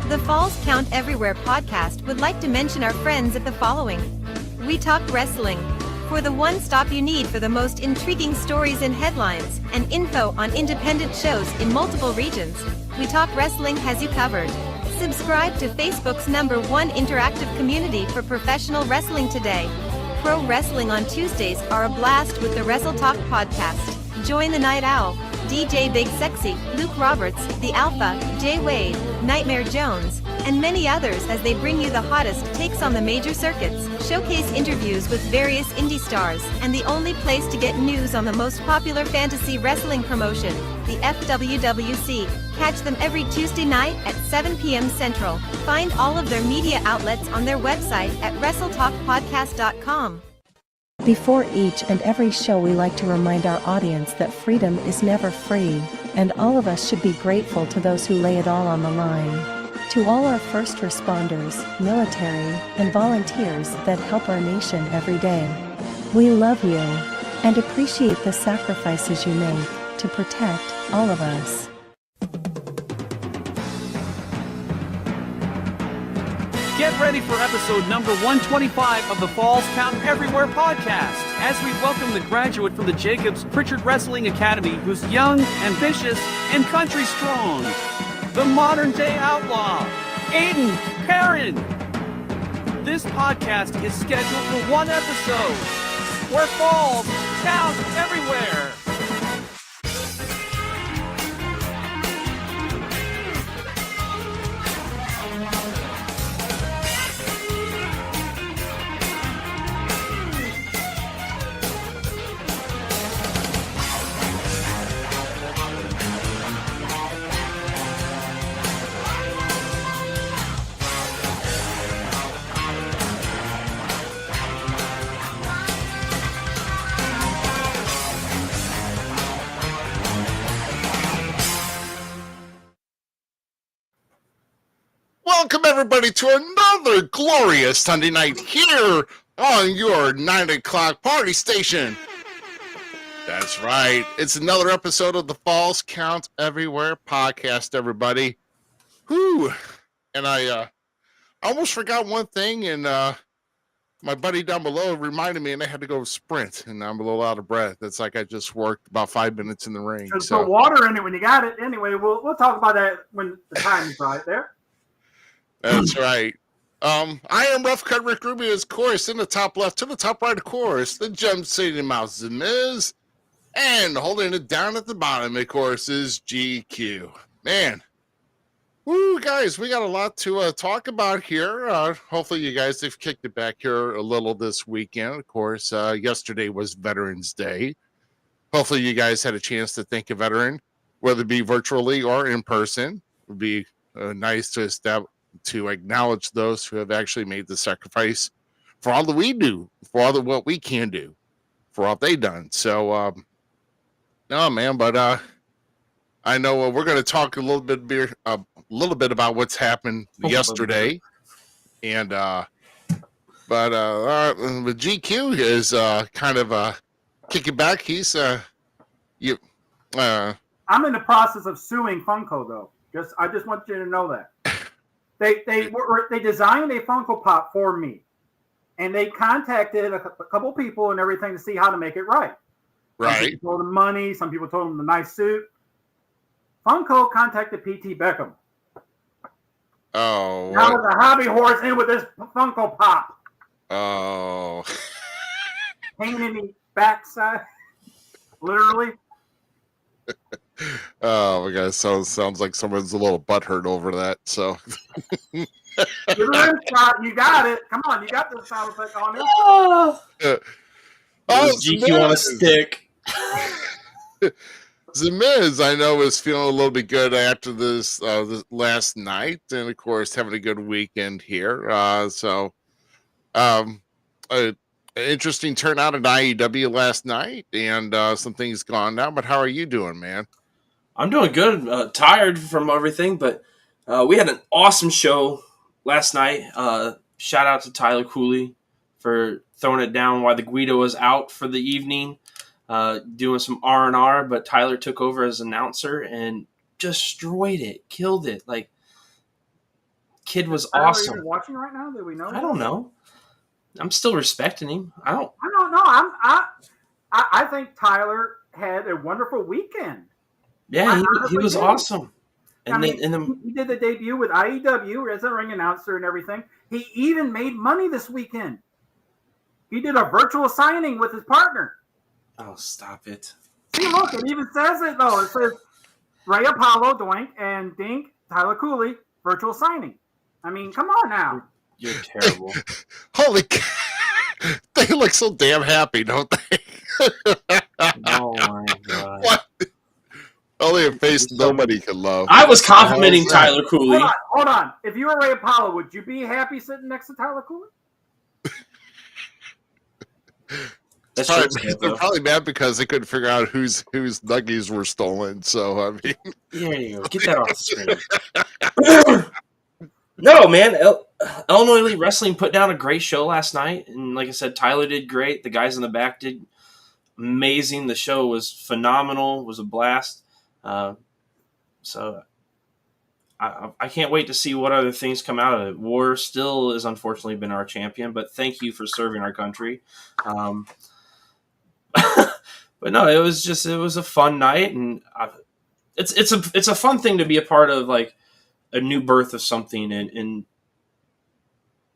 The Falls Count Everywhere podcast would like to mention our friends at the following. We Talk Wrestling. For the one-stop you need for the most intriguing stories and headlines, and info on independent shows in multiple regions, We Talk Wrestling has you covered. Subscribe to Facebook's #1 interactive community for professional wrestling today. Pro wrestling on Tuesdays are a blast with the Wrestle Talk podcast. Join the Night Owl, DJ Big Sexy, Luke Roberts, The Alpha, Jay Wade, Nightmare Jones, and many others as they bring you the hottest takes on the major circuits, showcase interviews with various indie stars, and the only place to get news on the most popular fantasy wrestling promotion, the FWWC. Catch them every Tuesday night at 7 p.m. Central. Find all of their media outlets on their website at WrestleTalkPodcast.com. Before each and every show, we like to remind our audience that freedom is never free, and all of us should be grateful to those who lay it all on the line. To all our first responders, military, and volunteers that help our nation every day, we love you and appreciate the sacrifices you make to protect all of us. Get ready for episode number 125 of the Falls Count Everywhere podcast, as we welcome the graduate from the Jacobs Pritchard Wrestling Academy who's young, ambitious, and country strong. The modern-day outlaw, Aiden Perrin. This podcast is scheduled for one episode, where falls count everywhere. Welcome, everybody, to another glorious Sunday night here on your 9 o'clock party station. That's right. It's another episode of the Falls Count Everywhere podcast, everybody. Whew. And I almost forgot one thing, and my buddy down below reminded me, and I had to go sprint, and I'm a little out of breath. It's like I just worked about 5 minutes in the ring. Just put water in it when you got it. Anyway, we'll talk about that when the time is right there. That's right. I am Rough Cut Rick Rubio's course in the top left to the top right, of course. The gem sitting mouse, Zmiz, and holding it down at the bottom, of course, is GQ. Man, woo, guys, we got a lot to talk about here. Hopefully, you guys have kicked it back here a little this weekend. Of course, yesterday was Veterans Day. Hopefully, you guys had a chance to thank a veteran, whether it be virtually or in person. It would be nice to acknowledge those who have actually made the sacrifice for all that we do, for all that what we can do, for all they've done. So, no, man, but I know we're going to talk a little bit about what's happened yesterday, and but GQ is kind of kicking back. He's I'm in the process of suing Funko, though. I just want you to know that. They designed a Funko Pop for me, and they contacted a couple people and everything to see how to make it right. Right. Some people told them money. Some people told them the nice suit. Funko contacted P.T. Beckham. Oh. Now the hobby horse in with this Funko Pop. Oh. Pain in the backside, literally. Oh my God! Sounds like someone's a little butthurt over that. So you got it. Come on, you got the sound effect on it. GQ on a stick. Zmiz, I know, is feeling a little bit good after this last night, and of course having a good weekend here. An interesting turnout at IEW last night, and some things gone down. But how are you doing, man? I'm doing good. Tired from everything, but we had an awesome show last night. Shout out to Tyler Cooley for throwing it down while the Guido was out for the evening, doing some R&R. But Tyler took over as announcer and destroyed it, killed it. Like, kid was Tyler, awesome. Are you watching right now? Do we know? I don't know. I'm still respecting him. I don't know. I think Tyler had a wonderful weekend. Yeah, he was awesome. And he did the debut with IEW as a ring announcer and everything. He even made money this weekend. He did a virtual signing with his partner. Oh, stop it. See, look, it even says it, though. It says Ray Apollo, Doink, and Dink, Tyler Cooley, virtual signing. I mean, come on now. You're terrible. Holy cow. They look so damn happy, don't they? Oh, my God. What? Only a face nobody can love. I was complimenting Tyler Cooley. Hold on. If you were Ray Apollo, would you be happy sitting next to Tyler Cooley? They're probably mad because they couldn't figure out whose nuggies were stolen. So, I mean. Yeah, you go. Get that off the screen. No, man. Illinois Elite Wrestling put down a great show last night. And like I said, Tyler did great. The guys in the back did amazing. The show was phenomenal. It was a blast. So I can't wait to see what other things come out of it. War still has unfortunately been our champion, but thank you for serving our country. But no, it was a fun night, and it's a fun thing to be a part of, like a new birth of something and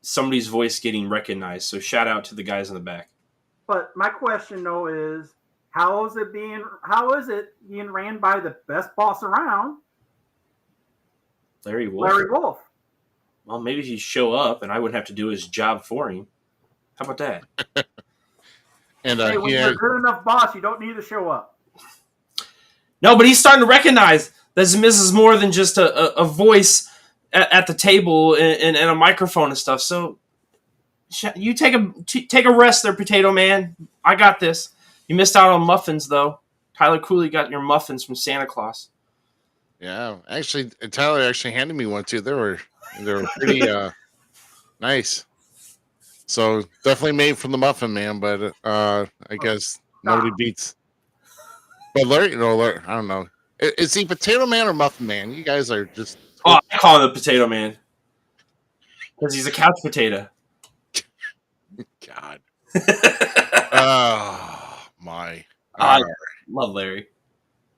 somebody's voice getting recognized. So shout out to the guys in the back. But my question though is, how is it being ran by the best boss around, Larry Wolf? Larry Wolf. Well, maybe he'd show up and I wouldn't have to do his job for him. How about that? And hey, when you're a good enough boss, you don't need to show up. No, but he's starting to recognize that Zmiz is more than just a voice at the table and a microphone and stuff. So you take a rest there, Potato Man. I got this. You missed out on muffins, though. Tyler Cooley got your muffins from Santa Claus. Yeah, actually, Tyler actually handed me one too. They were pretty nice. So definitely made from the Muffin Man, but I guess nobody beats. But Larry, I don't know. Is he Potato Man or Muffin Man? You guys are just. Oh, I call him the Potato Man because he's a couch potato. God. Oh my! I love Larry.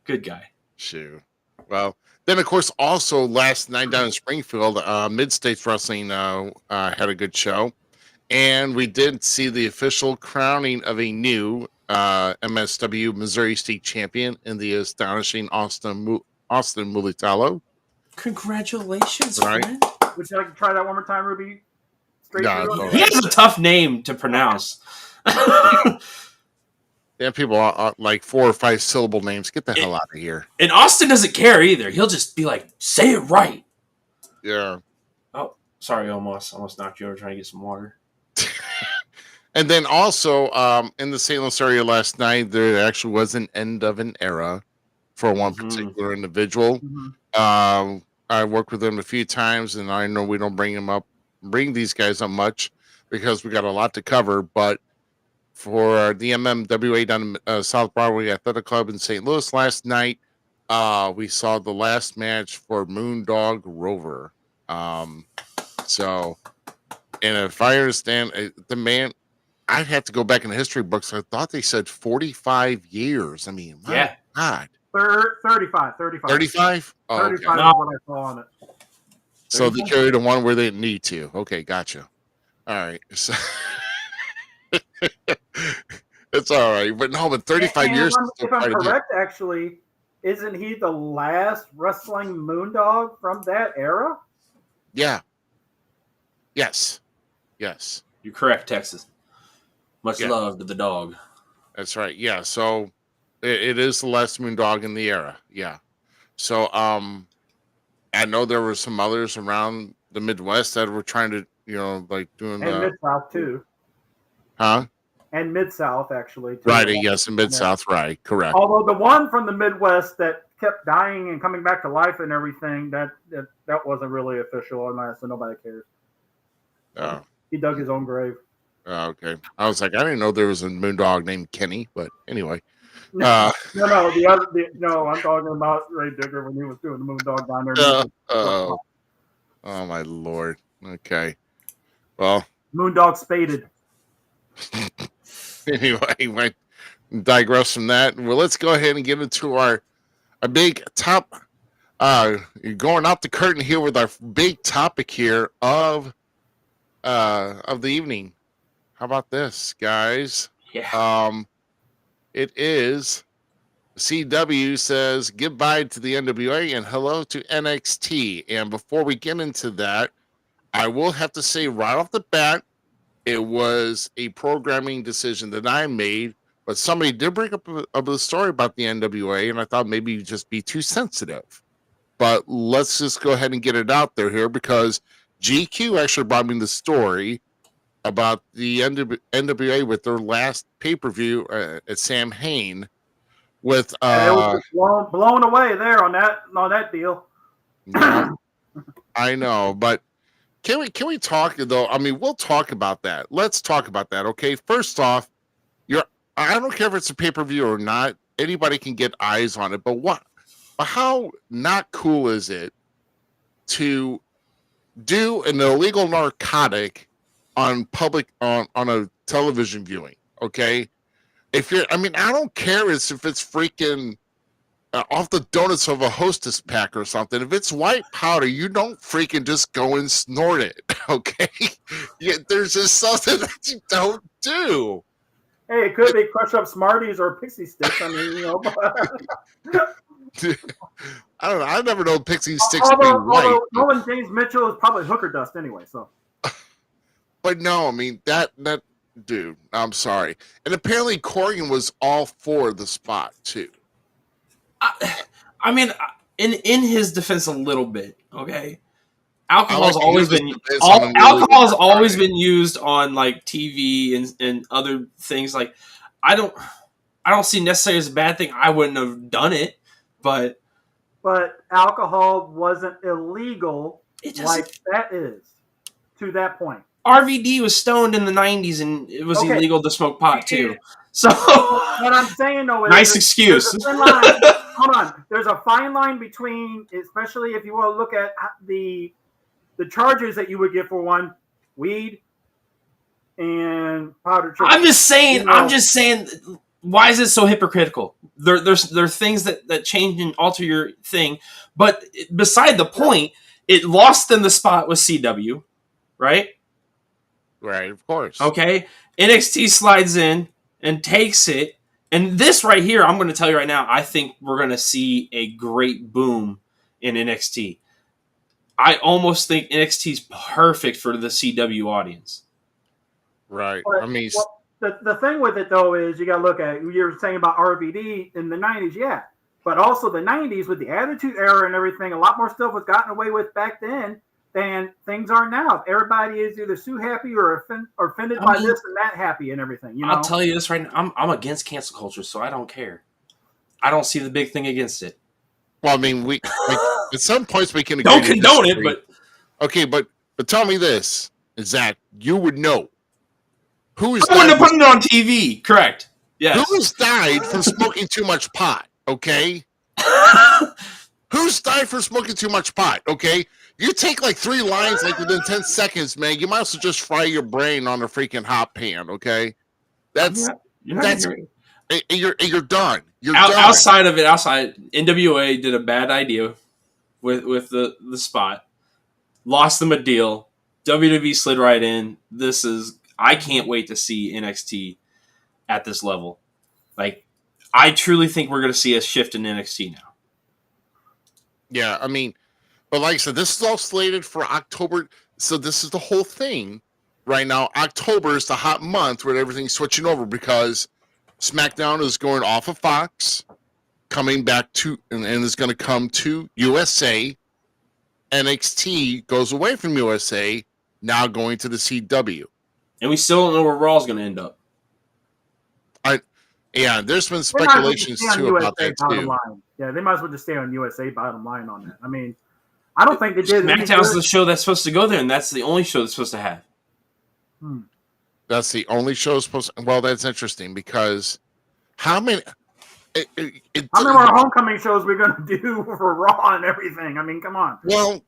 Good guy. Shoot. Well, then of course, also last night down in Springfield, Mid-States Wrestling had a good show, and we did see the official crowning of a new MSW Missouri State Champion in the astonishing Austin Mulitalo. Congratulations, right? friend. Would you like to try that one more time, Ruby? No, he has a tough name to pronounce. Yeah, people are like 4 or 5 syllable names. Get the hell out of here. And Austin doesn't care either. He'll just be like, say it right. Yeah. Oh, sorry, almost knocked you over trying to get some water. And then also in the St. Louis area last night, there actually was an end of an era for one particular individual. Mm-hmm. I worked with him a few times, and I know we don't bring these guys up much because we got a lot to cover, but for the MMWA down in South Broadway Athletic Club in St. Louis last night, we saw the last match for Moondog Rover. So, and if I understand, the man, I'd have to go back in the history books. I thought they said 45 years. I mean, my God. 35. 35? Oh, 35 okay. is what I saw on it. So they carried the one where they didn't need to. Okay, gotcha. All right. So it's all right. But 35 years. If I'm correct, actually, isn't he the last wrestling Moondog from that era? Yeah. Yes. You're correct, Texas. Much love to the dog. That's right. Yeah. So it is the last Moondog in the era. Yeah. So I know there were some others around the Midwest that were trying to, like doing and Mid-South too. Huh? And Mid-South, actually. Too. Right, yes, in Mid-South, right, correct. Although the one from the Midwest that kept dying and coming back to life and everything, that wasn't really official, so nobody cares. Oh. He dug his own grave. Oh, okay. I was like, I didn't know there was a Moondog named Kenny, but anyway. No, I'm talking about Ray Digger when he was doing the Moondog down there. Oh my lord. Okay. Well, Moondog spaded. anyway, we digress from that. Well, let's go ahead and get into our big top. Going off the curtain here with our big topic here of the evening. How about this, guys? Yeah. It is CW says goodbye to the NWA and hello to NXT. And before we get into that, I will have to say right off the bat, it was a programming decision that I made, but somebody did bring up the story about the NWA, and I thought maybe you'd just be too sensitive. But let's just go ahead and get it out there here because GQ actually brought me the story about the NWA with their last pay-per-view at Sam Hain with It was blown away there on that deal. No, I know, but can we talk though? I mean, we'll talk about that. Let's talk about that, okay? First off, I don't care if it's a pay-per-view or not. Anybody can get eyes on it, but how not cool is it to do an illegal narcotic on a television viewing? Okay, I don't care if it's freaking off the donuts of a Hostess pack or something. If it's white powder, you don't freaking just go and snort it. Okay, there's just something that you don't do. Hey, it could be crush up Smarties or Pixie Sticks. I mean, I don't know. I never know Pixie Sticks being white. Nolan James Mitchell is probably hooker dust anyway. So, but no, I mean that dude. I'm sorry. And apparently Corgan was all for the spot too. I mean, in his defense, a little bit. Okay, alcohol's always been used on like TV and other things. Like, I don't see necessarily as a bad thing. I wouldn't have done it, but alcohol wasn't illegal like that is to that point. RVD was stoned in the 90s, and it was illegal to smoke pot too. So what I'm saying though is nice excuse. Hold on. There's a fine line between, especially if you want to look at the charges that you would get for one, weed and powder. I'm just saying. Why is it so hypocritical? There are things that change and alter your thing, but beside the point, it lost them the spot with CW, right? Right, of course. Okay, NXT slides in and takes it, and this right here, I'm going to tell you right now, I think we're going to see a great boom in NXT. I almost think NXT is perfect for the CW audience. Right. But, the thing with it though is you got to look at, you're saying about RVD in the 90s, yeah, but also the 90s with the Attitude Era and everything, a lot more stuff was gotten away with back then than things are now. Everybody is either too happy or offended by this and that happy and everything. You know? I'll tell you this right now, I'm against cancel culture, so I don't care. I don't see the big thing against it. Well, I mean, we at some points we can don't condone it, but okay, but tell me this, Zach, you would know. I wouldn't have put it on TV. Correct. Yes. Who's died from smoking too much pot? Okay. Who's died from smoking too much pot? Okay. You take like 3 lines like within 10 seconds, man. You might as well just fry your brain on a freaking hot pan. Okay. You're done. You're done. Outside of it, NWA did a bad idea with the spot, lost them a deal. WWE slid right in. I can't wait to see NXT at this level. Like, I truly think we're going to see a shift in NXT now. Yeah, I mean, but like I said, this is all slated for October. So this is the whole thing right now. October is the hot month where everything's switching over because SmackDown is going off of Fox, coming back to, and is going to come to USA. NXT goes away from USA, now going to the CW. And we still don't know where Raw's going to end up. Yeah, there's been speculations too about that too. Line. Yeah, they might as well just stay on USA bottom line on that. I mean, I don't think they did. SmackDown's the show that's supposed to go there, and that's the only show that's supposed to have. That's the only show supposed to, well, that's interesting because how many... How many more homecoming shows we're going to do for Raw and everything? I mean, come on. Well,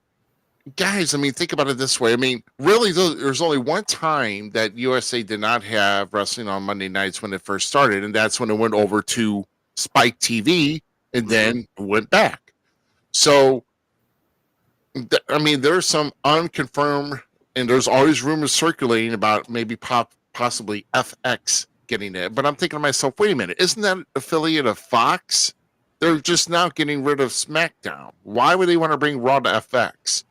guys, I mean, think about it this way. I mean, really, there's only one time that USA did not have wrestling on Monday nights when it first started, and that's when it went over to Spike TV and then went back. So, I mean, there's some unconfirmed, and there's always rumors circulating about maybe possibly FX getting it. But I'm thinking to myself, wait a minute, isn't that an affiliate of Fox? They're just now getting rid of SmackDown. Why would they want to bring Raw to FX?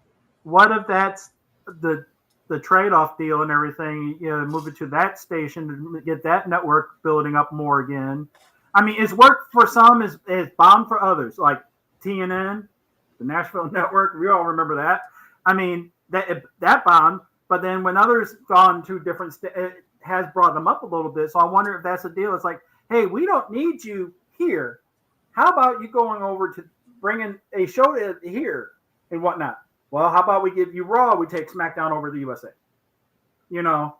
What if that's the trade-off deal and everything? You know, move it to that station to get that network building up more again. I mean, it's worked for some, it's bombed for others, like TNN, the Nashville Network. We all remember that. I mean, that bombed, but then when others gone to different it has brought them up a little bit. So I wonder if that's a deal. It's like, hey, we don't need you here. How about you going over to bringing a show to here and whatnot? Well, how about we give you Raw? We take SmackDown over to USA. You know,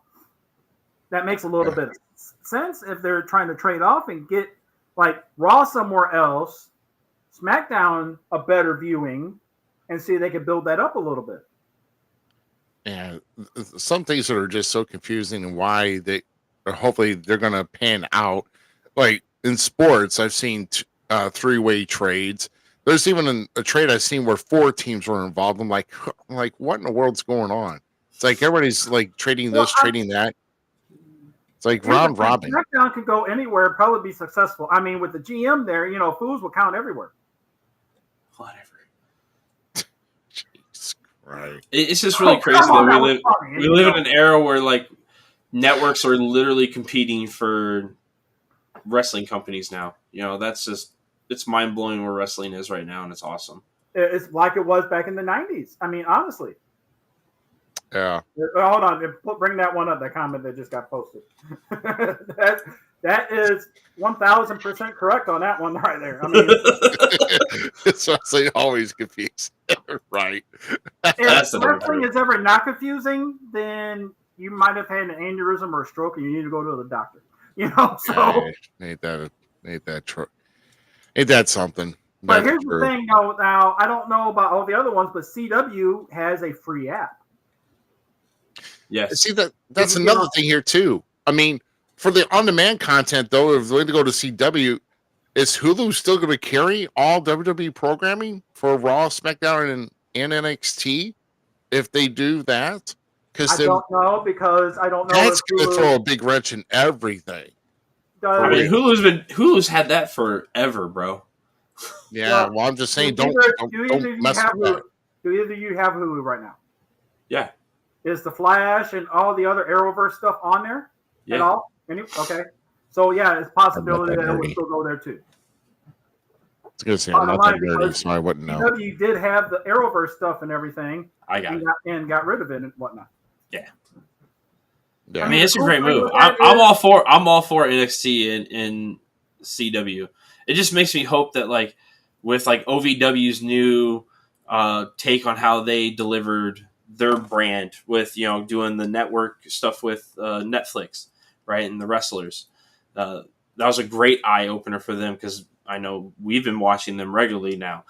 that makes a little bit of sense if they're trying to trade off and get like Raw somewhere else, SmackDown a better viewing, and see if they can build that up a little bit. And some things that are just so confusing and why they hopefully they're going to pan out. Like in sports, I've seen three-way trades. There's even a trade I've seen where 4 teams were involved. I'm like, what in the world's going on? It's like everybody's like trading this, trading that. It's like round robin. SmackDown can go anywhere, probably be successful. I mean, with the GM there, you know, fools will count everywhere. Whatever. Jeez, right. It's just really crazy that we live in an era where like networks are literally competing for wrestling companies now. You know, it's mind blowing where wrestling is right now, and it's awesome. It's like it was back in the 90s. I mean, honestly. Yeah. Hold on. Bring that one up, that comment that just got posted. that is 1,000% correct on that one right there. I mean, it's honestly always confused. Right. If wrestling is ever not confusing, then you might have had an aneurysm or a stroke and you need to go to the doctor. You know, so. Ain't that something? But here's the thing, though. Now, I don't know about all the other ones, but CW has a free app. Yes. See, that's another thing here, too. I mean, for the on-demand content, though, if they're going to go to CW, is Hulu still going to carry all WWE programming for Raw, SmackDown, and NXT if they do that? I don't know because I don't know. That's going to throw a big wrench in everything. I mean, Hulu's had that forever, bro. Yeah, well, I'm just saying, don't mess with that. Do either of you have Hulu right now? Yeah. Is the Flash and all the other Arrowverse stuff on there at all? Okay. So, yeah, it's a possibility that it will still go there, too. I was going to say, I'm not that nerdy, so I wouldn't know. CW did have the Arrowverse stuff and everything. And got rid of it and whatnot. Yeah. I mean, it's a great move. I'm all for NXT and CW. It just makes me hope that like with like OVW's new take on how they delivered their brand with, you know, doing the network stuff with Netflix, right, and the wrestlers. That was a great eye opener for them because I know we've been watching them regularly now.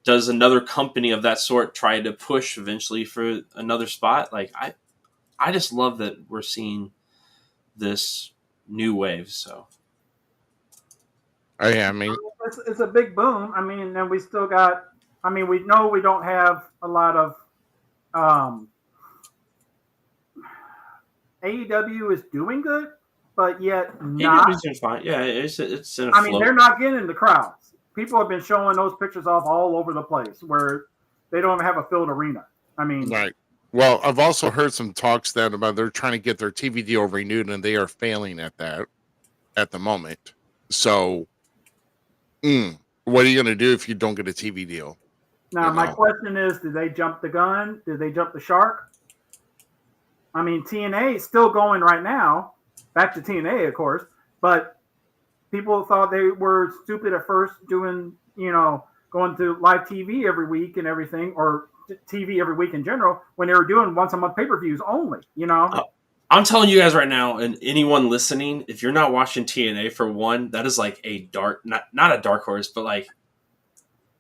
Does another company of that sort try to push eventually for another spot? Like I just love that we're seeing this new wave. So, I mean, it's a big boom. I mean, and we still got. I mean, we know we don't have a lot of. AEW is doing good, but yet not. AEW's doing fine. Yeah, it's in a I mean, they're not getting the crowds. People have been showing those pictures off all over the place where they don't have a filled arena. I mean, right. Well, I've also heard some talks that about they're trying to get their TV deal renewed, and they are failing at that at the moment. So, what are you going to do if you don't get a TV deal? Now, my question is, did they jump the gun? Did they jump the shark? I mean, TNA is still going right now. Back to TNA, of course. But people thought they were stupid at first doing, you know, going to live TV every week and everything, or TV every week in general, when they were doing once-a-month pay-per-views only, you know? I'm telling you guys right now, and anyone listening, if you're not watching TNA for one, that is like a not a dark horse, but like,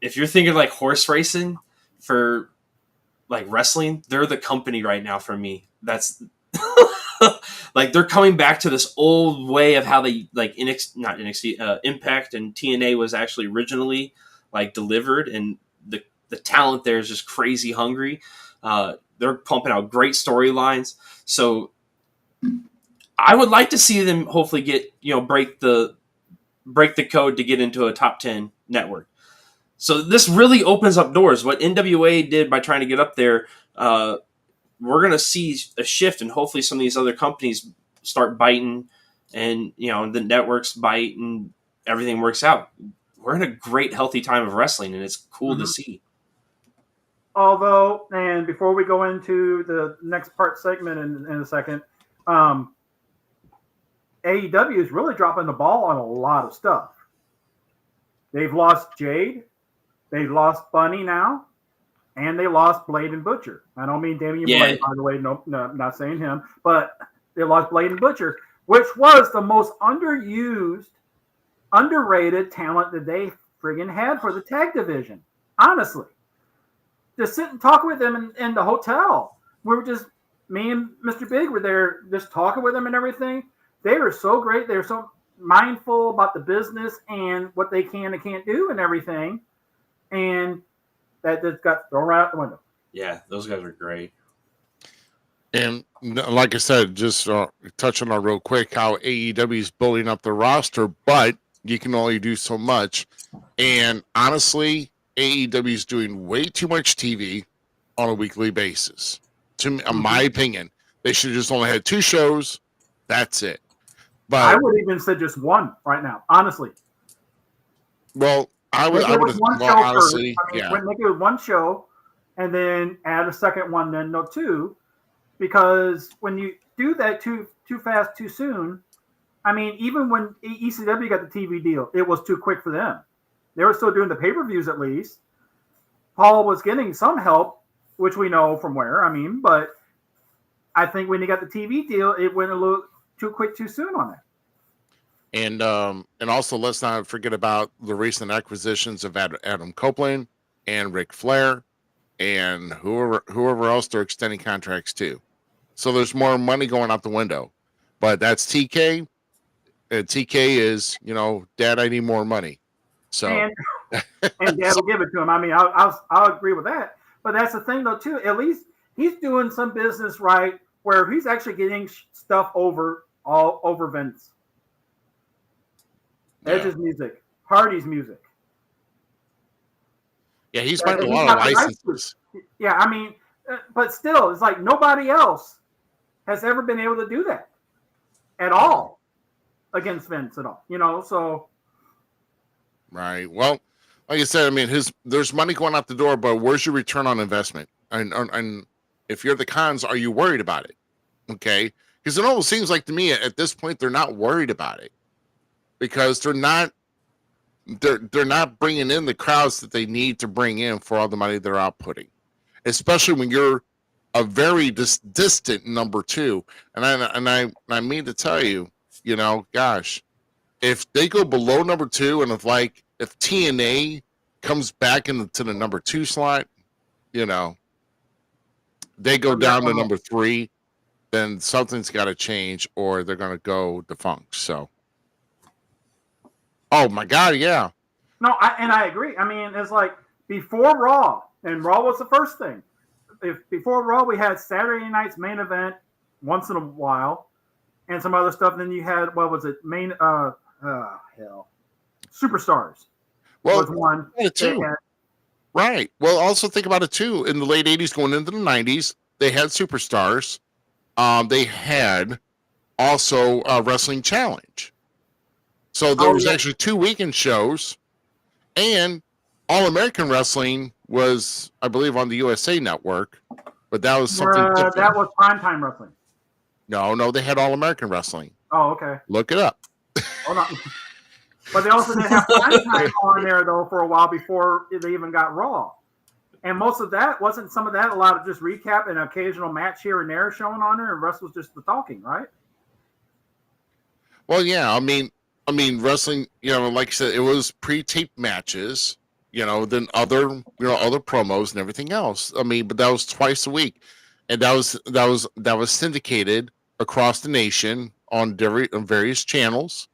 if you're thinking like horse racing for like wrestling, they're the company right now for me. That's like they're coming back to this old way of how they like Impact and TNA was actually originally like delivered, and the talent there is just crazy hungry. They're pumping out great storylines. So I would like to see them hopefully get, break the code to get into a top 10 network. So this really opens up doors. What NWA did by trying to get up there, we're going to see a shift, and hopefully some of these other companies start biting, and the networks bite, and everything works out. We're in a great, healthy time of wrestling, and it's cool to see. Although, and before we go into the next part segment in a second, AEW is really dropping the ball on a lot of stuff. They've lost Jade, they've lost Bunny now, and they lost Blade and Butcher. I don't mean Damian Blade, by the way. No, I'm not saying him, but they lost Blade and Butcher, which was the most underused, underrated talent that they friggin' had for the tag division. Honestly. Just sit and talk with them in the hotel. We were just, me and Mr. Big were there just talking with them and everything. They were so great. They were so mindful about the business and what they can and can't do and everything. And that just got thrown right out the window. Yeah, those guys are great. And like I said, just touching on real quick how AEW is building up the roster, but you can only do so much. And honestly, AEW is doing way too much TV on a weekly basis. In my opinion, they should have just only had 2 shows. That's it. But I would even say just one right now, honestly. Well, I would honestly, when they do one show and then add a second one, then no 2, because when you do that too fast, too soon, I mean, even when ECW got the TV deal, it was too quick for them. They were still doing the pay-per-views at least. Paul was getting some help, which we know from where, but I think when he got the TV deal, it went a little too quick, too soon on that. And also let's not forget about the recent acquisitions of Adam Copeland and Ric Flair and whoever else they're extending contracts to. So there's more money going out the window. But that's TK. And TK is, Dad, I need more money. So and Dad will give it to him. I'll agree with that. But that's the thing, though, too. At least he's doing some business right, where he's actually getting stuff over Vince. Edge's music, Hardy's music. Yeah, he's buying a lot of licenses. Yeah, but still, it's like nobody else has ever been able to do that at all against Vince at all. So. Right. Well, like I said, there's money going out the door, but where's your return on investment? And if you're the Cons, are you worried about it? Okay. Because it almost seems like to me at this point, they're not worried about it because they're not bringing in the crowds that they need to bring in for all the money they're outputting, especially when you're a very distant number 2. And I mean to tell you, gosh, if they go below number 2, and if TNA comes back into the number 2 slot, they go down to number 3, then something's got to change, or they're going to go defunct. So, oh my God, yeah. No, I agree. It's like before Raw, and Raw was the first thing. Before Raw, we had Saturday night's main event once in a while, and some other stuff. And then you had Superstars. Well, was one. Right. Well, also think about it too. In the late 80s, going into the 90s, they had Superstars. They had also Wrestling Challenge. So there was actually 2 weekend shows, and All American Wrestling was, I believe, on the USA Network, but that was something different. That was Primetime Wrestling. No, they had All American Wrestling. Oh, okay. Look it up. Hold on. But they also didn't have Primetime on there, though, for a while before they even got Raw. And most of that, wasn't some of that a lot of just recap and an occasional match here and there showing on there, and the rest was just the talking, right? Well, yeah, wrestling, like I said, it was pre-taped matches. than other promos and everything else. I mean, but that was twice a week, and that was syndicated across the nation on various channels.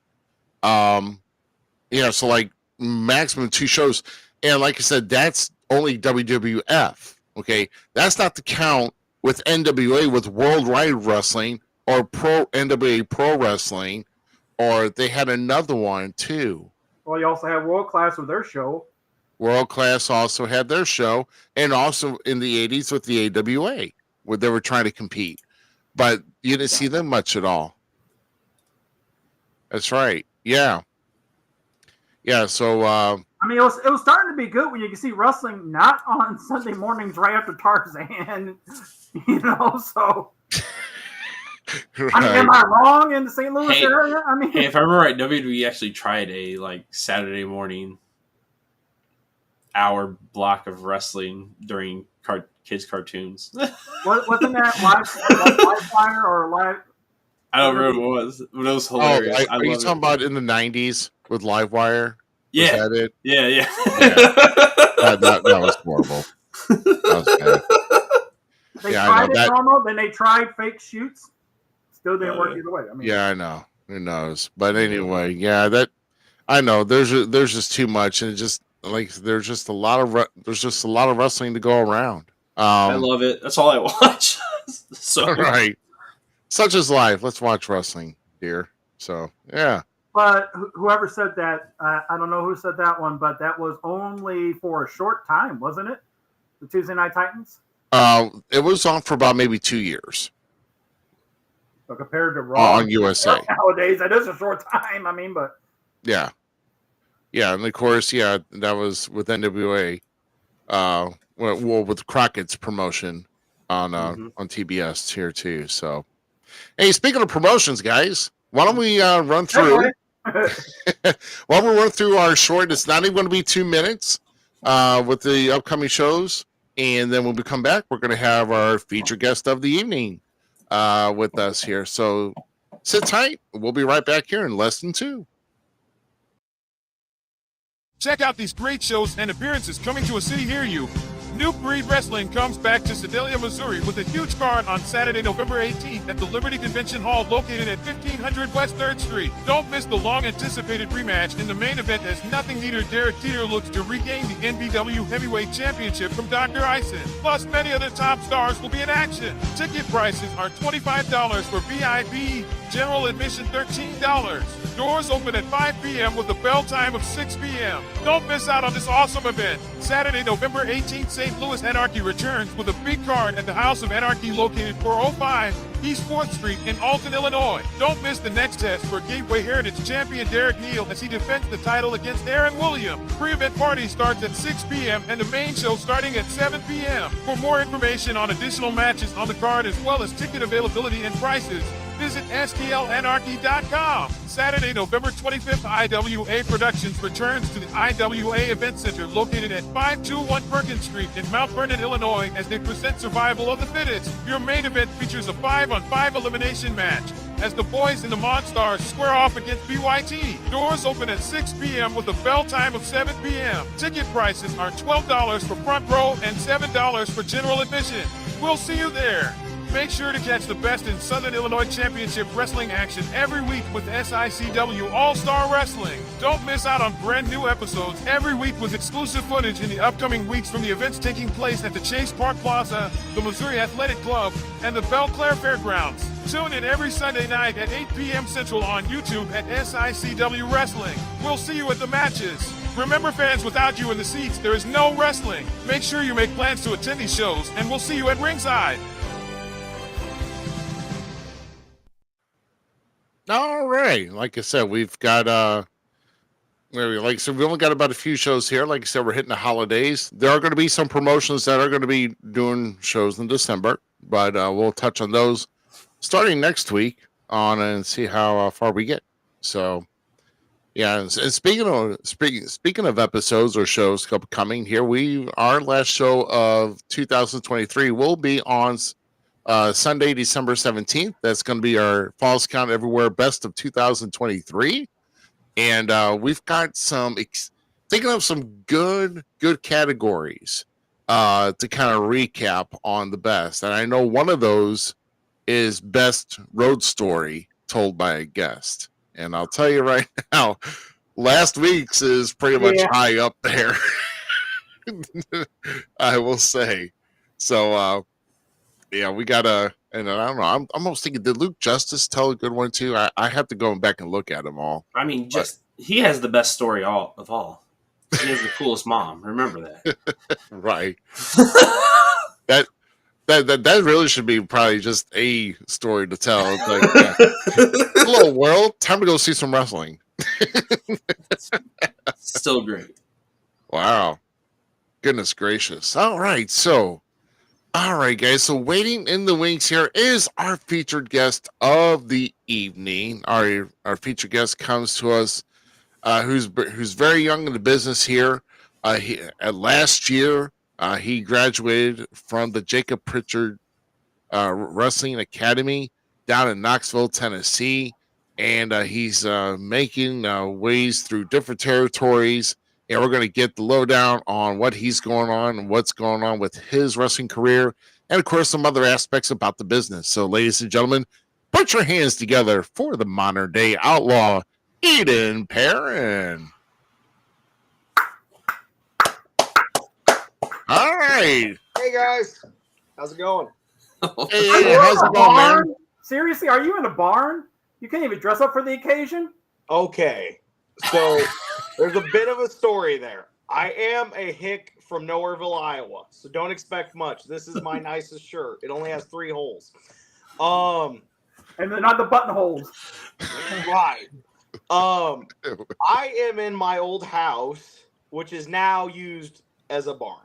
So like maximum 2 shows, and like I said, that's only WWF. Okay, that's not to count with NWA, with Worldwide Wrestling or NWA Pro Wrestling, or they had another one too. Well, you also have World Class with their show. World Class also had their show, and also in the 80s with the AWA, where they were trying to compete, but you didn't see them much at all. That's right. Yeah. So I mean, it was starting to be good when you could see wrestling not on Sunday mornings right after Tarzan, So, right. I mean, am I wrong in the St. Louis area? I mean, if I remember right, WWE actually tried a Saturday morning hour block of wrestling during kids' cartoons. Wasn't that live fire or live? I don't remember what it was, but it was hilarious. Are you talking about in the 90s with Livewire? Yeah. Was that it? Yeah. That was horrible. That was bad. They tried it normal, then they tried fake shoots. Still didn't work either way. I mean, I know. Who knows? But anyway, I know. There's just too much, and it just there's just a lot of wrestling to go around. I love it. That's all I watch. So right. Such is life. Let's watch wrestling here. So, yeah. But whoever said that, I don't know who said that one, but that was only for a short time, wasn't it? The Tuesday Night Titans? It was on for about maybe 2 years. So compared to Raw on USA. Nowadays, that is a short time. I mean, but. Yeah. Yeah, and of course, that was with NWA. With Crockett's promotion on TBS here too. So. Hey, speaking of promotions, guys, why don't we run through? Why don't we run through our short? It's not even going to be 2 minutes with the upcoming shows, and then when we come back, we're going to have our featured guest of the evening with us here. So sit tight. We'll be right back here in less than 2. Check out these great shows and appearances coming to a city near you. New Breed Wrestling comes back to Sedalia, Missouri with a huge card on Saturday, November 18th at the Liberty Convention Hall located at 1500 West 3rd Street. Don't miss the long-anticipated rematch in the main event as nothing leader Derek Teeter looks to regain the NBW Heavyweight Championship from Dr. Ison. Plus, many other top stars will be in action. Ticket prices are $25 for VIP, general admission $13. Doors open at 5 p.m. with a bell time of 6 p.m. Don't miss out on this awesome event. Saturday, November 18th, St. Louis Anarchy returns with a big card at the House of Anarchy located 405 East 4th Street in Alton, Illinois. Don't miss the next test for Gateway Heritage champion Derek Neal as he defends the title against Aaron Williams. Pre-event party starts at 6 p.m. and the main show starting at 7 p.m. For more information on additional matches on the card as well as ticket availability and prices, visit stlanarchy.com. Saturday, November 25th, IWA Productions returns to the IWA Event Center located at 521 Perkins Street in Mount Vernon, Illinois, as they present Survival of the Fittest. Your main event features a 5-on-5 elimination match as the boys in the Monstars square off against BYT. Doors open at 6 p.m. with a bell time of 7 p.m. Ticket prices are $12 for front row and $7 for general admission. We'll see you there. Make sure to catch the best in Southern Illinois Championship Wrestling action every week with SICW All-Star Wrestling. Don't miss out on brand new episodes every week with exclusive footage in the upcoming weeks from the events taking place at the Chase Park Plaza, the Missouri Athletic Club, and the Belle Claire Fairgrounds. Tune in every Sunday night at 8 p.m. Central on YouTube at SICW Wrestling. We'll see you at the matches. Remember, fans, without you in the seats, there is no wrestling. Make sure you make plans to attend these shows, and we'll see you at ringside. All right. Like I said, we've got we only got about a few shows here. Like I said, we're hitting the holidays. There are going to be some promotions that are going to be doing shows in December, but we'll touch on those starting next week on and see how far we get. So, yeah. And speaking of episodes or shows coming here, our last show of 2023 will be on Sunday, December 17th. That's going to be our Falls Count Everywhere Best of 2023. And we've got some thinking of some good categories to kind of recap on the best. And I know one of those is best road story told by a guest. And I'll tell you right now, last week's is pretty much high up there. I will say. So we gotta, and I don't know, I'm almost thinking, did Luke Justice tell a good one too? I have to go back and look at them all. I mean, he has the best story of all. He has the coolest mom. Remember that. Right. That really should be probably just a story to tell. It's like, hello world, time to go see some wrestling. Still great. Wow. Goodness gracious. All right, guys. So waiting in the wings here is our featured guest of the evening. Our featured guest comes to us who's very young in the business here. Last year, he graduated from the Jacobs Pritchard Wrestling Academy down in Knoxville, Tennessee, and he's making ways through different territories. And we're going to get the lowdown on what he's going on and what's going on with his wrestling career, and of course some other aspects about the business. So, ladies and gentlemen, put your hands together for the modern day outlaw, Aiden Perrin. All right. Hey guys, how's it going? Hey, how's it going, man? Seriously, are you in a barn? You can't even dress up for the occasion? Okay, so there's a bit of a story there. I am a hick from Nowhereville, Iowa, so don't expect much. This is my nicest shirt. It only has 3 holes. And they're not the buttonholes. Right. I am in my old house, which is now used as a barn.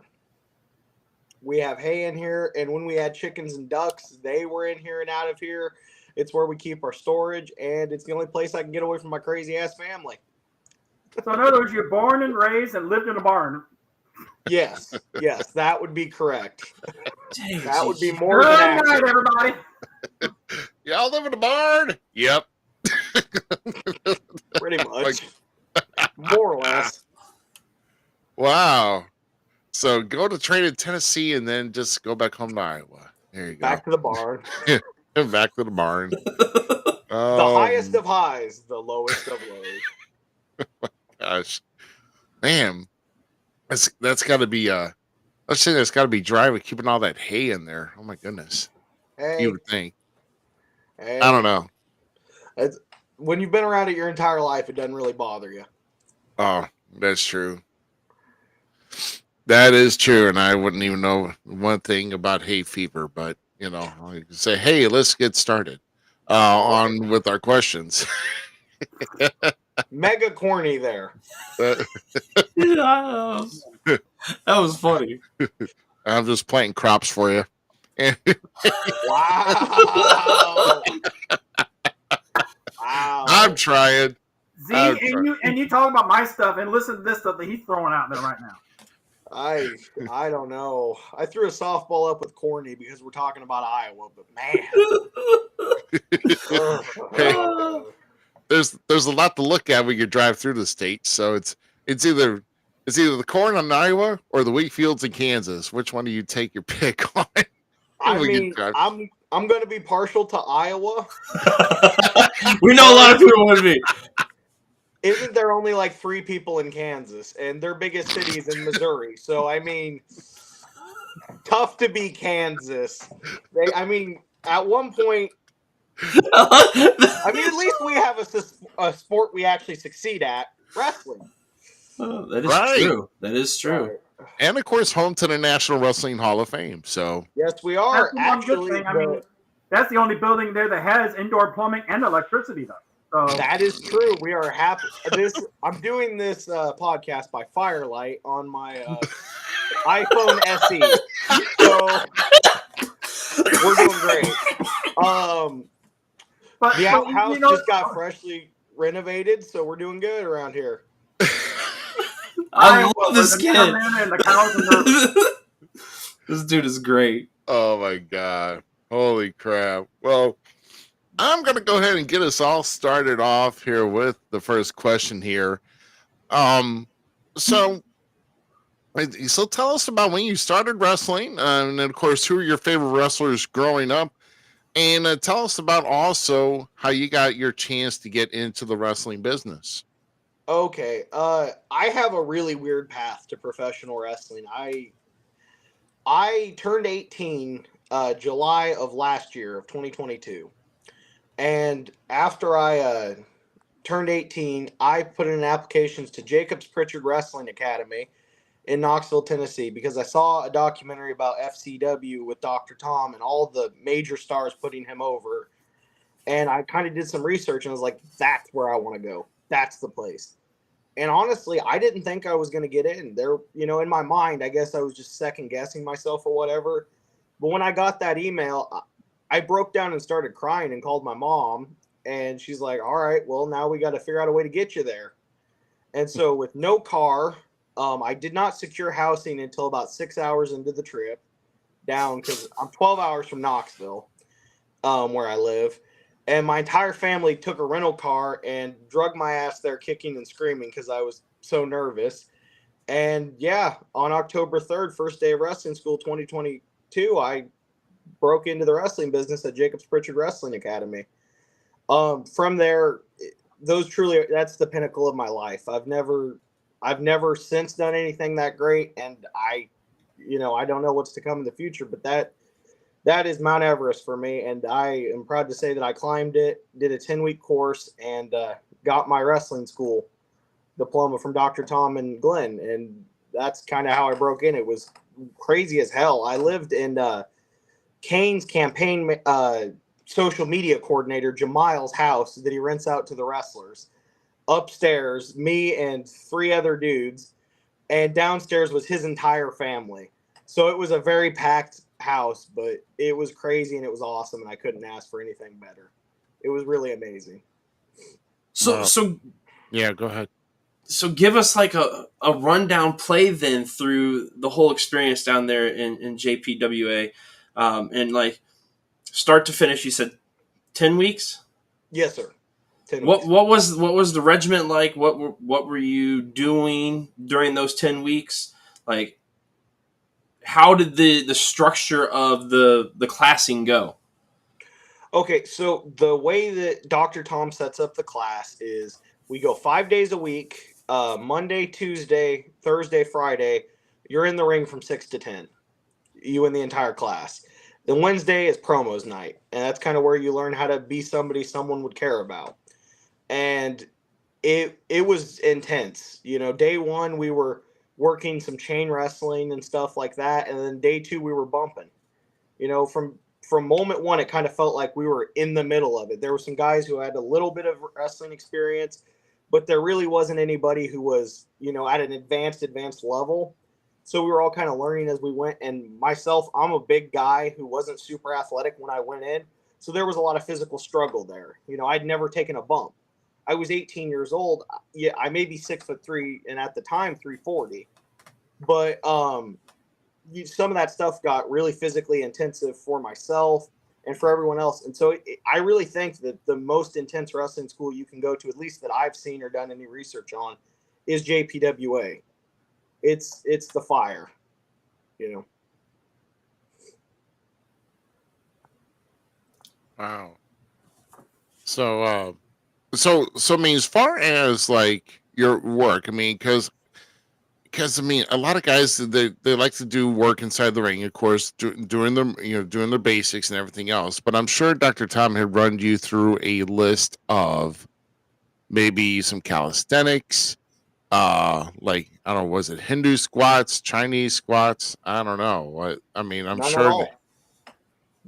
We have hay in here, and when we had chickens and ducks, they were in here and out of here. It's where we keep our storage, and it's the only place I can get away from my crazy-ass family. So in other words, you're born and raised and lived in a barn. Yes, that would be correct. Dang, that would be more Good than night, everybody. Y'all live in a barn? Yep. Pretty much. More or less. Wow. So go to train in Tennessee and then just go back home to Iowa. There you go. Back to the barn. Back to the barn. The highest of highs, the lowest of lows. Gosh. Man. That's gotta be let's say that's gotta be dry with keeping all that hay in there. Oh my goodness. Hey, You would think. hey, I don't know. when you've been around it your entire life, it doesn't really bother you. Oh, that's true. That is true, and I wouldn't even know one thing about hay fever, but I could say, hey, let's get started on with our questions. Mega corny there. Yeah, that was funny. I'm just planting crops for you. Wow. Wow. I'm trying. Z, and you talk about my stuff and listen to this stuff that he's throwing out there right now. I don't know. I threw a softball up with corny because we're talking about Iowa, but man. There's a lot to look at when you drive through the state. So it's either the corn in Iowa or the wheat fields in Kansas. Which one do you take your pick on? I mean, I'm going to be partial to Iowa. We know a lot of people would be. Isn't there only like 3 people in Kansas, and their biggest city is in Missouri? So I mean, tough to be Kansas. At one point, at least we have a sport we actually succeed at, wrestling. Oh, that is Right. true. That is true. And of course, home to the National Wrestling Hall of Fame. So Yes, we are. That's the one good thing. That's the only building there that has indoor plumbing and electricity, though. So that is true. We are happy. I'm doing this podcast by firelight on my iPhone SE. So we're doing great. but The outhouse just got freshly renovated, so we're doing good around here. I love this kid. And the cows and This dude is great. oh my god, holy crap! Well, I'm gonna go ahead and get us all started off here with the first question here. So tell us about when you started wrestling, and then, of course, who are your favorite wrestlers growing up, and tell us about also how you got your chance to get into the wrestling business. Okay. I have a really weird path to professional wrestling. I turned 18 July of last year of 2022. And after I turned 18, I put in applications to Jacobs Pritchard Wrestling Academy in Knoxville, Tennessee, because I saw a documentary about FCW with Dr. Tom and all the major stars putting him over. And I kind of did some research and I was like, that's where I want to go. That's the place. And honestly, I didn't think I was going to get in there. In my mind, I guess I was just second guessing myself or whatever. But when I got that email, I broke down and started crying and called my mom. And she's like, all right, well, now we got to figure out a way to get you there. And so with no car, I did not secure housing until about 6 hours into the trip down, because I'm 12 hours from Knoxville, where I live. And my entire family took a rental car and drug my ass there kicking and screaming because I was so nervous. And yeah, on October 3rd, first day of wrestling school 2022, I broke into the wrestling business at Jacobs Pritchard Wrestling Academy. From there, that's the pinnacle of my life. I've never since done anything that great. And I don't know what's to come in the future, but that is Mount Everest for me, and I am proud to say that I climbed it, did a 10-week course, and got my wrestling school diploma from Dr. Tom and Glenn, and that's kind of how I broke in. It was crazy as hell. I lived in Kane's campaign social media coordinator, Jamal's house that he rents out to the wrestlers. Upstairs, me and 3 other dudes, and downstairs was his entire family. So it was a very packed house, but it was crazy and it was awesome, and I couldn't ask for anything better. It was really amazing. So yeah, go ahead. So give us like a rundown play then through the whole experience down there in JPWA, and like start to finish. You said 10 weeks. Yes, sir. 10 weeks. What was the regiment like? What were you doing during those 10 weeks? Like, how did the structure of the classing go? Okay, so the way that Dr. Tom sets up the class is we go 5 days a week, Monday, Tuesday, Thursday, Friday. You're in the ring from 6 to 10, you and the entire class. Then Wednesday is promos night, and that's kind of where you learn how to be somebody someone would care about. And it was intense. Day one, we were working some chain wrestling and stuff like that. And then day 2, we were bumping. From moment one, it kind of felt like we were in the middle of it. There were some guys who had a little bit of wrestling experience, but there really wasn't anybody who was, at an advanced level. So we were all kind of learning as we went. And myself, I'm a big guy who wasn't super athletic when I went in. So there was a lot of physical struggle there. I'd never taken a bump. I was 18 years old. Yeah, I may be 6'3", and at the time 340. But some of that stuff got really physically intensive for myself and for everyone else. And so I really think that the most intense wrestling school you can go to, at least that I've seen or done any research on, is JPWA. It's the fire, Wow. So, I mean, as far as like your work, I mean, because I mean, a lot of guys they like to do work inside the ring, of course, doing their basics and everything else. But I'm sure Dr. Tom had run you through a list of maybe some calisthenics, like I don't know, was it Hindu squats, Chinese squats? I don't know. I'm Not sure. at all.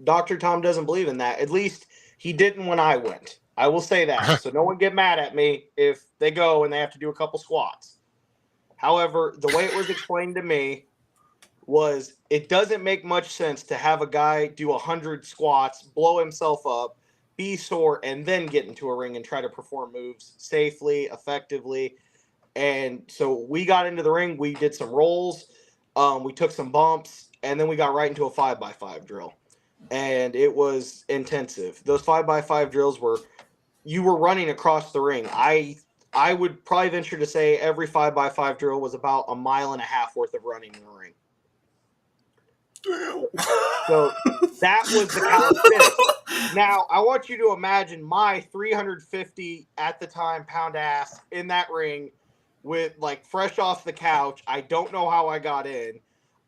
Dr. Tom doesn't believe in that. At least he didn't when I went. I will say that. So no one get mad at me if they go and they have to do a couple squats. However, the way it was explained to me was it doesn't make much sense to have a guy do 100 squats, blow himself up, be sore, and then get into a ring and try to perform moves safely, effectively. And so we got into the ring. We did some rolls. We took some bumps, and then we got right into a 5x5 drill. And it was intensive. Those 5x5 drills you were running across the ring. I I would probably venture to say every 5x5 drill was about a mile and a half worth of running in the ring. So that was the calisthenics. Now, I want you to imagine my 350 at the time pound ass in that ring with like fresh off the couch. I don't know how I got in,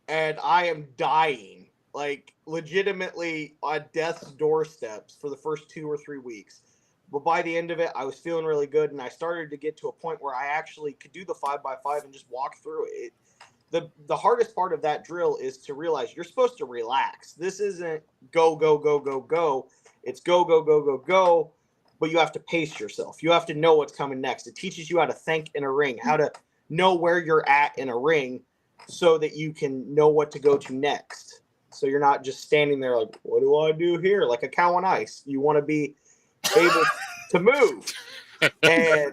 and I am dying, like legitimately on death's doorsteps for the first 2 or 3 weeks. But by the end of it, I was feeling really good, and I started to get to a point where I actually could do the 5x5 and just walk through it. The hardest part of that drill is to realize you're supposed to relax. This isn't go, go, go, go, go. It's go, go, go, go, go. But you have to pace yourself. You have to know what's coming next. It teaches you how to think in a ring, how to know where you're at in a ring so that you can know what to go to next. So you're not just standing there like, what do I do here? Like a cow on ice. You want to be able to move. And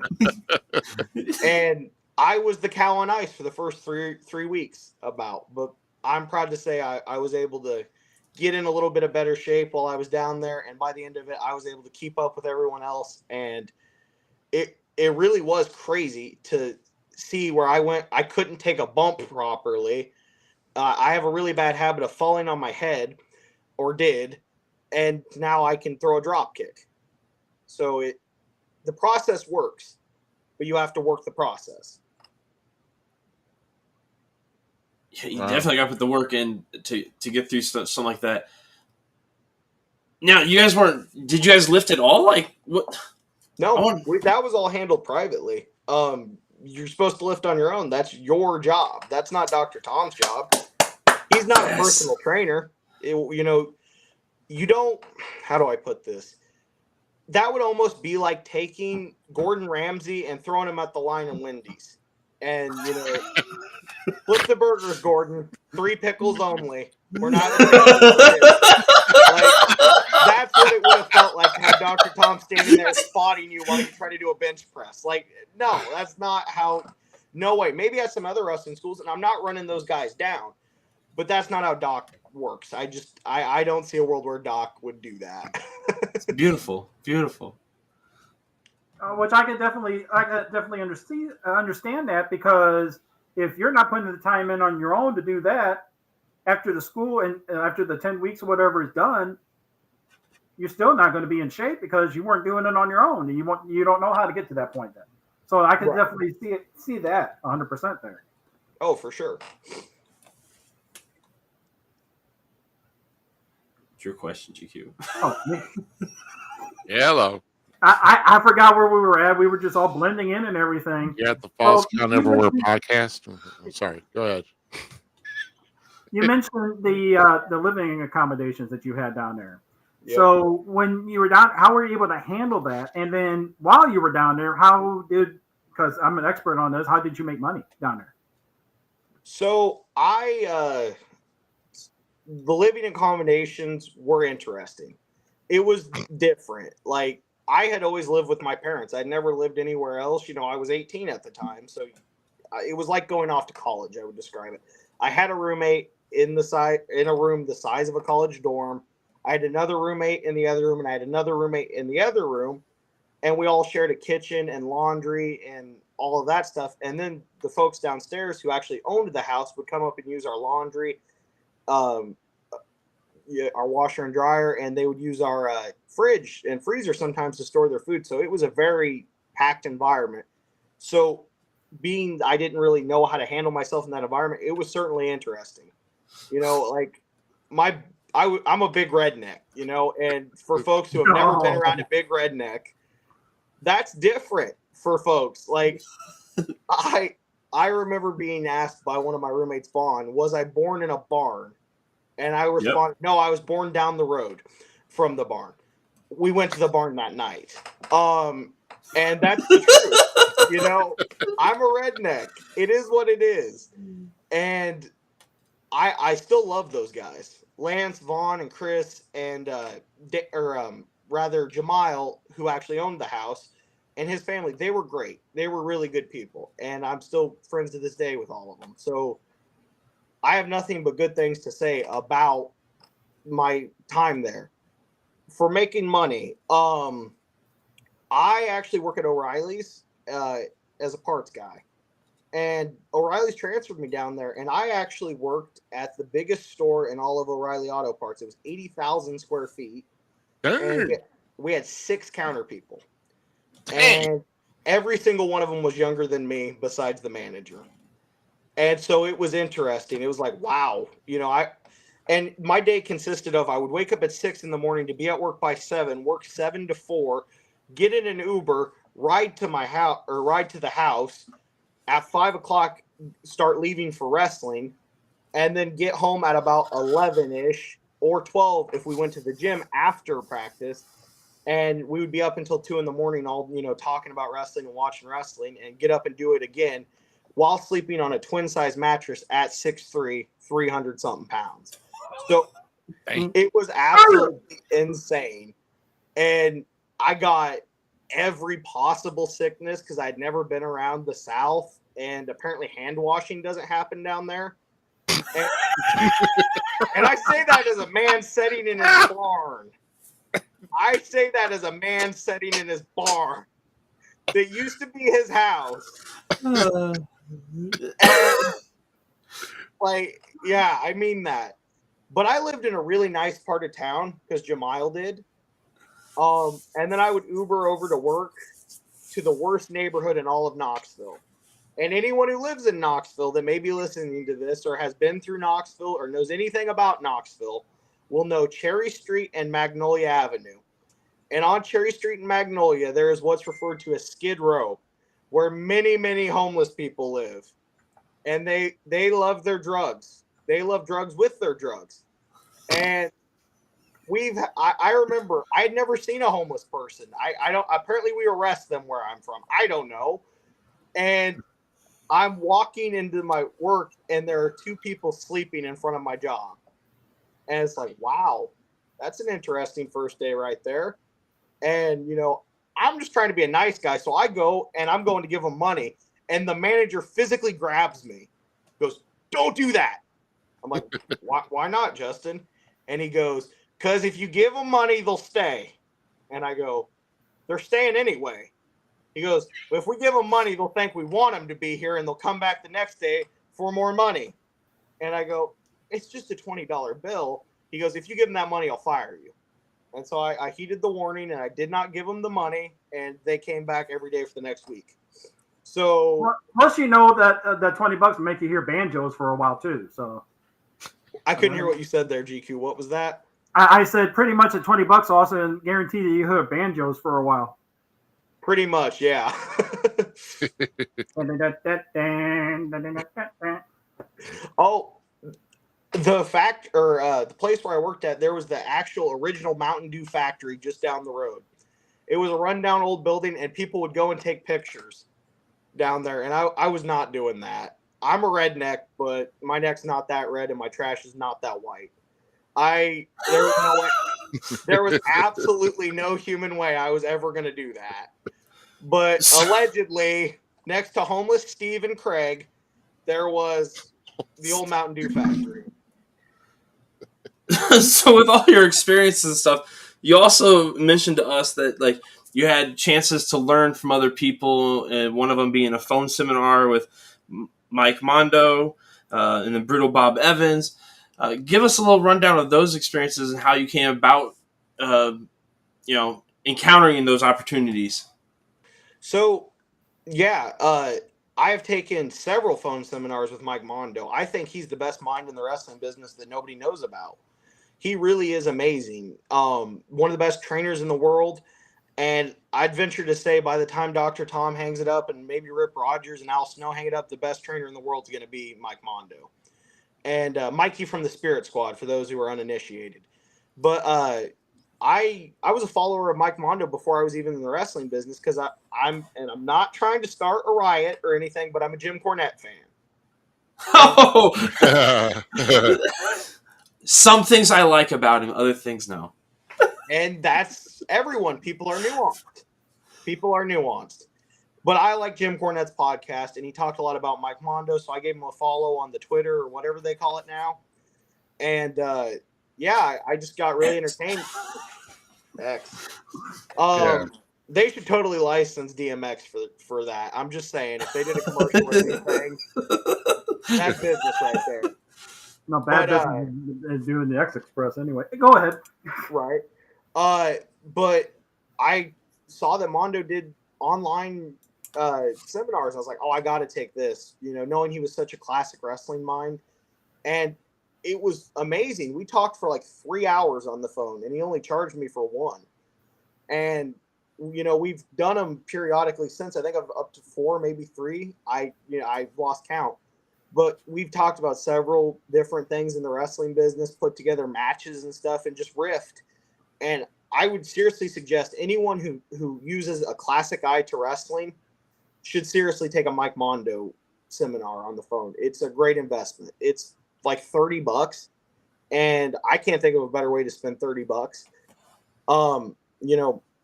I was the cow on ice for the first three weeks but I'm proud to say I was able to get in a little bit of better shape while I was down there. And by the end of it, I was able to keep up with everyone else. And it really was crazy to see where I went. I couldn't take a bump properly. I have a really bad habit of falling on my head, or did. And now I can throw a drop kick. So the process works, but you have to work the process. Yeah, you definitely got to put the work in to get through something like that. Now, you guys did you guys lift at all? Like, what? No, that was all handled privately. You're supposed to lift on your own. That's your job. That's not Dr. Tom's job. He's not a personal trainer. You don't, how do I put this? That would almost be like taking Gordon Ramsay and throwing him at the line in Wendy's. And, flip the burgers, Gordon. 3 pickles only. We're not. Like, that's what it would have felt like to have Dr. Tom standing there spotting you while you try to do a bench press. Like, no, that's not how. No way. Maybe at some other wrestling schools, and I'm not running those guys down, but that's not how Doc works. I don't see a world where Doc would do that. It's beautiful, beautiful. Which I could definitely understand that, because if you're not putting the time in on your own to do that after the school and after the 10 weeks or whatever is done, you're still not going to be in shape because you weren't doing it on your own, and you don't know how to get to that point then. So I could definitely see that 100% there. Oh, for sure. It's your question, GQ. Oh, Hello. I forgot where we were at. We were just all blending in and everything. Yeah, at the Falls Count Everywhere podcast. I'm sorry. Go ahead. You mentioned the living accommodations that you had down there. Yep. So when you were down, how were you able to handle that? And then while you were down there, because I'm an expert on this, how did you make money down there? So the living accommodations were interesting. It was different. Like, I had always lived with my parents. I'd never lived anywhere else. I was 18 at the time. So it was like going off to college, I would describe it. I had a roommate in a room the size of a college dorm. I had another roommate in the other room, and I had another roommate in the other room. And we all shared a kitchen and laundry and all of that stuff. And then the folks downstairs who actually owned the house would come up and use our laundry, our washer and dryer, and they would use our fridge and freezer sometimes to store their food. So it was a very packed environment. So being I didn't really know how to handle myself in that environment, it was certainly interesting. Like I'm a big redneck, and for folks who have never been around a big redneck, that's different for folks. Like I remember being asked by one of my roommates, Vaughn, was I born in a barn? And I responded, No, I was born down the road from the barn. We went to the barn that night. And that's the truth. I'm a redneck. It is what it is. And I still love those guys. Lance, Vaughn, and Chris, and Jamile, who actually owned the house, and his family, they were great. They were really good people. And I'm still friends to this day with all of them. So I have nothing but good things to say about my time there. For making money, I actually work at O'Reilly's as a parts guy. And O'Reilly's transferred me down there, and I actually worked at the biggest store in all of O'Reilly Auto Parts. It was 80,000 square feet, and we had 6 counter people. And every single one of them was younger than me besides the manager. And so it was interesting. It was like, wow, and my day consisted of, I would wake up at 6 in the morning to be at work by 7, work 7 to 4, get in an Uber, ride to my house or ride to the house at 5 o'clock, start leaving for wrestling, and then get home at about 11-ish or 12 if we went to the gym after practice. And we would be up until 2 in the morning, all, talking about wrestling and watching wrestling, and get up and do it again while sleeping on a twin size mattress at 6'3", 300 something pounds. So it was absolutely insane. And I got every possible sickness because I'd never been around the South, and apparently hand washing doesn't happen down there. And I say that as a man sitting in his barn. I say that as a man sitting in his barn that used to be his house. And, I mean that. But I lived in a really nice part of town because Jamil did. And then I would Uber over to work to the worst neighborhood in all of Knoxville. And anyone who lives in Knoxville that may be listening to this or has been through Knoxville or knows anything about Knoxville will know Cherry Street and Magnolia Avenue. And on Cherry Street and Magnolia, there is what's referred to as Skid Row, where many, many homeless people live. And they love their drugs. They love drugs with their drugs. And I remember I had never seen a homeless person. Apparently we arrest them where I'm from. I don't know. And I'm walking into my work and there are 2 people sleeping in front of my job. And it's like, wow, that's an interesting first day right there. And, I'm just trying to be a nice guy. So I go and I'm going to give them money. And the manager physically grabs me, goes, "Don't do that." I'm like, why not, Justin? And he goes, "Because if you give them money, they'll stay." And I go, "They're staying anyway." He goes, "Well, if we give them money, they'll think we want them to be here and they'll come back the next day for more money." And I go, "It's just a $20 bill." He goes, "If you give them that money, I'll fire you." And so I heeded the warning and I did not give them the money, and they came back every day for the next week. So plus, that that $20 will make you hear banjos for a while too. So I couldn't hear what you said there, GQ. What was that? I said pretty much at $20 also guarantee that you hear banjos for a while. Pretty much, yeah. Oh, the place where I worked at, there was the actual original Mountain Dew factory just down the road. It was a rundown old building, and people would go and take pictures down there, and I was not doing that. I'm a redneck, but my neck's not that red, and my trash is not that white. There was absolutely no human way I was ever going to do that. But allegedly, next to homeless Steve and Craig, there was the old Mountain Dew factory. So with all your experiences and stuff, you also mentioned to us that you had chances to learn from other people, and one of them being a phone seminar with Mike Mondo and then Brutal Bob Evans. Give us a little rundown of those experiences and how you came about, encountering those opportunities. So, yeah, I have taken several phone seminars with Mike Mondo. I think he's the best mind in the wrestling business that nobody knows about. He really is amazing. One of the best trainers in the world. And I'd venture to say by the time Dr. Tom hangs it up and maybe Rip Rogers and Al Snow hang it up, the best trainer in the world is going to be Mike Mondo. And Mikey from the Spirit Squad, for those who are uninitiated. But I was a follower of Mike Mondo before I was even in the wrestling business because I'm not trying to start a riot or anything, but I'm a Jim Cornette fan. Oh, some things I like about him, other things no. And that's everyone. People are nuanced. But I like Jim Cornette's podcast, and he talked a lot about Mike Mondo, so I gave him a follow on the Twitter or whatever they call it now. And I just got really entertained. They should totally license DMX for that. I'm just saying, if they did a commercial or anything, that's business right there. No, bad business is doing the X Express anyway. Go ahead. Right. But I saw that Mondo did online seminars. I was like, oh, I got to take this, knowing he was such a classic wrestling mind. And it was amazing. We talked for like 3 hours on the phone, and he only charged me for 1. And, we've done them periodically since. I think I've up to 4, maybe 3. I've lost count. But we've talked about several different things in the wrestling business, put together matches and stuff, and just riffed. And I would seriously suggest anyone who uses a classic eye to wrestling should seriously take a Mike Mondo seminar on the phone. It's a great investment. It's like $30, and I can't think of a better way to spend $30.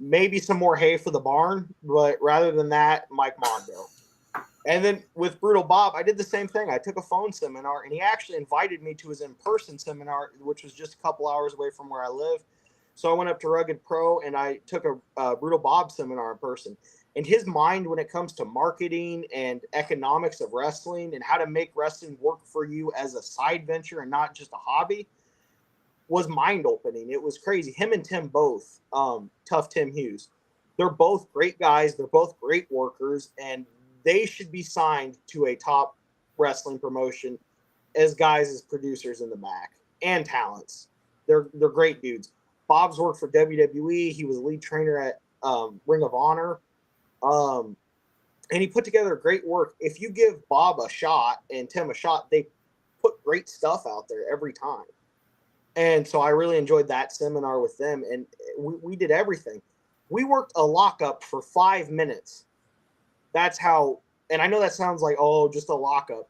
Maybe some more hay for the barn, but rather than that, Mike Mondo. And then with Brutal Bob, I did the same thing. I took a phone seminar, and he actually invited me to his in-person seminar, which was just a couple hours away from where I live. So I went up to Rugged Pro, and I took a Brutal Bob seminar in person. And his mind when it comes to marketing and economics of wrestling and how to make wrestling work for you as a side venture and not just a hobby was mind-opening. It was crazy. Him and Tim both, Tough Tim Hughes, they're both great guys. They're both great workers, and they should be signed to a top wrestling promotion as guys, as producers in the back and talents. They're great dudes. Bob's worked for WWE. He was a lead trainer at Ring of Honor. And he put together great work. If you give Bob a shot and Tim a shot, they put great stuff out there every time. And so I really enjoyed that seminar with them. And we did everything. We worked a lockup for 5 minutes. That's how, and I know that sounds like, oh, just a lockup.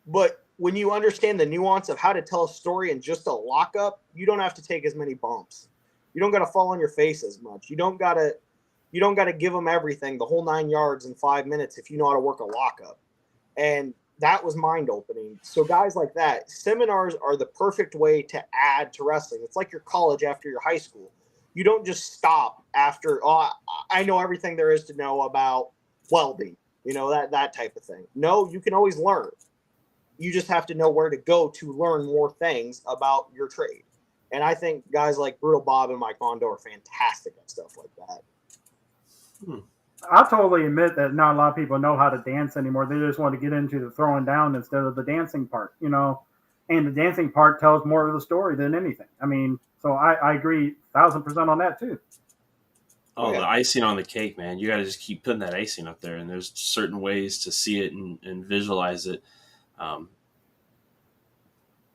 But when you understand the nuance of how to tell a story in just a lockup, you don't have to take as many bumps. You don't got to fall on your face as much. You don't got to give them everything, the whole 9 yards in 5 minutes if you know how to work a lockup. And that was mind-opening. So guys like that, seminars are the perfect way to add to wrestling. It's like your college after your high school. You don't just stop after, oh, I know everything there is to know about welding, that type of thing. No, you can always learn. You just have to know where to go to learn more things about your trade. And I think guys like Brutal Bob and Mike Mondo are fantastic at stuff like that. I'll totally admit that not a lot of people know how to dance anymore. They just want to get into the throwing down instead of the dancing part, and the dancing part tells more of the story than anything. I mean, so I agree 1,000% on that too. Oh, the icing on the cake, man. You got to just keep putting that icing up there, and there's certain ways to see it and visualize it.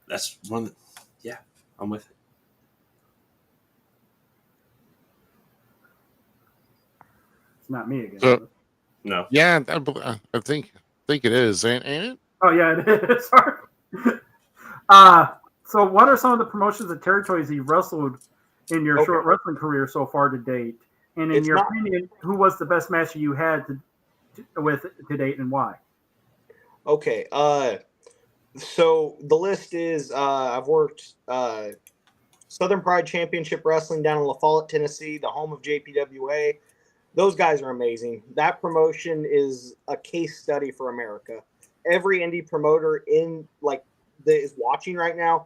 That's one of the, yeah, I'm with it. Not me again. So, no. Yeah, I think it is, ain't it? Oh yeah, it is. Sorry. So what are some of the promotions and territories you wrestled in your short wrestling career so far to date? And in your opinion, who was the best match you had to date, and why? Okay. So the list is I've worked Southern Pride Championship Wrestling down in La Follette, Tennessee, the home of JPWA. Those guys are amazing. That promotion is a case study for America. Every indie promoter that is watching right now,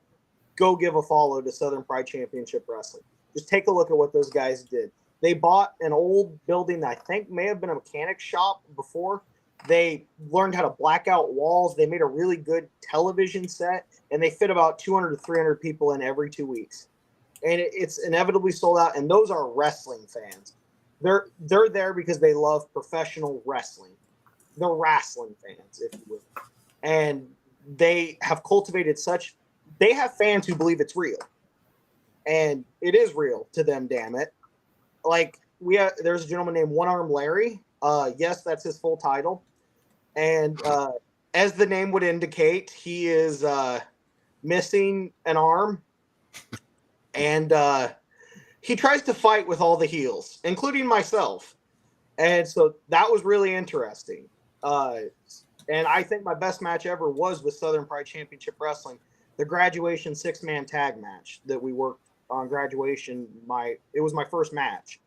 go give a follow to Southern Pride Championship Wrestling. Just take a look at what those guys did. They bought an old building that I think may have been a mechanic shop before. They learned how to black out walls. They made a really good television set, and they fit about 200 to 300 people in every 2 weeks. And it's inevitably sold out, and those are wrestling fans. They're there because they love professional wrestling. They're wrestling fans, if you will. And they have cultivated they have fans who believe it's real. And it is real to them, damn it. Like, there's a gentleman named One Arm Larry. Yes, that's his full title. And as the name would indicate, he is missing an arm. And he tries to fight with all the heels, including myself. And so that was really interesting. And I think my best match ever was with Southern Pride Championship Wrestling, the graduation 6-man tag match that we worked on graduation. It was my first match.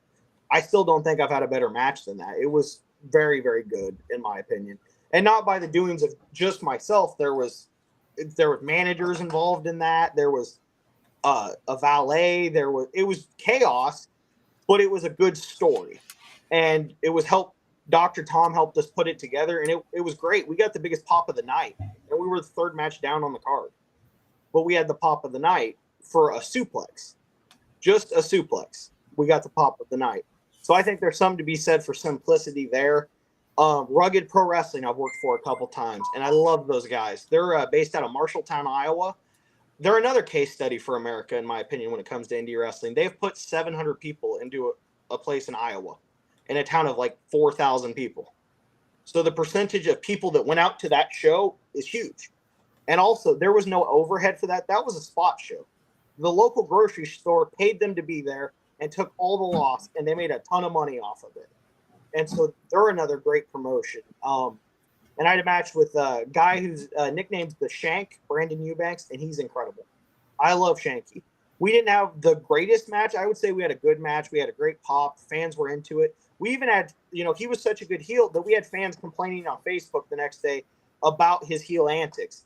I still don't think I've had a better match than that. It was very, very good in my opinion, and not by the doings of just myself. There was managers involved in that. There was a valet. It was chaos, but it was a good story, and it was Dr. Tom helped us put it together, and it was great. We got the biggest pop of the night, and we were the third match down on the card, but we had the pop of the night for a suplex, just a suplex. We got the pop of the night. So I think there's something to be said for simplicity there. Rugged Pro Wrestling I've worked for a couple times, and I love those guys. They're based out of Marshalltown, Iowa. They're another case study for America, in my opinion, when it comes to indie wrestling. They've put 700 people into a place in Iowa, in a town of like 4,000 people. So the percentage of people that went out to that show is huge. And also, there was no overhead for that. That was a spot show. The local grocery store paid them to be there and took all the loss, and they made a ton of money off of it. And so they're another great promotion. And I had a match with a guy whose nickname's The Shank, Brandon Eubanks, and he's incredible. I love Shanky. We didn't have the greatest match. I would say we had a good match. We had a great pop. Fans were into it. We even had, he was such a good heel that we had fans complaining on Facebook the next day about his heel antics.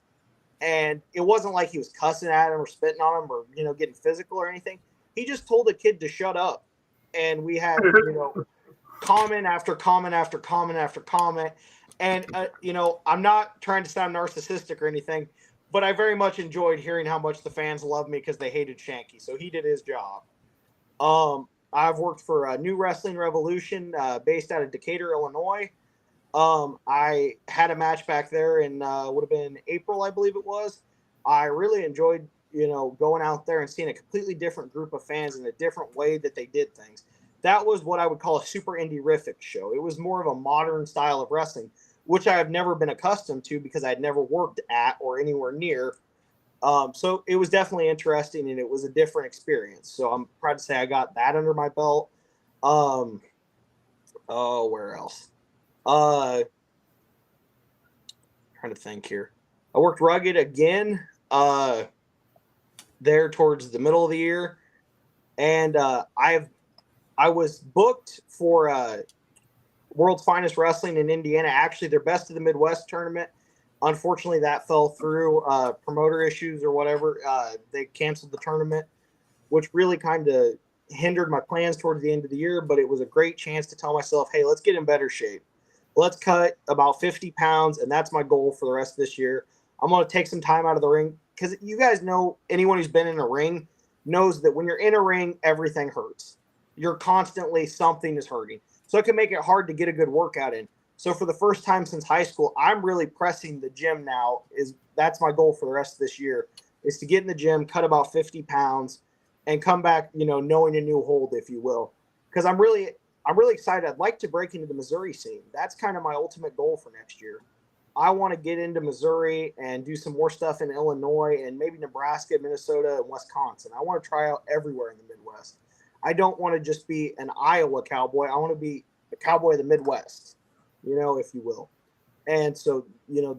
And it wasn't like he was cussing at him or spitting on him or, getting physical or anything. He just told a kid to shut up. And we had, comment after comment after comment after comment. And, I'm not trying to sound narcissistic or anything, but I very much enjoyed hearing how much the fans loved me because they hated Shanky. So he did his job. I've worked for New Wrestling Revolution based out of Decatur, Illinois. I had a match back there in would have been April, I believe it was. I really enjoyed, going out there and seeing a completely different group of fans in a different way that they did things. That was what I would call a super indie-rific show. It was more of a modern style of wrestling, which I have never been accustomed to because I'd never worked at or anywhere near. So it was definitely interesting, and it was a different experience. So I'm proud to say I got that under my belt. Where else? Trying to think here. I worked Rugged again there towards the middle of the year, and I was booked for World's Finest Wrestling in Indiana, actually their Best of the Midwest tournament. Unfortunately, that fell through promoter issues or whatever. They canceled the tournament, which really kind of hindered my plans towards the end of the year, but it was a great chance to tell myself, hey, let's get in better shape. Let's cut about 50 pounds, and that's my goal for the rest of this year. I'm going to take some time out of the ring because you guys know, anyone who's been in a ring knows that when you're in a ring, everything hurts. You're constantly, something is hurting. So it can make it hard to get a good workout in. So for the first time since high school, I'm really pressing the gym now. That's my goal for the rest of this year, is to get in the gym, cut about 50 pounds, and come back, knowing a new hold, if you will. Because I'm really excited. I'd like to break into the Missouri scene. That's kind of my ultimate goal for next year. I want to get into Missouri and do some more stuff in Illinois and maybe Nebraska, Minnesota, and Wisconsin. I want to try out everywhere in the Midwest. I don't want to just be an Iowa cowboy. I want to be a cowboy of the Midwest, if you will. And so,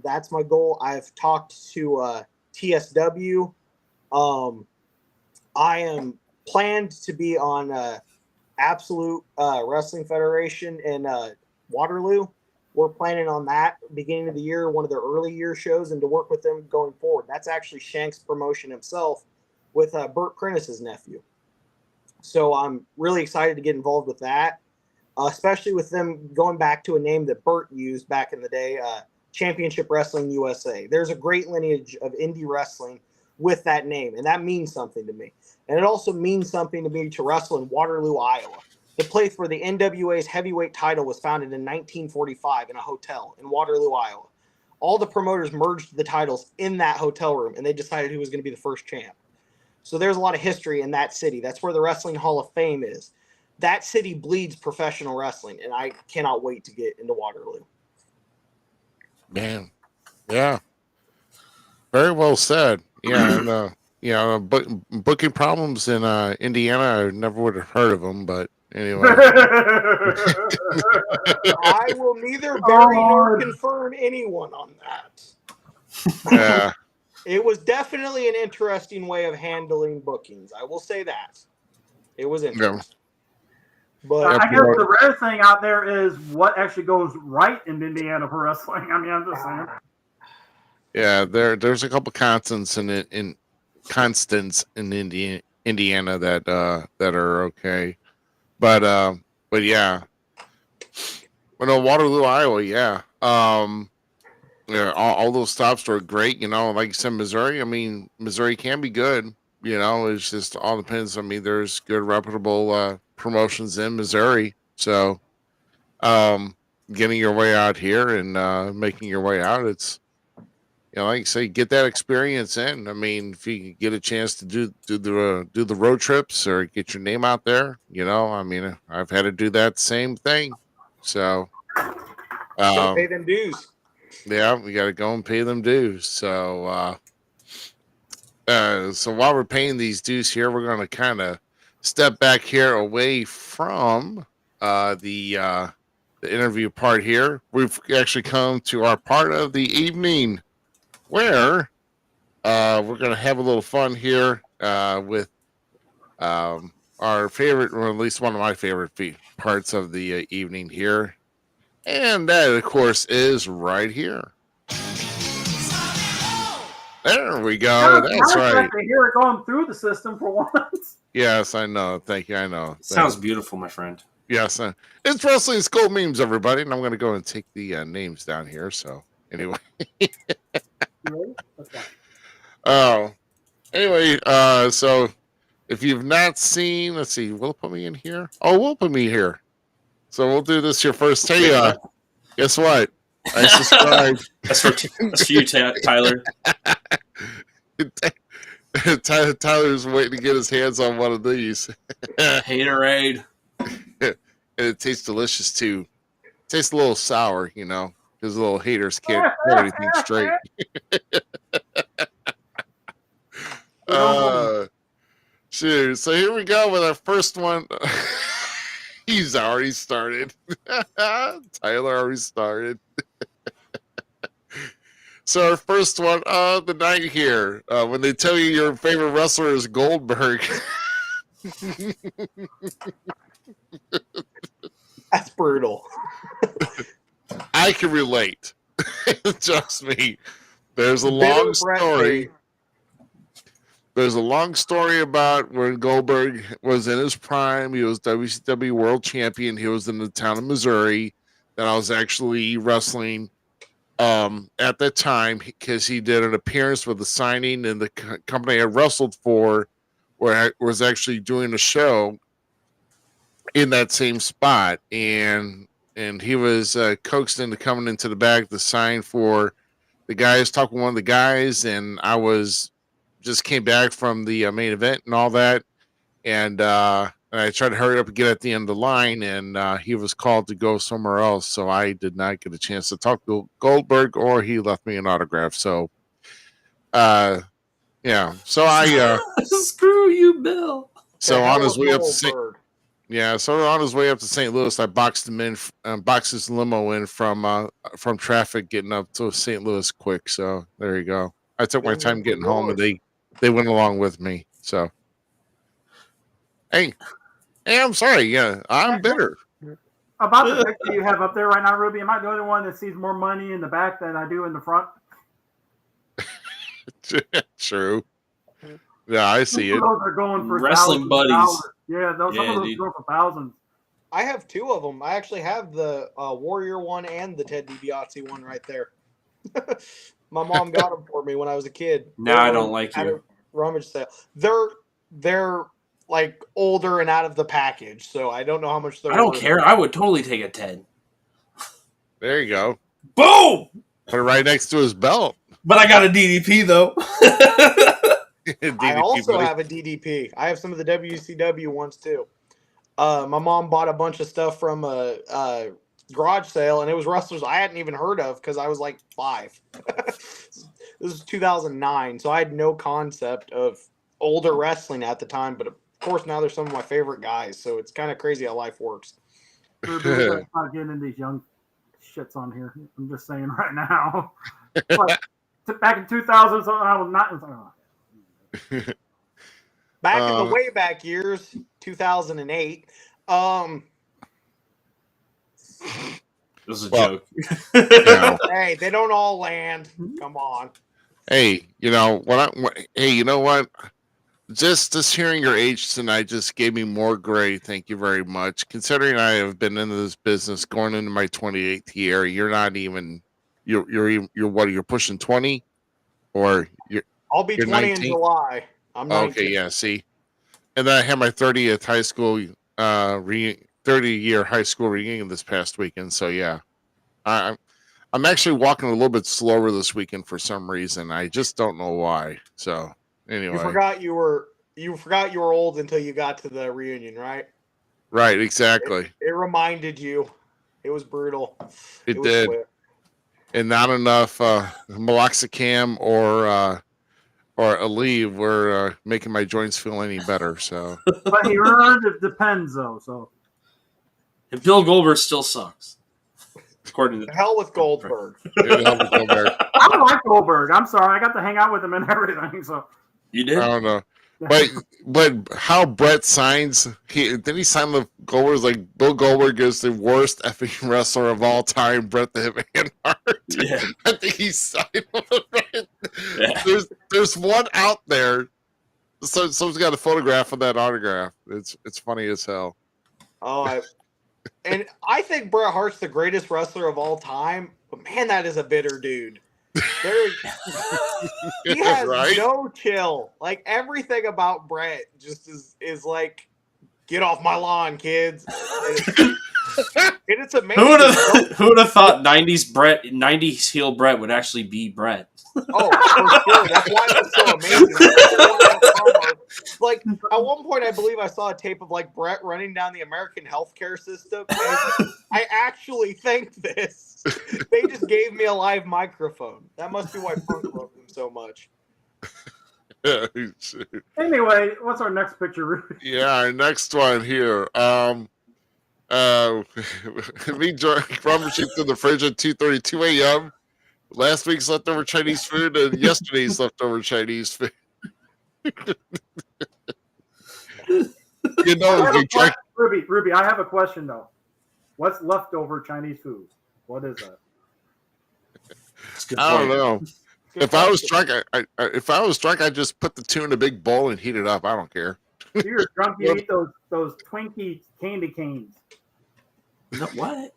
that's my goal. I've talked to TSW. I am planned to be on Absolute Wrestling Federation in Waterloo. We're planning on that beginning of the year, one of their early year shows, and to work with them going forward. That's actually Shank's promotion himself with Bert Prentice's nephew. So I'm really excited to get involved with that, especially with them going back to a name that Bert used back in the day, Championship Wrestling USA. There's a great lineage of indie wrestling with that name, and that means something to me. And it also means something to me to wrestle in Waterloo, Iowa, the place where the NWA's heavyweight title was founded in 1945 in a hotel in Waterloo, Iowa. All the promoters merged the titles in that hotel room, and they decided who was going to be the first champ. So there's a lot of history in that city. That's where the Wrestling Hall of Fame is. That city bleeds professional wrestling, and I cannot wait to get into Waterloo. Man, yeah. Very well said. Yeah, and booking problems in Indiana, I never would have heard of them, but anyway. I will neither bury nor confirm anyone on that. Yeah. It was definitely an interesting way of handling bookings. I will say that. It was interesting. But I guess the rare thing out there is what actually goes right in Indiana for wrestling. I mean, I'm just saying. Yeah, there's a couple constants in Indiana that are okay, but yeah, well, no, Waterloo, Iowa, yeah. Yeah, all those stops were great. Like you said, Missouri. I mean, Missouri can be good. It's just all depends. I mean, there's good reputable promotions in Missouri. So, getting your way out here and making your way out, it's like you say, get that experience in. I mean, if you get a chance to do the road trips or get your name out there, I mean, I've had to do that same thing. So, gotta pay them dues. Yeah, we got to go and pay them dues. So, so while we're paying these dues here, we're going to kind of step back here away from the interview part here. We've actually come to our part of the evening where we're going to have a little fun here with our favorite, or at least one of my favorite parts of the evening here. And that, of course, is right here. There we go. That's right. To hear it going through the system for once. Yes, I know. Thank you. I know. Sounds beautiful, my friend. Yes. It's Wrestling School Memes, everybody. And I'm going to go and take the names down here. So, anyway. Anyway, so if you've not seen, let's see, will it put me in here? Oh, we'll put me here. So we'll do this here first. Hey, guess what? I subscribed. That's for you, Tyler. Tyler's waiting to get his hands on one of these. Haterade. And it tastes delicious too. It tastes a little sour, because little haters can't put anything straight. Sure. So here we go with our first one. He's already started. Tyler already started. So our first one of the night here, when they tell you your favorite wrestler is Goldberg. That's brutal. I can relate. Trust me. There's a long story. There's a long story about when Goldberg was in his prime. He was WCW World Champion. He was in the town of Missouri. That I was actually wrestling at that time because he did an appearance with the signing in the company I wrestled for, where I was actually doing a show in that same spot. And he was coaxed into coming into the back to sign for the guys, talking to one of the guys, and I was just came back from the main event and all that, and I tried to hurry up and get at the end of the line, and he was called to go somewhere else, so I did not get a chance to talk to Goldberg, or he left me an autograph. So, yeah. So I screw you, Bill. So on his way up to St. Louis, I boxed him in, boxed his limo in from traffic getting up to St. Louis quick. So there you go. I took my time getting home, and they went along with me. So, hey, I'm sorry. Yeah, I'm bitter. About the picture you have up there right now, Ruby, am I the only one that sees more money in the back than I do in the front? True. Yeah, I see it. Those are going for wrestling buddies. Yeah, some of those go for thousands. I have two of them. I actually have the Warrior one and the Ted DiBiase one right there. My mom got them for me when I was a kid. No, I don't like you. Rummage sale. They're like older and out of the package, so I don't know how much they're worth. I don't care. I would totally take a Ted. There you go. Boom! Put it right next to his belt. But I got a DDP though. I also have a DDP. I have some of the WCW ones too. My mom bought a bunch of stuff from a garage sale, and it was wrestlers I hadn't even heard of because I was like 5. This was 2009, so I had no concept of older wrestling at the time. But of course, now they're some of my favorite guys. So it's kind of crazy how life works. We're not getting into these young shits on here. I'm just saying right now. But back in 2000, I was not. Back in the way back years, 2008. It was a joke. Hey, they don't all land. Come on. Hey, you know what? Just hearing your age tonight just gave me more gray. Thank you very much. Considering I have been into this business going into my 28th year, you're not even you're what? You're pushing 20, or I'll be 20 19? in July. I'm 19. Okay. Yeah. See, and then I had my 30th high school 30-year high school reunion this past weekend. So yeah, I'm actually walking a little bit slower this weekend for some reason. I just don't know why. So anyway, you forgot you were old until you got to the reunion, right? Right, exactly. It reminded you. It was brutal. It did. Quick. And not enough meloxicam or Aleve were making my joints feel any better. So, but he earned it. Depends though. So, and Bill Goldberg still sucks. According to hell with Goldberg. I don't like Goldberg. I'm sorry. I got to hang out with him and everything. So you did? I don't know. But how Brett signs, he sign with Goldberg's like Bill Goldberg is the worst effing wrestler of all time, Bret the Hitman Hart. Yeah. I think he signed with it. Yeah. There's one out there. So someone's got a photograph of that autograph. It's funny as hell. Oh, and I think Bret Hart's the greatest wrestler of all time, but man, that is a bitter dude. He has no chill. Like everything about Bret just is like, get off my lawn, kids. And it's amazing. Who would have thought 90s heel Bret would actually be Bret? Oh, for sure. That's why it's so amazing. Like at one point, I believe I saw a tape of like Bret running down the American healthcare system. And I actually think this. They just gave me a live microphone. That must be why Punk loved him so much. Anyway, what's our next picture, Ruby? Yeah, our next one here. Me rummaging through the fridge at 2:32 a.m. Last week's leftover Chinese food and yesterday's leftover Chinese food. Ruby, I have a question though. What's leftover Chinese food? What is that? I don't know. If I was drunk, I'd just put the two in a big bowl and heat it up. I don't care. If you're drunk, you eat those Twinkie candy canes. No, what?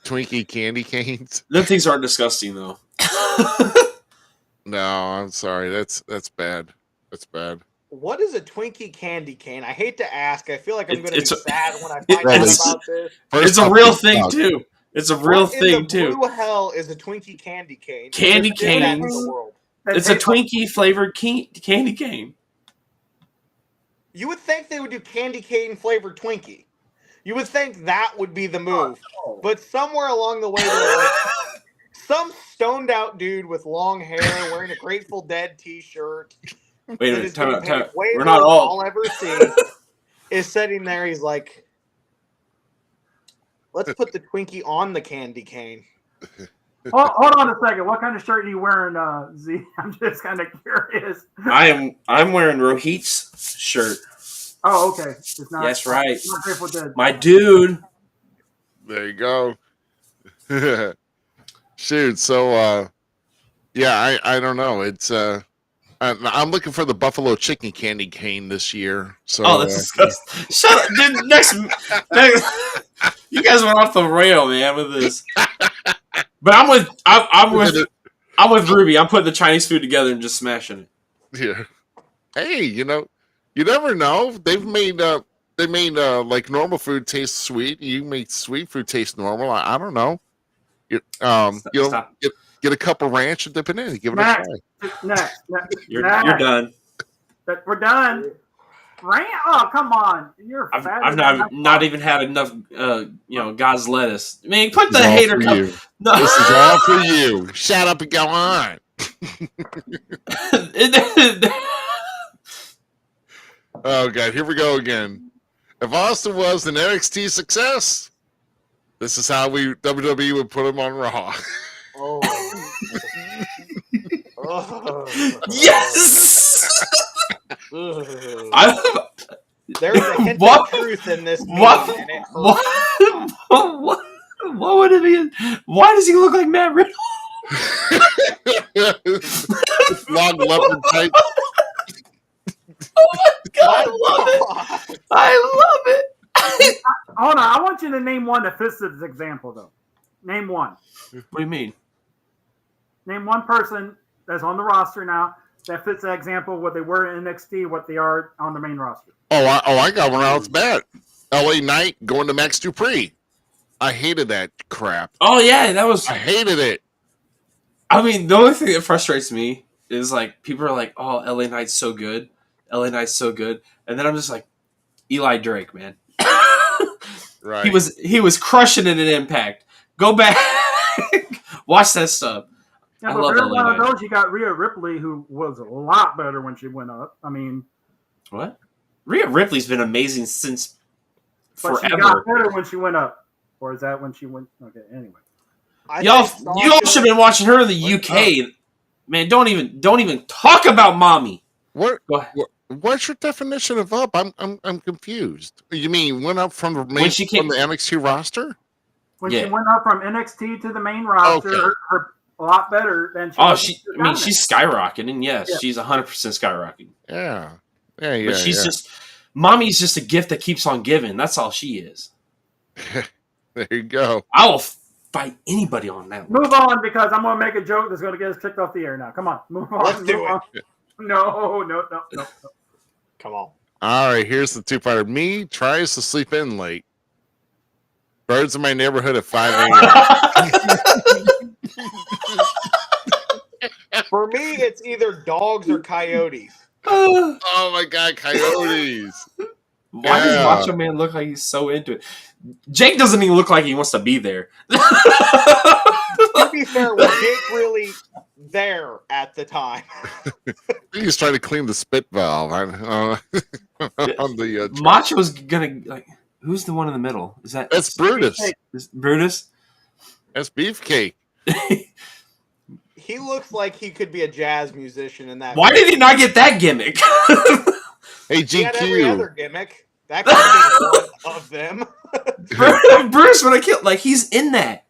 Twinkie candy canes? Them things aren't disgusting though. No, I'm sorry. That's bad. That's bad. What is a Twinkie candy cane? I hate to ask. I feel like I'm going to be sad when I find out about this. It's a real thing too. It's a real thing too. Who the hell is a Twinkie candy cane? Candy cane. It's a Twinkie flavored candy cane. You would think they would do candy cane flavored Twinkie. You would think that would be the move. Oh. But somewhere along the way, like, some stoned out dude with long hair wearing a Grateful Dead t-shirt. Wait a minute, time out. We're not all. I'll ever see is sitting there. He's like, let's put the Twinkie on the candy cane. Hold on a second. What kind of shirt are you wearing, Z? I'm just kind of curious. I'm wearing Rohit's shirt. Oh, okay. It's not. That's right. It's not Grateful Dead. My dude. There you go. Shoot. So, yeah, I don't know. It's I'm looking for the buffalo chicken candy cane this year. So, that's disgusting. Shut up, dude. Next, you guys went off the rail, man, with this. But I'm with Ruby. I'm putting the Chinese food together and just smashing it. Yeah. Hey, you never know. They made like normal food taste sweet. You make sweet food taste normal. I don't know. Get a cup of ranch and dip it in. Give it a try. Next. You're done. We're done. Ranch? Oh, come on. You're fat. I've not even had enough, God's lettuce. I mean, put the hater cup. No. This is all for you. Shut up and go on. Oh, God. Here we go again. If Austin was an NXT success, this is how WWE would put him on Raw. Oh. Yes! There's a hint of truth in this. What? What would it be? Why does he look like Matt Riddle? Long leopard type. Oh my God, I love it. I love it. Hold on, I want you to name one that fits this example, though. Name one. What do you mean? Name one person that's on the roster now that fits that example, what they were in NXT, what they are on the main roster. I got one else bad. LA Knight going to Max Dupree. I hated that crap. Oh yeah, that was. I hated it. I mean, the only thing that frustrates me is like people are like, "Oh, LA Knight's so good, LA Knight's so good," and then I'm just like, Eli Drake, man. Right. He was crushing it at Impact. Go back, watch that stuff. Yeah, I but love there's LA one of Knight. those. You got Rhea Ripley, who was a lot better when she went up. I mean, What? Rhea Ripley's been amazing since but forever. she got better when she went up. Or is that when she went? Okay, anyway. You all should have been watching her in the UK. Man, don't even talk about mommy. What's your definition of up? I'm confused. You mean went up from the from the NXT roster? When she went up from NXT to the main roster, her a lot better than she. She's skyrocketing. Yes, she's 100% skyrocketing. Yeah. But she's just mommy's just a gift that keeps on giving. That's all she is. There you go. I will fight anybody on that one. Move on, because I'm going to make a joke that's going to get us kicked off the air now. Come on, move on. Let's do it. No. Come on. All right, here's the two-parter. Me tries to sleep in late. Birds in my neighborhood at 5 a.m. For me, it's either dogs or coyotes. Oh my God, coyotes. Why does Macho Man look like he's so into it? Jake doesn't even look like he wants to be there. To be fair, was Jake really there at the time? He's trying to clean the spit valve on the Macho was gonna like. Who's the one in the middle? That's Brutus. Brutus. That's Beefcake. He looks like he could be a jazz musician in that. Why did he not get that gimmick? Hey, GQ. He had every other gimmick. That could be one of them. Bruce, when I killed, like he's in that.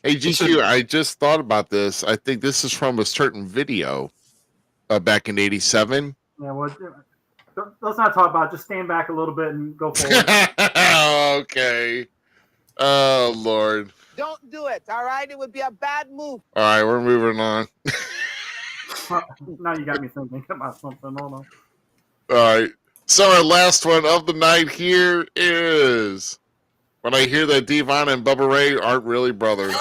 Hey, GQ, I just thought about this. I think this is from a certain video back in '87. Yeah, well, let's not talk about it. Just stand back a little bit and go forward. Okay. Oh, Lord. Don't do it, all right? It would be a bad move. All right, we're moving on. Now you got me thinking about something. Hold on. All right. So our last one of the night here is when I hear that Devon and Bubba Ray aren't really brothers.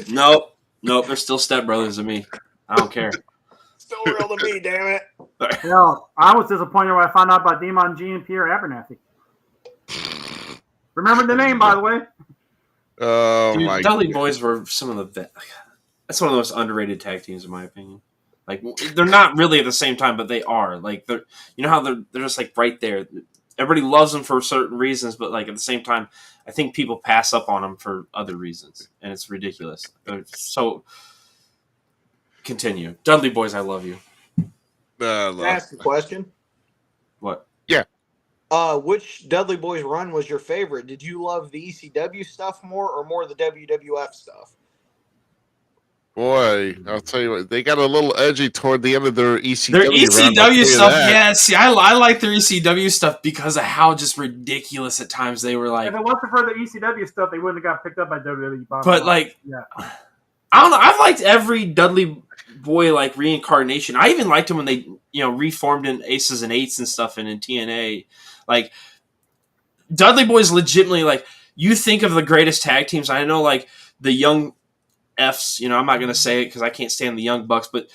Nope, they're still stepbrothers to me. I don't care. Still real to me, damn it. Well, I was disappointed when I found out about Demon G and Pierre Abernathy. Remember the name, by the way. Oh, dude, my Dudley God. Boys were some of the. That's one of the most underrated tag teams, in my opinion. Like they're not really at the same time, but they are. Like they're, you know how they're just like right there. Everybody loves them for certain reasons, but like at the same time, I think people pass up on them for other reasons, and it's ridiculous. So continue, Dudley Boys. I love you. Can I ask a question? What? Yeah. Which Dudley Boys run was your favorite? Did you love the ECW stuff more or more the WWF stuff? Boy, I'll tell you what, they got a little edgy toward the end of their ECW. Their run, ECW stuff, yeah. See, I like their ECW stuff because of how just ridiculous at times they were. Like, If it wasn't for the ECW stuff, they wouldn't have got picked up by WWE. But like, yeah. I don't know. I've liked every Dudley Boy like reincarnation. I even liked them when they reformed in Aces and Eights and stuff and in TNA. Like Dudley Boys, legitimately, like you think of the greatest tag teams. I know like the Young F's. I'm not gonna say it because I can't stand the Young Bucks, but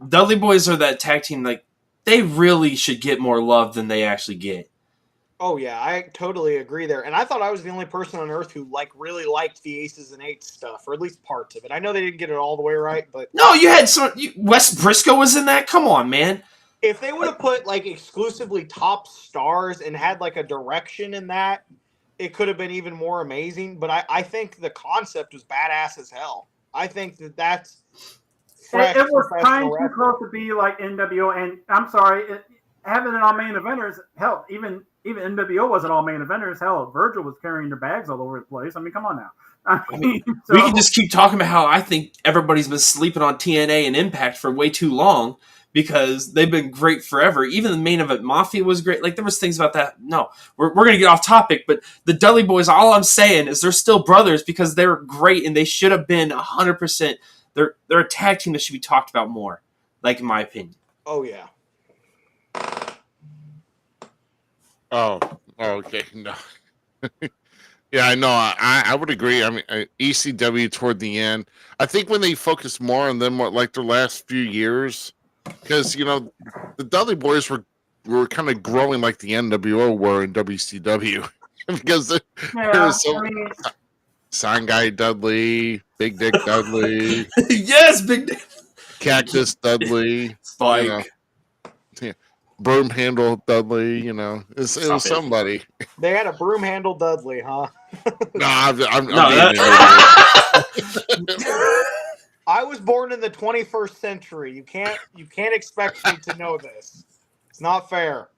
Dudley Boys are that tag team. Like they really should get more love than they actually get. Oh yeah, I totally agree there. And I thought I was the only person on earth who really liked the Aces and Eights stuff, or at least parts of it. I know they didn't get it all the way right, but no, you had Wes Briscoe was in that. Come on, man. If they would have put like exclusively top stars and had like a direction in that, it could have been even more amazing. But I think the concept was badass as hell. I think that's fresh. It was trying too close to be like NWO, and I'm sorry, having it on main eventers helped. Even even NWO wasn't all main eventers. Hell, Virgil was carrying their bags all over the place. I mean, come on now. I mean, we can just keep talking about how I think everybody's been sleeping on TNA and Impact for way too long because they've been great forever. Even the main event Mafia was great. Like, there was things about that. No, we're going to get off topic, but the Dudley Boys, all I'm saying is they're still brothers because they're great and they should have been 100%. They're a tag team that should be talked about more, like, in my opinion. Oh, yeah. Oh, okay. No. Yeah, I know. I would agree. I mean, ECW toward the end. I think when they focused more on them, like their last few years, because the Dudley Boys were kind of growing like the NWO were in WCW, because there was Sign Guy Dudley, Big Dick Dudley, yes, Big Dick, Cactus Dudley, Spike. Broom Handle Dudley, it was somebody. They had a Broom Handle Dudley, huh? No, I'm I was born in the 21st century. You can't expect me to know this. It's not fair.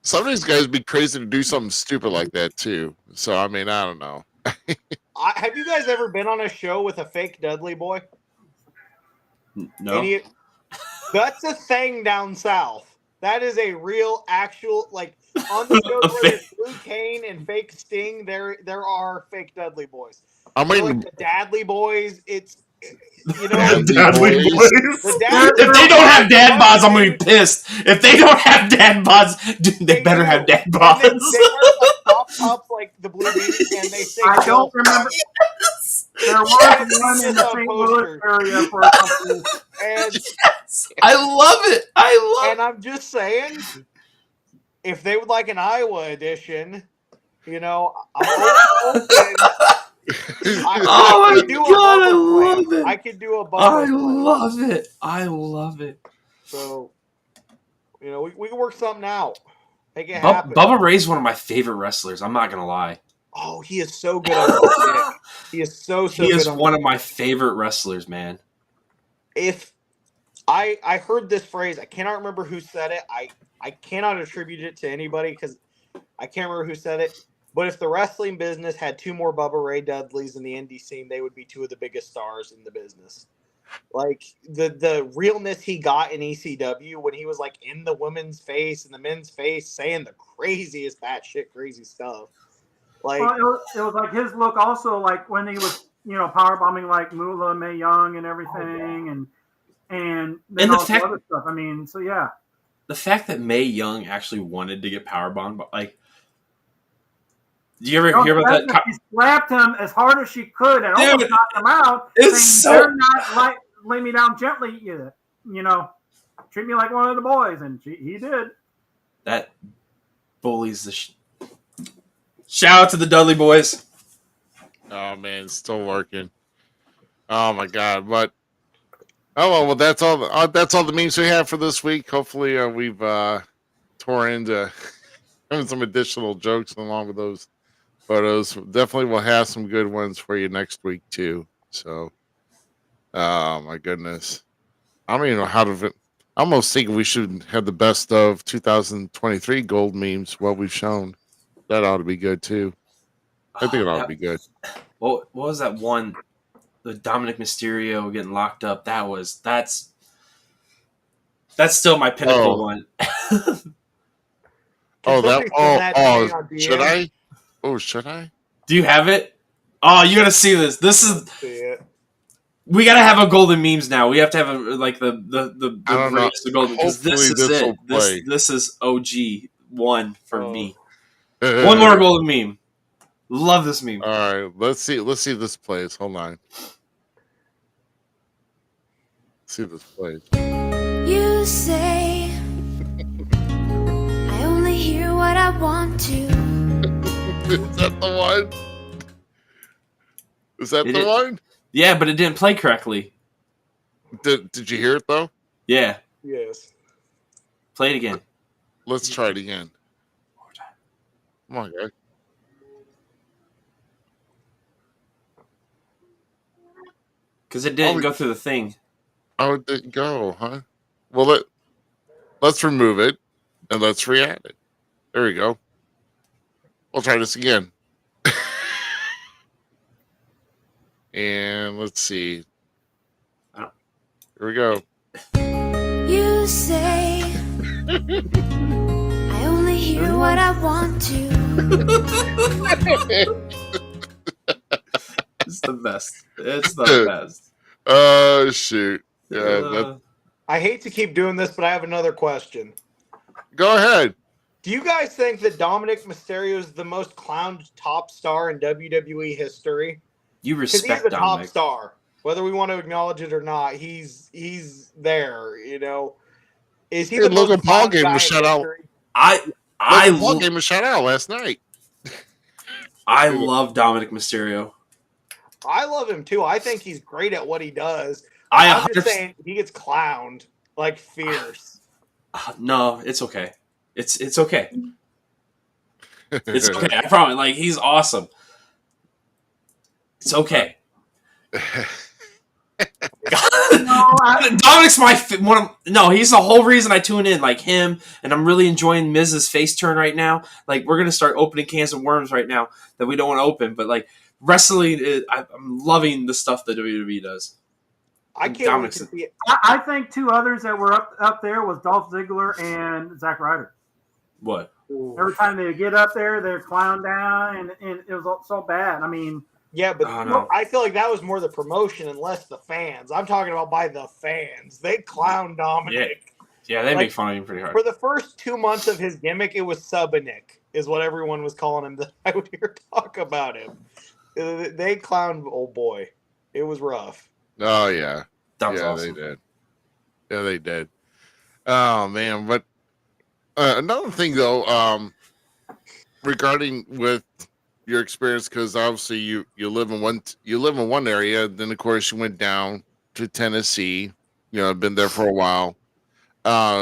Some of these guys be crazy to do something stupid like that too. So I mean, I don't know. Have you guys ever been on a show with a fake Dudley boy? No. That's a thing down south. That is a real, actual, like, on the show where there's Blue Cane and fake Sting, there are fake Dudley boys. I'm waiting. Like the Dadley boys, it's, Dadley boys. If they don't have dad bods, I'm going to be pissed. If they don't have dad bods, they better have dad bods. They wear, like, top like the Blue Baby, and they say, I don't remember. There was one in the St. Louis area for a couple. And I love it. And I'm just saying, if they would like an Iowa edition, I'm open. I love it. I could do a bubble. I love it. So, we can work something out. Make it happen. Bubba Ray's one of my favorite wrestlers. I'm not gonna lie. Oh, he is so good on the stick. He is so He is one of my favorite wrestlers, man. If I heard this phrase, I cannot remember who said it. I cannot attribute it to anybody because I can't remember who said it. But if the wrestling business had two more Bubba Ray Dudleys in the indie scene, they would be two of the biggest stars in the business. Like the realness he got in ECW when he was like in the women's face and the men's face saying the craziest batshit crazy stuff. Like it was like his look also, like when he was power bombing like Moolah, Mae Young and everything, and all the other stuff. I mean, so yeah. The fact that Mae Young actually wanted to get power bombed, but like, do you ever hear about that? She slapped him as hard as she could and almost knocked him out. It's "They're not lay me down gently, treat me like one of the boys," and he did. That bullies the. Shout out to the Dudley Boys. Oh man, it's still working. Oh my god! But well, that's all. That's all the memes we have for this week. Hopefully, we've tore into having some additional jokes along with those photos. Definitely, we'll have some good ones for you next week too. So, oh my goodness, I don't even know how to. I almost think we should have the best of 2023 gold memes. What we've shown. That ought to be good too. I think it ought to be good. What was that one? The Dominic Mysterio getting locked up. That's still my pinnacle one. Should I? Oh, should I? Do you have it? Oh, you gotta see this. This is. We gotta have a golden memes now. We have to have the golden because this is it. This is OG one for me. One more golden meme. Love this meme. All right, let's see this plays. Hold on. Let's see this plays. You say I only hear what I want to. Is that the one? Is that the one? Yeah, but it didn't play correctly. Did you hear it though? Yeah. Yes. Play it again. Let's try it again. Come on, guys. Because it didn't go through the thing. Oh, it didn't go, huh? Well, let's remove it, And let's re-add it. There we go. We'll try this again. And let's see. Here we go. You say I only hear what I want to. It's the best. It's the best. Oh, shoot. Yeah. I hate to keep doing this, but I have another question. Go ahead. Do you guys think that Dominic Mysterio is the most clowned top star in WWE history? You respect he's the Dominic. top star. Whether we want to acknowledge it or not, he's there, you know. Is he the Logan most Paul clowned gave him guy a in shout out. history? Logan Paul gave him a shout out last night. I love Dominic Mysterio. I love him too. I think he's great at what he does. I'm just saying he gets clowned like fierce. No, it's okay. It's okay. It's okay. I promise. Like, he's awesome. It's okay. Dominic's he's the whole reason I tune in, like him, and I'm really enjoying Miz's face turn right now. Like, we're gonna start opening cans of worms right now that we don't want to open, but like wrestling, I'm loving the stuff that WWE does. I can't wait to see it. I think two others that were up there was Dolph Ziggler and Zack Ryder. What? Every time they get up there, they're clowned down, and it was so bad. I mean, yeah, but I feel like that was more the promotion and less the fans. I'm talking about by the fans. They clown Dominic. Yeah, they make fun of him pretty hard. For the first 2 months of his gimmick, it was Subanic, is what everyone was calling him. That I would hear talk about him. They clowned old boy. It was rough. Oh yeah, that was awesome. They did. Yeah, they did. Oh man, but another thing though, regarding with your experience, because obviously you live in one area, then of course you went down to Tennessee. You know, been there for a while.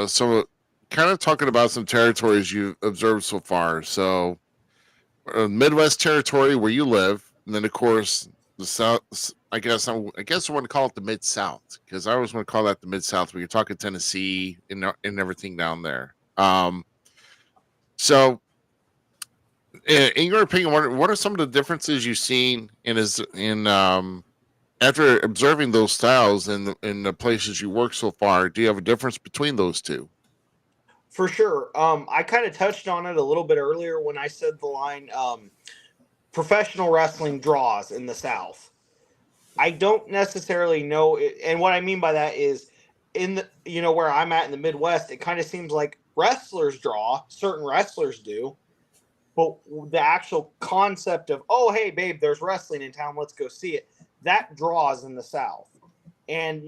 So kind of talking about some territories you've observed so far. So Midwest territory where you live, and then of course the South. I guess I want to call it the Mid-South, because I always want to call that the Mid-South when you're talking Tennessee and everything down there. So in your opinion, what are some of the differences you've seen after observing those styles in the places you work so far? Do you have a difference between those two? For sure. I kind of touched on it a little bit earlier when I said the line, professional wrestling draws in the South. I don't necessarily know it, and what I mean by that is where I'm at in the Midwest, it kind of seems like wrestlers draw, certain wrestlers do, but the actual concept of, oh, hey, babe, there's wrestling in town, let's go see it, that draws in the South. And,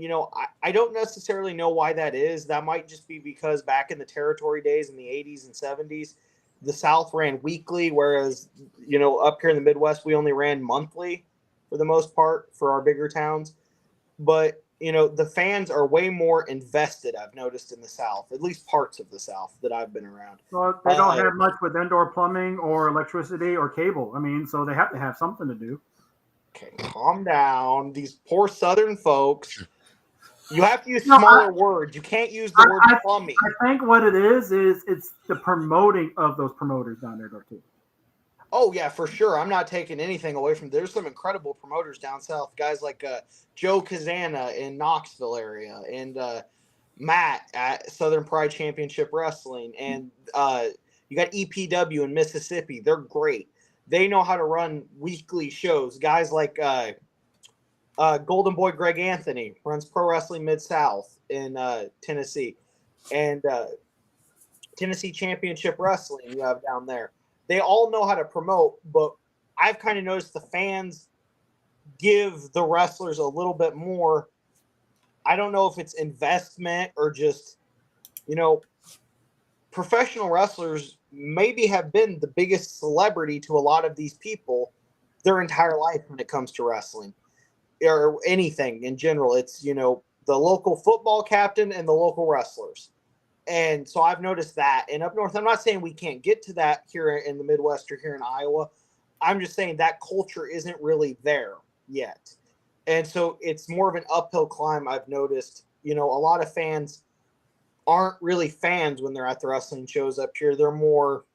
I don't necessarily know why that is. That might just be because back in the territory days in the 80s and 70s, the South ran weekly, whereas, up here in the Midwest, we only ran monthly for the most part for our bigger towns. But, the fans are way more invested, I've noticed, in the South, at least parts of the South that I've been around. Well, they don't have much with indoor plumbing or electricity or cable. I mean, so they have to have something to do. Okay, calm down. These poor Southern folks. You have to use smaller words. You can't use the word plumbing. I think what it is it's the promoting of those promoters down there, though, too. Oh, yeah, for sure. I'm not taking anything away from – there's some incredible promoters down south, guys like Joe Kazana in Knoxville area and Matt at Southern Pride Championship Wrestling. And you got EPW in Mississippi. They're great. They know how to run weekly shows. Guys like Golden Boy Greg Anthony runs Pro Wrestling Mid-South in Tennessee. And Tennessee Championship Wrestling you have down there. They all know how to promote, but I've kind of noticed the fans give the wrestlers a little bit more. I don't know if it's investment or just, professional wrestlers maybe have been the biggest celebrity to a lot of these people their entire life when it comes to wrestling or anything in general. It's, the local football captain and the local wrestlers. And so I've noticed that. And up north, I'm not saying we can't get to that here in the Midwest or here in Iowa. I'm just saying that culture isn't really there yet. And so it's more of an uphill climb, I've noticed. A lot of fans aren't really fans when they're at the wrestling shows up here. They're more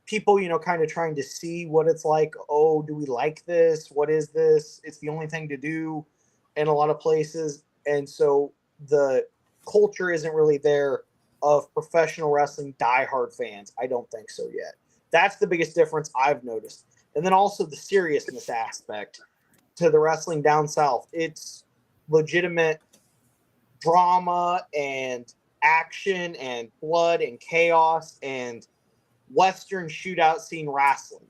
people, kind of trying to see what it's like. Oh, do we like this? What is this? It's the only thing to do in a lot of places. And so the culture isn't really there of professional wrestling diehard fans. I don't think so yet. That's the biggest difference I've noticed. And then also the seriousness aspect to the wrestling down south. It's legitimate drama and action and blood and chaos and Western shootout scene wrestling.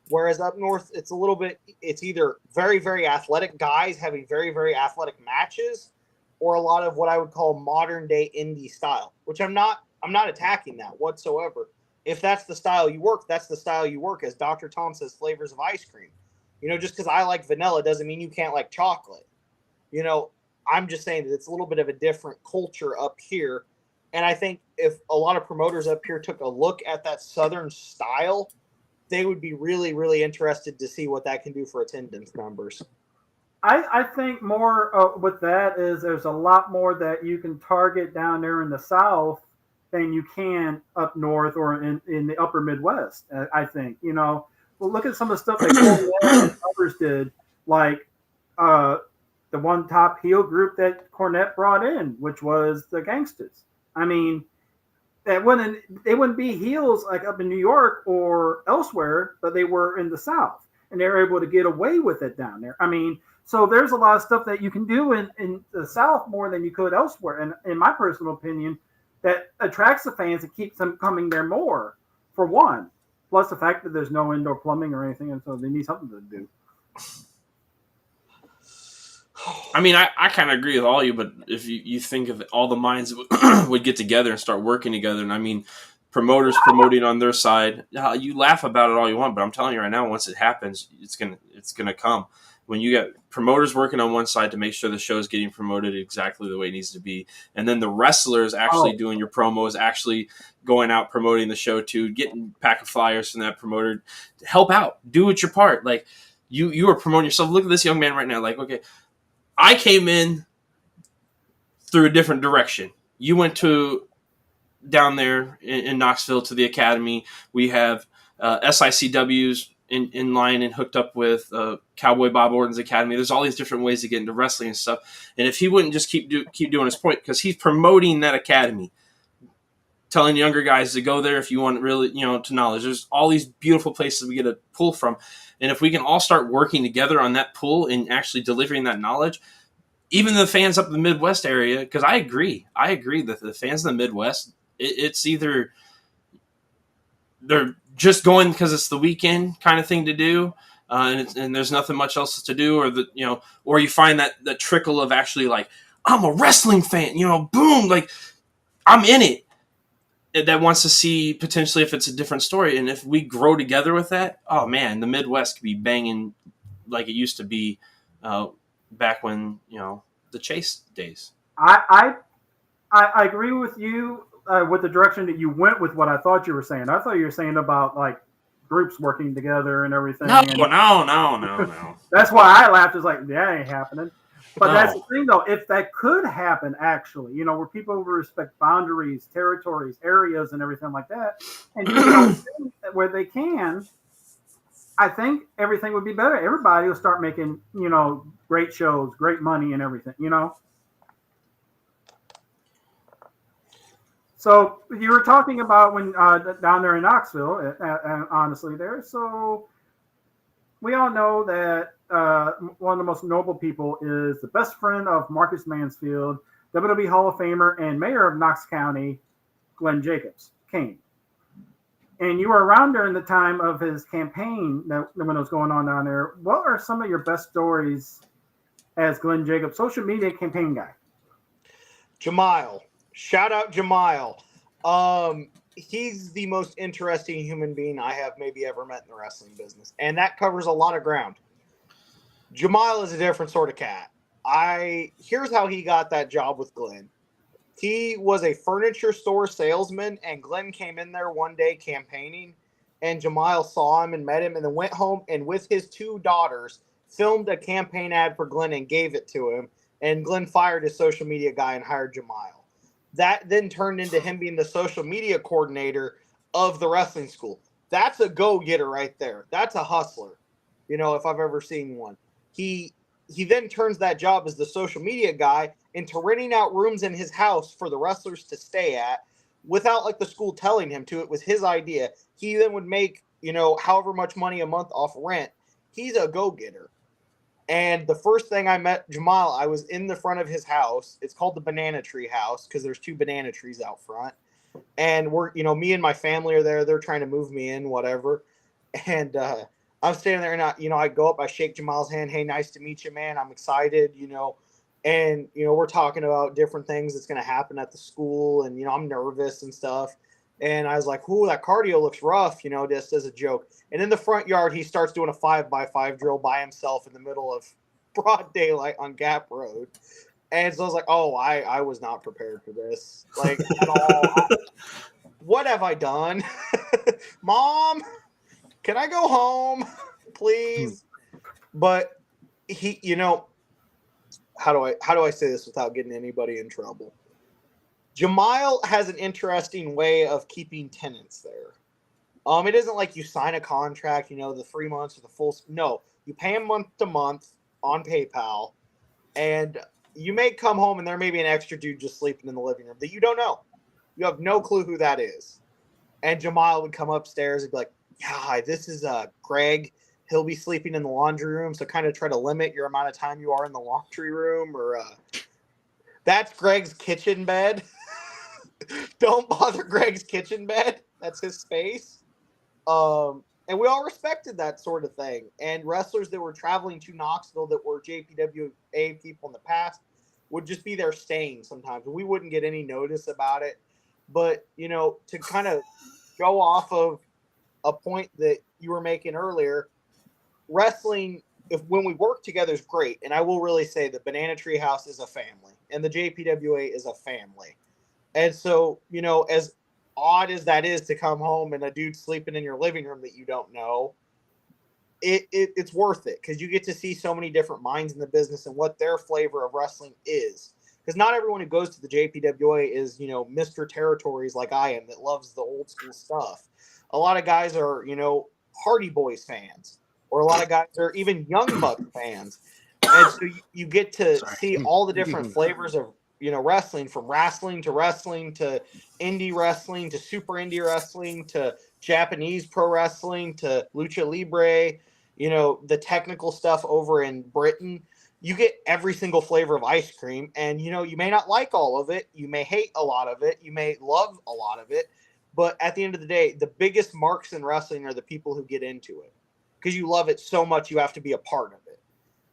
Whereas up north, it's either very, very athletic guys having very, very athletic matches, or a lot of what I would call modern day indie style, which I'm not attacking that whatsoever. If that's the style you work, that's the style you work. As Dr. Tom says, flavors of ice cream. Just because I like vanilla doesn't mean you can't like chocolate. I'm just saying that it's a little bit of a different culture up here. And I think if a lot of promoters up here took a look at that Southern style, they would be really, really interested to see what that can do for attendance numbers. I think more with that is there's a lot more that you can target down there in the South than you can up north or in the upper Midwest, I think. Well, look at some of the stuff that Cornette and others did, like the one top heel group that Cornette brought in, which was the Gangsters. I mean, they wouldn't be heels like up in New York or elsewhere, but they were in the South, and they were able to get away with it down there. I mean, so there's a lot of stuff that you can do in the South more than you could elsewhere. And in my personal opinion, that attracts the fans and keeps them coming there more, for one. Plus the fact that there's no indoor plumbing or anything, and so they need something to do. I mean, I kind of agree with all you, but if you think of it, all the minds would get together and start working together, and I mean, promoters promoting on their side, you laugh about it all you want, but I'm telling you right now, once it happens, it's gonna come. When you get promoters working on one side to make sure the show is getting promoted exactly the way it needs to be, and then the wrestlers actually doing your promos, actually going out promoting the show too, getting a pack of flyers from that promoter, help out, do what your part. Like you are promoting yourself. Look at this young man right now. Like, okay, I came in through a different direction. You went to down there in Knoxville to the academy. We have SICWs in line and hooked up with Cowboy Bob Orton's academy. There's all these different ways to get into wrestling and stuff. And if he wouldn't just keep doing his point, because he's promoting that academy, telling younger guys to go there if you want really, to knowledge. There's all these beautiful places we get to pull from. And if we can all start working together on that pull and actually delivering that knowledge, even the fans up in the Midwest area, because I agree that the fans in the Midwest, it's either they're just going because it's the weekend kind of thing to do, and there's nothing much else to do, or you find that trickle of actually like, I'm a wrestling fan, boom, like I'm in it. That wants to see potentially if it's a different story, and if we grow together with that, oh man, the Midwest could be banging like it used to be back when the Chase days. I agree with you with the direction that you went with what I thought you were saying. I thought you were saying about like groups working together and everything. No. That's why I laughed. It's like that ain't happening. But that's the thing, though. If that could happen, actually, where people respect boundaries, territories, areas, and everything like that, and where they can, I think everything would be better. Everybody will start making, great shows, great money, and everything, So you were talking about when down there in Knoxville, honestly, there. So we all know that one of the most noble people is the best friend of Marcus Mansfield, WWE Hall of Famer and mayor of Knox County, Glenn Jacobs, Kane. And you were around during the time of his campaign when it was going on down there. What are some of your best stories as Glenn Jacobs, social media campaign guy? Jamal. Shout out Jamal. He's the most interesting human being I have maybe ever met in the wrestling business. And that covers a lot of ground. Jamal is a different sort of cat. Here's how he got that job with Glenn. He was a furniture store salesman, and Glenn came in there one day campaigning, and Jamal saw him and met him, and then went home and with his two daughters filmed a campaign ad for Glenn and gave it to him. And Glenn fired his social media guy and hired Jamal. that then turned into him being the social media coordinator of the wrestling school. That's a go-getter right there. That's a hustler, if I've ever seen one. He then turns that job as the social media guy into renting out rooms in his house for the wrestlers to stay at without like the school telling him to. It was his idea. He then would make, however much money a month off rent. He's a go-getter. And the first thing I met Jamal, I was in the front of his house. It's called the Banana Tree House because there's 2 banana trees out front. And we're, me and my family are there. They're trying to move me in, whatever. And I'm standing there and I go up, I shake Jamal's hand. Hey, nice to meet you, man. I'm excited, and, we're talking about different things that's going to happen at the school. And, I'm nervous and stuff. And I was like, ooh, that cardio looks rough, just as a joke. And in the front yard, he starts doing a 5x5 drill by himself in the middle of broad daylight on Gap Road. And so I was like, oh, I was not prepared for this. Like, at all. What have I done? Mom, can I go home, please? But he, how do I say this without getting anybody in trouble? Jamal has an interesting way of keeping tenants there. It isn't like you sign a contract, the 3 months or the full. No, you pay him month to month on PayPal, and you may come home and there may be an extra dude just sleeping in the living room that you don't know. You have no clue who that is. And Jamal would come upstairs and be like, yeah, this is Greg. He'll be sleeping in the laundry room, so kind of try to limit your amount of time you are in the laundry room. Or that's Greg's kitchen bed. Don't bother Greg's kitchen bed. That's his space. And we all respected that sort of thing. And wrestlers that were traveling to Knoxville that were JPWA people in the past would just be there staying sometimes. We wouldn't get any notice about it. But, to kind of go off of a point that you were making earlier, wrestling, when we work together is great. And I will really say that Banana Tree House is a family and the JPWA is a family. And so, as odd as that is to come home and a dude sleeping in your living room that you don't know, it's worth it because you get to see so many different minds in the business and what their flavor of wrestling is. Because not everyone who goes to the JPWA is, Mr. Territories like I am that loves the old school stuff. A lot of guys are, Hardy Boys fans, or a lot of guys are even Young Bucks fans. And so you get to see all the different flavors of, wrestling, from wrestling to indie wrestling to super indie wrestling to Japanese pro wrestling to lucha libre, the technical stuff over in Britain. You get every single flavor of ice cream, and, you may not like all of it. You may hate a lot of it. You may love a lot of it. But at the end of the day, the biggest marks in wrestling are the people who get into it because you love it so much you have to be a part of it.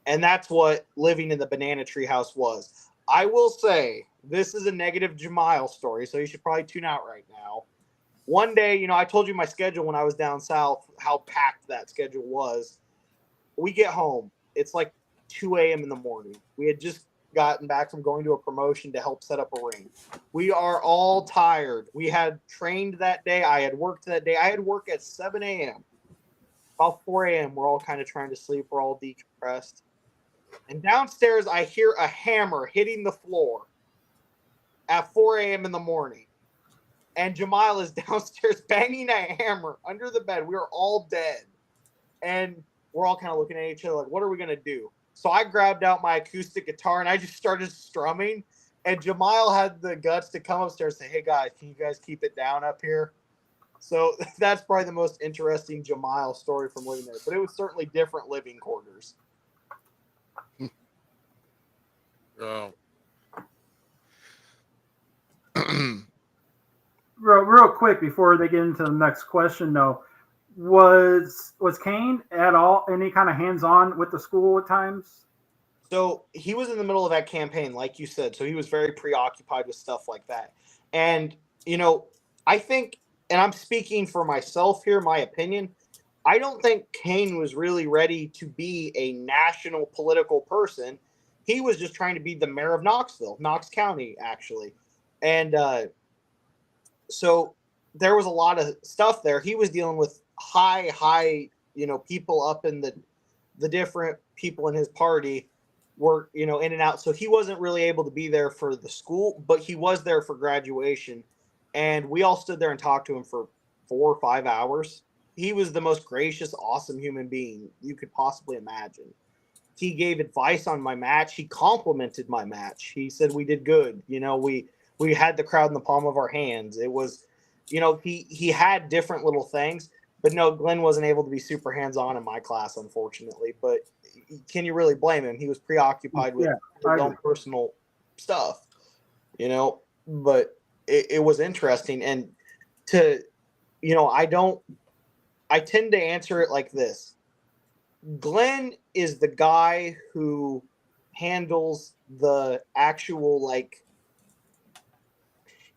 And that's what living in the Banana Tree House was. I will say, this is a negative Jamal story, so you should probably tune out right now. One day, I told you my schedule when I was down south, how packed that schedule was. We get home. It's like 2 a.m. in the morning. We had just gotten back from going to a promotion to help set up a ring. We are all tired. We had trained that day. I had worked that day. I had work at 7 a.m. About 4 a.m., we're all kind of trying to sleep. We're all decompressed. And downstairs, I hear a hammer hitting the floor at 4 a.m. in the morning. And Jamal is downstairs banging a hammer under the bed. We are all dead. And we're all kind of looking at each other like, what are we going to do? So I grabbed out my acoustic guitar and I just started strumming. And Jamal had the guts to come upstairs and say, hey, guys, can you guys keep it down up here? So that's probably the most interesting Jamal story from living there. But it was certainly different living quarters. Oh. Real quick before they get into the next question, though, was Kane at all any kind of hands-on with the school at times? So he was in the middle of that campaign, like you said. So he was very preoccupied with stuff like that. And, I think, and I'm speaking for myself here, my opinion, I don't think Kane was really ready to be a national political person. He was just trying to be the mayor of Knoxville, Knox County, actually. And so there was a lot of stuff there. He was dealing with high, people up in the different people in his party were, in and out. So he wasn't really able to be there for the school, but he was there for graduation. And we all stood there and talked to him for 4 or 5 hours. He was the most gracious, awesome human being you could possibly imagine. He gave advice on my match. He complimented my match. He said we did good. We had the crowd in the palm of our hands. It was, he had different little things. But no, Glenn wasn't able to be super hands-on in my class, unfortunately. But can you really blame him? He was preoccupied with his own personal stuff, But it was interesting. And I tend to answer it like this. Glenn is the guy who handles the actual,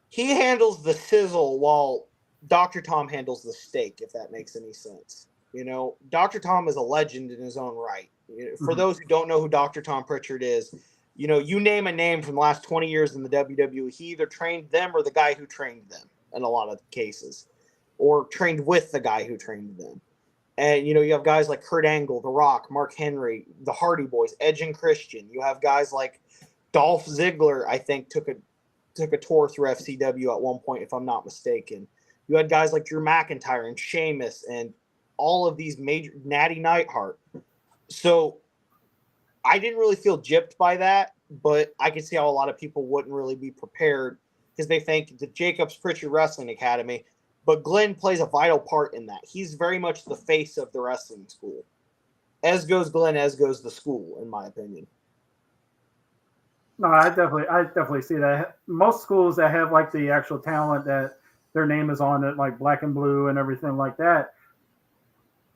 he handles the sizzle while Dr. Tom handles the steak, if that makes any sense. Dr. Tom is a legend in his own right. For those who don't know who Dr. Tom Pritchard is, you name a name from the last 20 years in the WWE, he either trained them or the guy who trained them in a lot of cases, or trained with the guy who trained them. And, you have guys like Kurt Angle, The Rock, Mark Henry, the Hardy Boys, Edge and Christian. You have guys like Dolph Ziggler, I think, took a tour through FCW at one point, if I'm not mistaken. You had guys like Drew McIntyre and Sheamus and all of these major Natty Neidhart. So I didn't really feel gypped by that, but I could see how a lot of people wouldn't really be prepared because they think the Jacobs Pritchard Wrestling Academy. But Glenn plays a vital part in that. He's very much the face of the wrestling school. As goes Glenn, as goes the school, in my opinion. No, I definitely see that. Most schools that have like the actual talent that their name is on it, like Black and Blue and everything like that,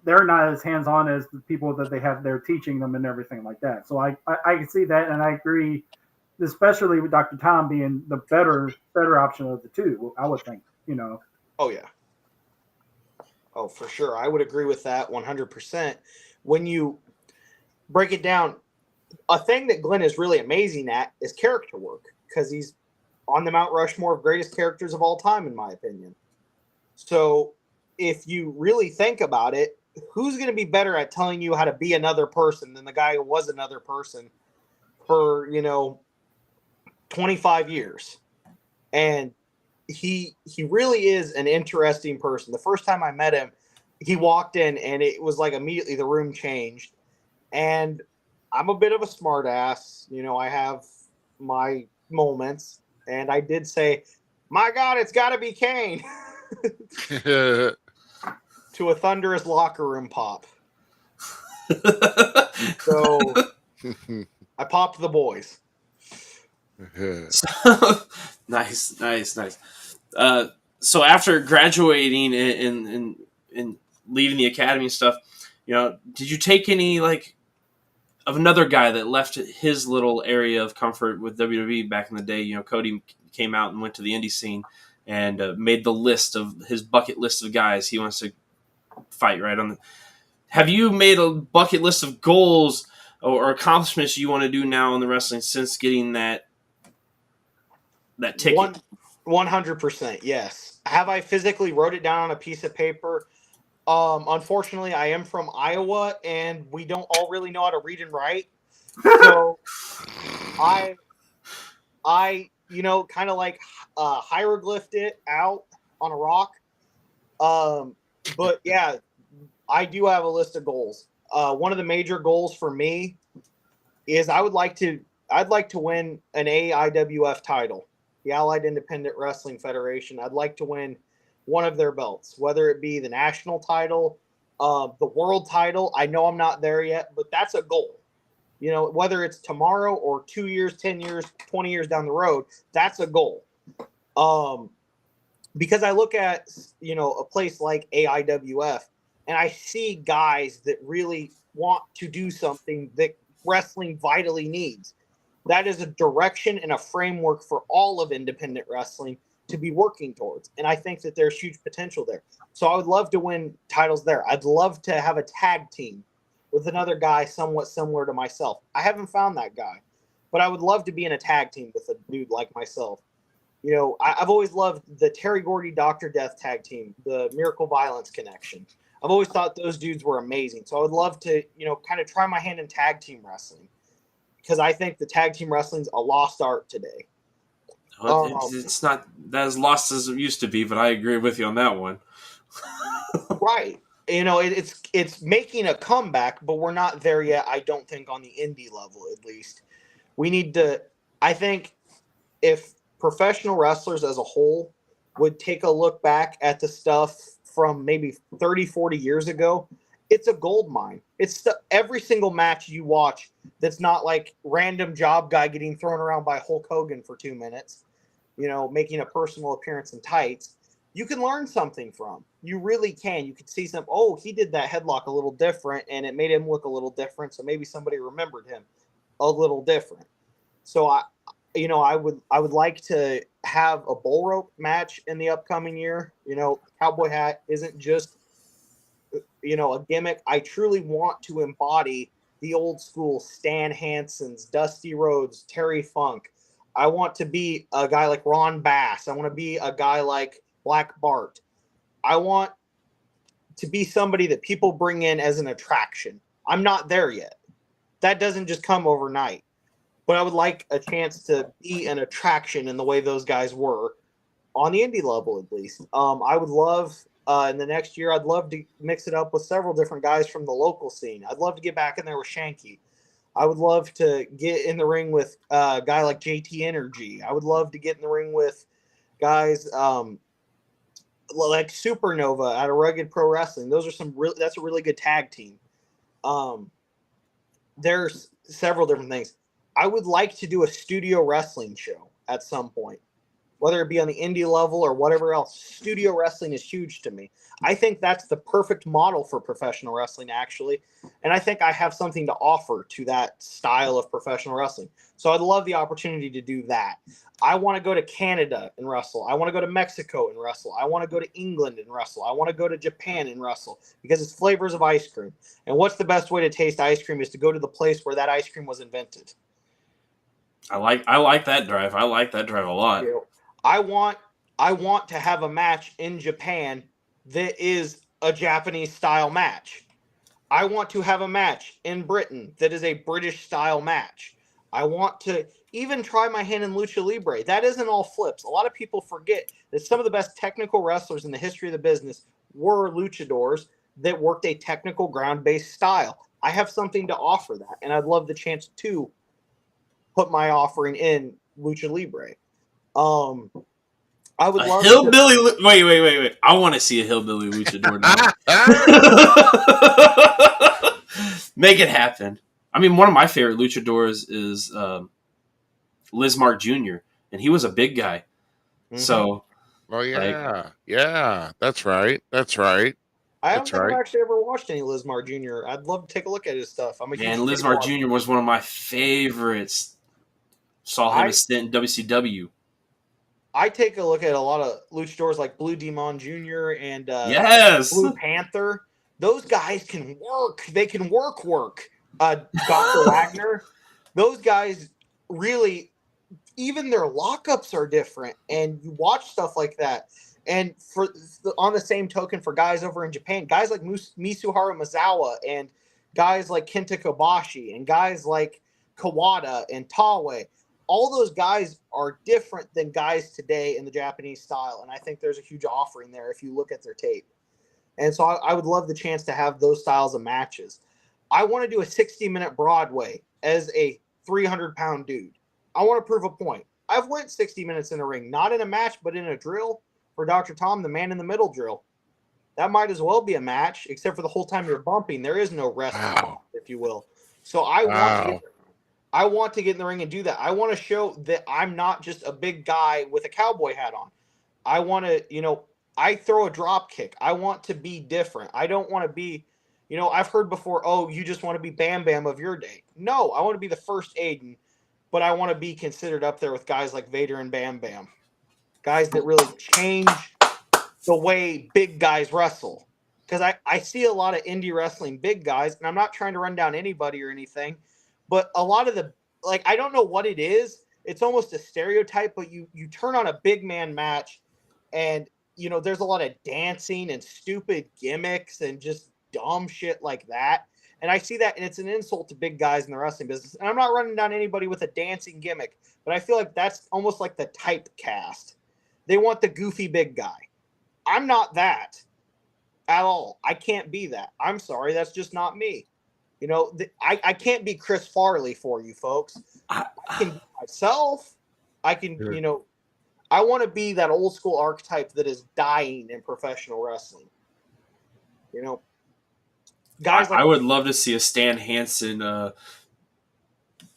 they're not as hands-on as the people that they have there teaching them and everything like that. So I can see that, and I agree, especially with Dr. Tom being the better option of the two, I would think, Oh, yeah. Oh, for sure. I would agree with that 100%. When you break it down, a thing that Glenn is really amazing at is character work, because he's on the Mount Rushmore of greatest characters of all time, in my opinion. So if you really think about it, who's going to be better at telling you how to be another person than the guy who was another person for, 25 years? And he really is an interesting person. The first time I met him, he walked in and it was like immediately the room changed. And I'm a bit of a smart ass. I have my moments. And I did say, my God, it's got to be Kane. To a thunderous locker room pop. So I popped the boys. Nice. So after graduating and leaving the academy and stuff, did you take any of another guy that left his little area of comfort with WWE back in the day? Cody came out and went to the indie scene and made the list of his bucket list of guys he wants to fight right on. Have you made a bucket list of goals or accomplishments you want to do now in the wrestling since getting that ticket? 100%, yes. Have I physically wrote it down on a piece of paper? Unfortunately, I am from Iowa, and we don't all really know how to read and write. So I kind of hieroglyphed it out on a rock. But yeah, I do have a list of goals. One of the major goals for me is I'd like to win an AIWF title, the Allied Independent Wrestling Federation. I'd like to win one of their belts, whether it be the national title, the world title. I know I'm not there yet, but that's a goal. Whether it's tomorrow or 2 years, 10 years, 20 years down the road, that's a goal. Because I look at, a place like AIWF and I see guys that really want to do something that wrestling vitally needs. That is a direction and a framework for all of independent wrestling to be working towards. And I think that there's huge potential there. So I would love to win titles there. I'd love to have a tag team with another guy somewhat similar to myself. I haven't found that guy, but I would love to be in a tag team with a dude like myself. I've always loved the Terry Gordy Dr. Death tag team, the Miracle Violence connection. I've always thought those dudes were amazing. So I would love to, kind of try my hand in tag team wrestling. because I think the tag team wrestling's a lost art today. It's not as lost as it used to be, but I agree with you on that one. Right. It's making a comeback, but we're not there yet, I don't think, on the indie level, at least. We need to, I think, if professional wrestlers as a whole would take a look back at the stuff from maybe 30, 40 years ago, it's a gold mine. It's every single match you watch that's not like random job guy getting thrown around by Hulk Hogan for 2 minutes, making a personal appearance in tights. You can learn something from. You really can. You can see he did that headlock a little different, and it made him look a little different, so maybe somebody remembered him a little different. So I would like to have a bull rope match in the upcoming year. Cowboy hat isn't just a gimmick. I truly want to embody the old school Stan Hansen's, Dusty Rhodes, Terry Funk. I want to be a guy like Ron Bass. I want to be a guy like Black Bart. I want to be somebody that people bring in as an attraction. I'm not there yet. That doesn't just come overnight. But I would like a chance to be an attraction in the way those guys were on the indie level, at least. I would love, in the next year, I'd love to mix it up with several different guys from the local scene. I'd love to get back in there with Shanky. I would love to get in the ring with a guy like JT Energy. I would love to get in the ring with guys like Supernova out of Rugged Pro Wrestling. That's a really good tag team. There's several different things. I would like to do a studio wrestling show at some point, whether it be on the indie level or whatever else. Studio wrestling is huge to me. I think that's the perfect model for professional wrestling, actually. And I think I have something to offer to that style of professional wrestling. So I'd love the opportunity to do that. I want to go to Canada and wrestle. I want to go to Mexico and wrestle. I want to go to England and wrestle. I want to go to Japan and wrestle because it's flavors of ice cream. And what's the best way to taste ice cream is to go to the place where that ice cream was invented. I like that drive. I like that drive a lot. I want to have a match in Japan that is a Japanese style match. I want to have a match in Britain that is a British style match. I want to even try my hand in Lucha Libre. That isn't all flips. A lot of people forget that some of the best technical wrestlers in the history of the business were luchadors that worked a technical ground-based style. I have something to offer that, and I'd love the chance to put my offering in Lucha Libre. I would love hillbilly. Wait! I want to see a hillbilly luchador now. Make it happen. I mean, one of my favorite luchadors is Lismark Jr., and he was a big guy. Mm-hmm. So, yeah, that's right. I don't think I've actually ever watched any Lismark Jr. I'd love to take a look at his stuff. Lismark Jr. was one of my favorites. Saw him in WCW. I take a look at a lot of luchadors like Blue Demon Jr. and Blue Panther. Those guys can work. They can work. Dr. Wagner. Those guys really, even their lockups are different. And you watch stuff like that. And on the same token, for guys over in Japan, guys like Mitsuharu Misawa and guys like Kenta Kobashi and guys like Kawada and Taue, all those guys are different than guys today in the Japanese style. And I think there's a huge offering there if you look at their tape. And so I would love the chance to have those styles of matches. I want to do a 60-minute Broadway as a 300-pound dude. I want to prove a point. I've went 60 minutes in a ring, not in a match, but in a drill for Dr. Tom, the man in the middle drill. That might as well be a match, except for the whole time you're bumping. There is no rest, if you will. So I want to get in the ring and do that. I want to show that I'm not just a big guy with a cowboy hat on. I want to, I throw a drop kick. I want to be different. I don't want to be, I've heard before, you just want to be Bam Bam of your day. No, I want to be the first Aiden, but I want to be considered up there with guys like Vader and Bam Bam. Guys that really change the way big guys wrestle. Because I see a lot of indie wrestling big guys, and I'm not trying to run down anybody or anything, but a lot of I don't know what it is. It's almost a stereotype, but you turn on a big man match and, there's a lot of dancing and stupid gimmicks and just dumb shit like that. And I see that, and it's an insult to big guys in the wrestling business. And I'm not running down anybody with a dancing gimmick, but I feel like that's almost like the typecast. They want the goofy big guy. I'm not that at all. I can't be that. I'm sorry. That's just not me. You know, I can't be Chris Farley for you folks. I can be myself. I can, you know, I want to be that old school archetype that is dying in professional wrestling. You know, guys like I would love to see a Stan Hansen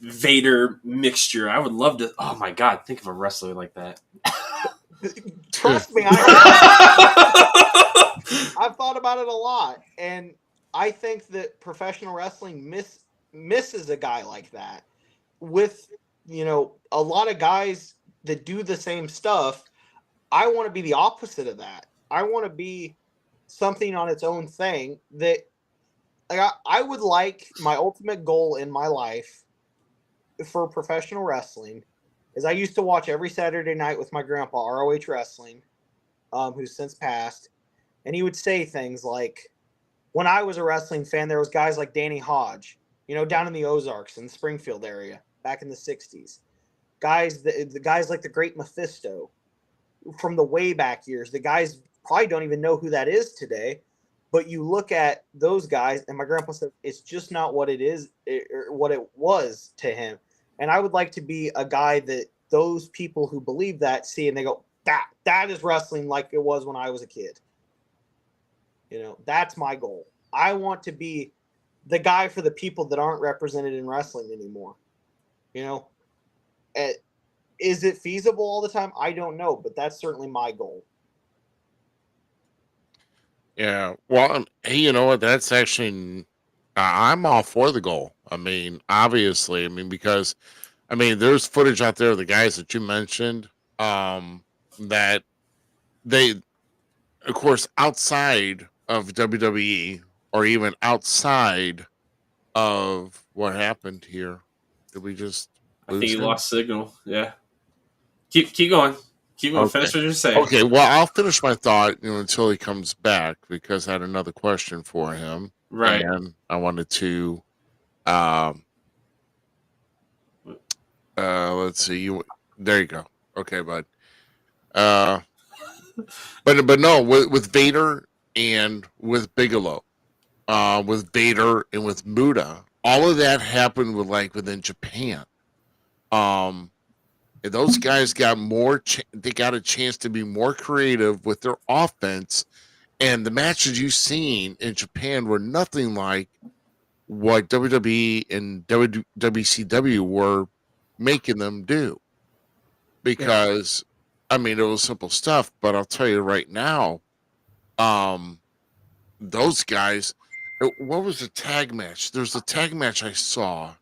Vader mixture. I would love to. Oh my God, think of a wrestler like that. Trust me, I've thought about it a lot, and I think that professional wrestling misses a guy like that. With, you know, a lot of guys that do the same stuff, I want to be the opposite of that. I want to be something on its own thing that, like, I would like my ultimate goal in my life for professional wrestling is I used to watch every Saturday night with my grandpa, ROH Wrestling, who's since passed, and he would say things like, when I was a wrestling fan, there was guys like Danny Hodge, you know, down in the Ozarks in the Springfield area back in the 60s. The guys like the Great Mephisto from the way back years. The guys probably don't even know who that is today, but you look at those guys, and my grandpa said it's just not what it is, or what it was to him. And I would like to be a guy that those people who believe that see and they go, that is wrestling like it was when I was a kid. You know, that's my goal. I want to be the guy for the people that aren't represented in wrestling anymore. You know, is it feasible all the time? I don't know, but that's certainly my goal. Yeah. Well, hey, you know what? That's actually, I'm all for the goal. I mean, obviously, because, there's footage out there of the guys that you mentioned, that they, of course, outside of WWE or even outside of what happened here. Did we just I think lose you him? lost signal. Yeah. Keep going. Keep going. Okay. Finish what you're saying. Okay, well, I'll finish my thought, until he comes back because I had another question for him. Right. And I wanted to, let's see. There you go. Okay, bud. But no, with Vader and with Bigelow, with Vader and with Muda, all of that happened within Japan. And those guys got more. They got a chance to be more creative with their offense, and the matches you've seen in Japan were nothing like what WWE and WCW were making them do. Because, it was simple stuff. But I'll tell you right now, those guys. What was the tag match? There's a tag match I saw,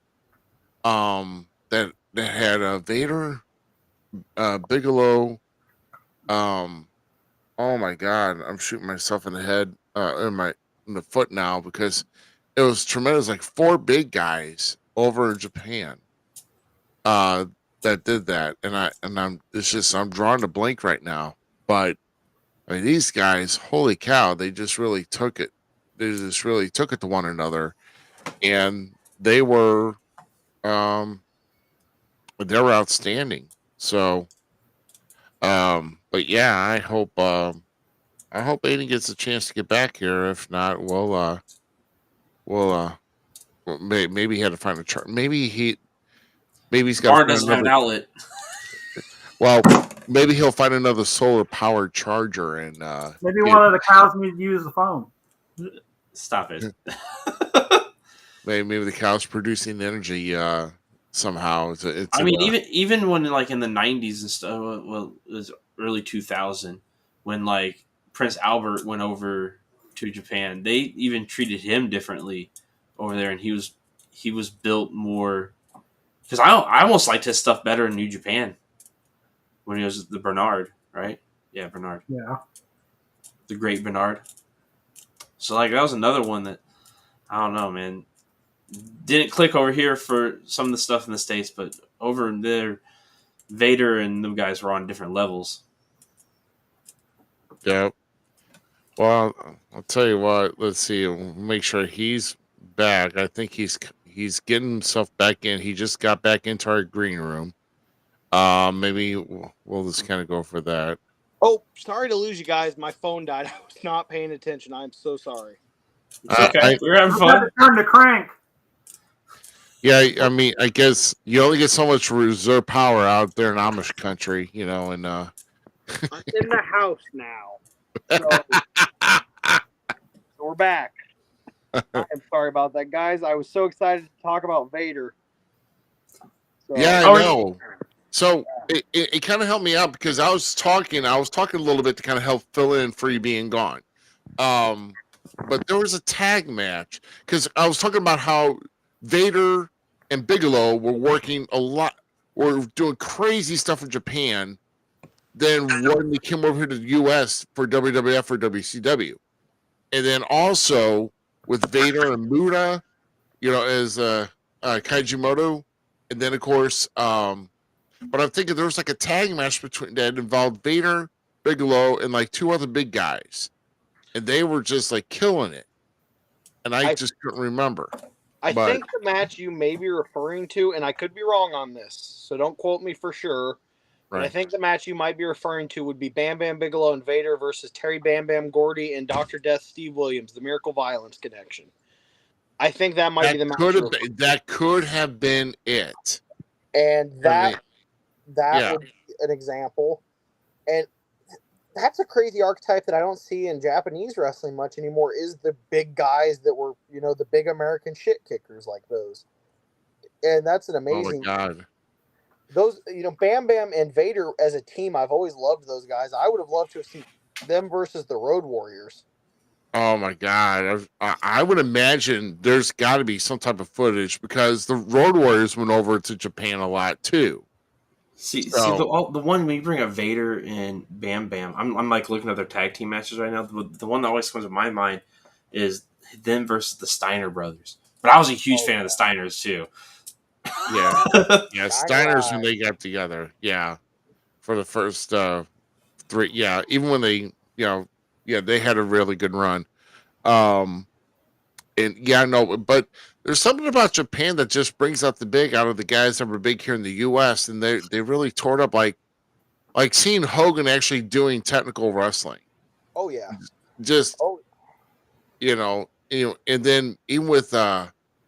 that had Vader, Bigelow. Oh my God, I'm shooting myself in the head, in the foot now because it was tremendous. Like 4 big guys over in Japan, that did that, and I'm drawing a blank right now. But these guys, holy cow, they just really took it. They just really took it to one another, and they were outstanding. So, but yeah, I hope Aiden gets a chance to get back here. If not, maybe he had to find a chart. Maybe he's got. Barn doesn't have an outlet. Well, maybe he'll find another solar powered charger and maybe one of the cows needs to use the phone. Stop it. Maybe the cow's producing energy somehow. Even when in the 90s and stuff, well, it was early 2000 when Prince Albert went over to Japan. They even treated him differently over there, and he was built more. Because I almost liked his stuff better in New Japan when he was the Bernard, right? Yeah, Bernard. Yeah, the Great Bernard. So that was another one that I don't know, man. Didn't click over here for some of the stuff in the States, but over there, Vader and them guys were on different levels. Yeah. Well, I'll tell you what. Let's see. We'll make sure he's back. I think he's getting himself back in. He just got back into our green room. Maybe we'll just kind of go for that. Oh, sorry to lose you guys. My phone died. I was not paying attention. I'm so sorry. It's okay. We're having fun. Turn the crank. Yeah, I mean, I guess you only get so much reserve power out there in Amish country, you know, and I'm in the house now. So we're back. I'm sorry about that, guys. I was so excited to talk about Vader. So, yeah, I know. So it kind of helped me out because I was talking a little bit to kind of help fill in for you being gone. But there was a tag match because I was talking about how Vader and Bigelow were working a lot, were doing crazy stuff in Japan. Then when they came over here to the U.S. for WWF or WCW, and then also with Vader and Muda, you know, as Kaijimoto, and then of course, but I'm thinking there was like a tag match between that involved Vader, Bigelow, and like two other big guys, and they were just like killing it, and I just couldn't remember. I think the match you may be referring to, and I could be wrong on this, so don't quote me for sure. But I think the match you might be referring to would be Bam Bam Bigelow and Vader versus Terry Bam Bam Gordy and Dr. Death Steve Williams, the Miracle Violence connection. I think that might be the match. That could have been it. And that would be an example. And that's a crazy archetype that I don't see in Japanese wrestling much anymore, is the big guys that were, you know, the big American shit kickers like those. And that's an amazing... Oh, my God. Those, you know, Bam Bam and Vader as a team, I've always loved those guys. I would have loved to have seen them versus the Road Warriors. Oh, my God. I would imagine there's got to be some type of footage because the Road Warriors went over to Japan a lot, too. See the one when you bring up Vader and Bam Bam, I'm like looking at their tag team matches right now. The one that always comes to my mind is them versus the Steiner brothers. But I was a huge fan of the Steiners too. Yeah, yeah, Steiners when they got together. Yeah, for the first 3. Yeah, even when they, they had a really good run. And yeah, no, but there's something about Japan that just brings out the big out of the guys that were big here in the U.S. and they really tore it up, like seeing Hogan actually doing technical wrestling. Oh yeah, just and then even with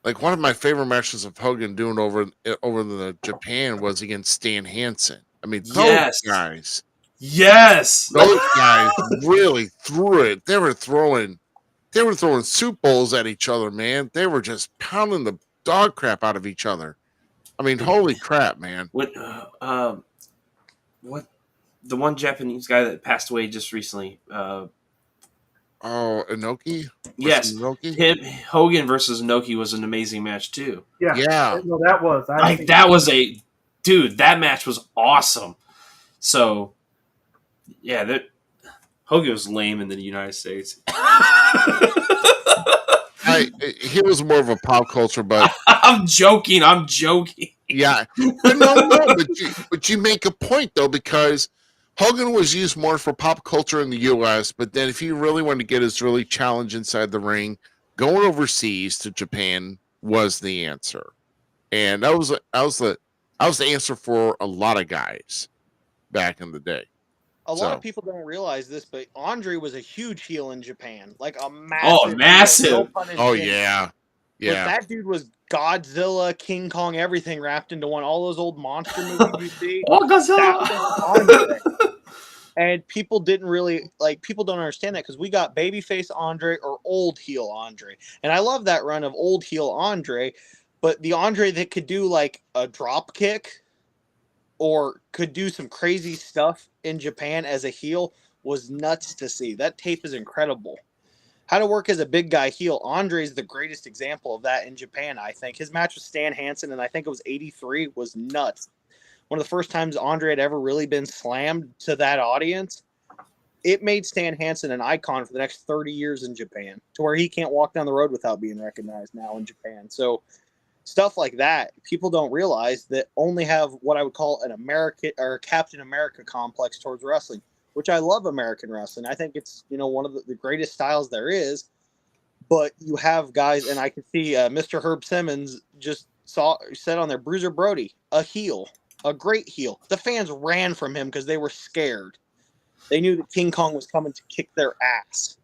like one of my favorite matches of Hogan doing over the Japan was against Stan Hansen. I mean, those guys, those guys really threw it. They were throwing soup bowls at each other, man. They were just pounding the dog crap out of each other. I mean, holy crap, man. What the one Japanese guy that passed away just recently? Inoki? Yes. Inoki? Hogan versus Inoki was an amazing match too. Yeah. No, that was. That match was awesome. So, yeah, Hogan was lame in the United States. He was more of a pop culture, but I'm joking. Yeah, but you make a point though, because Hogan was used more for pop culture in the U.S., but then if he really wanted to get his really challenge inside the ring, going overseas to Japan was the answer, and that was the answer for a lot of guys back in the day. A lot of people don't realize this, but Andre was a huge heel in Japan, like a massive. Oh yeah. But that dude was Godzilla, King Kong, everything wrapped into one. All those old monster movies you see. Godzilla. And people people don't understand that because we got babyface Andre or old heel Andre. And I love that run of old heel Andre, but the Andre that could do like a drop kick or could do some crazy stuff in Japan as a heel was nuts to see. That tape is incredible. How to work as a big guy heel. Andre is the greatest example of that in Japan, I think. His match with Stan Hansen, and I think it was 83, was nuts. One of the first times Andre had ever really been slammed to that audience. It made Stan Hansen an icon for the next 30 years in Japan, to where he can't walk down the road without being recognized now in Japan. So stuff like that, people don't realize that only have what I would call an American or Captain America complex towards wrestling, which I love American wrestling. I think it's, one of the greatest styles there is, But you have guys, and I can see Mr. Herb Simmons just said on there, Bruiser Brody, a heel, a great heel. The fans ran from him because they were scared. They knew that King Kong was coming to kick their ass.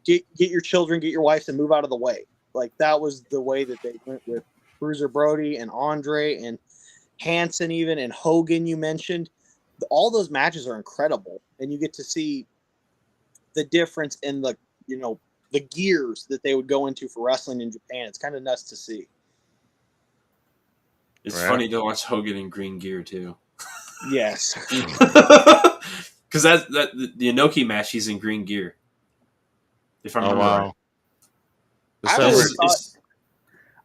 Get your children, get your wives, and move out of the way. Like, that was the way that they went with Bruiser Brody and Andre and Hanson even, and Hogan you mentioned. All those matches are incredible, and you get to see the difference in the gears that they would go into for wrestling in Japan. It's kind of nuts to see. It's funny to watch Hogan in green gear too. Yes, because the Inoki match, he's in green gear. If I remember right.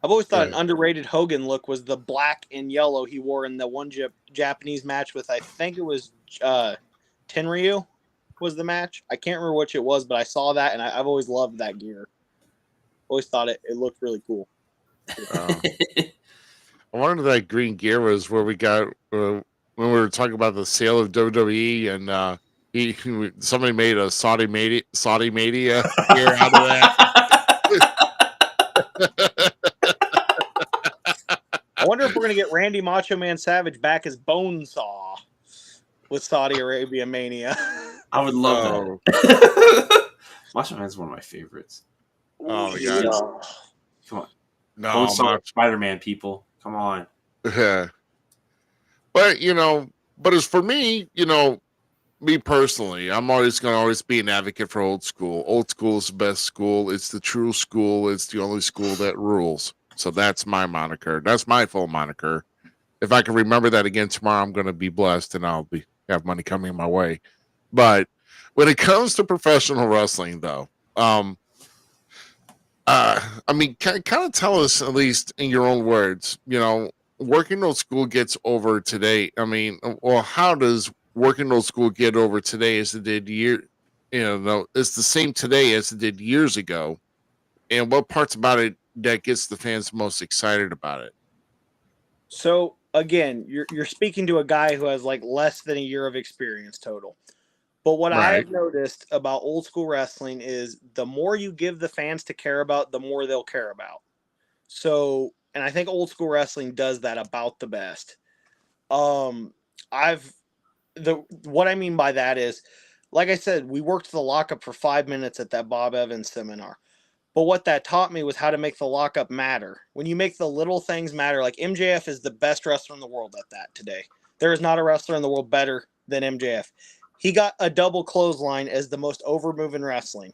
I've always thought an underrated Hogan look was the black and yellow he wore in the one Japanese match with, I think it was Tenryu was the match. I can't remember which it was, but I saw that, and I've always loved that gear. Always thought it looked really cool. I wonder if that green gear was where we got when we were talking about the sale of WWE, and somebody made a Saudi Mania gear out of that. I wonder if we're going to get Randy Macho Man Savage back as Bonesaw with Saudi Arabia Mania. I would love that. Macho Man's one of my favorites. Oh, yeah. Come on. No, Bonesaw, Spider-Man, people. Come on. Yeah. But, but as for me, me personally, I'm always going to be an advocate for old school. Old school is the best school. It's the true school. It's the only school that rules. So that's my moniker. That's my full moniker. If I can remember that again tomorrow, I'm going to be blessed, and I'll have money coming my way. But when it comes to professional wrestling, though, kind of tell us, at least in your own words, working old school gets over today. How does working old school get over today as it did it's the same today as it did years ago? And what parts about it that gets the fans most excited about it? So again, you're speaking to a guy who has like less than a year of experience total. But what I've noticed about old school wrestling is the more you give the fans to care about, the more they'll care about. So, and I think old school wrestling does that about the best. What I mean by that is, like I said, we worked the lockup for 5 minutes at that Bob Evans seminar. But what that taught me was how to make the lockup matter. When you make the little things matter, like MJF is the best wrestler in the world at that today. There is not a wrestler in the world better than MJF. He got a double clothesline as the most over move in wrestling.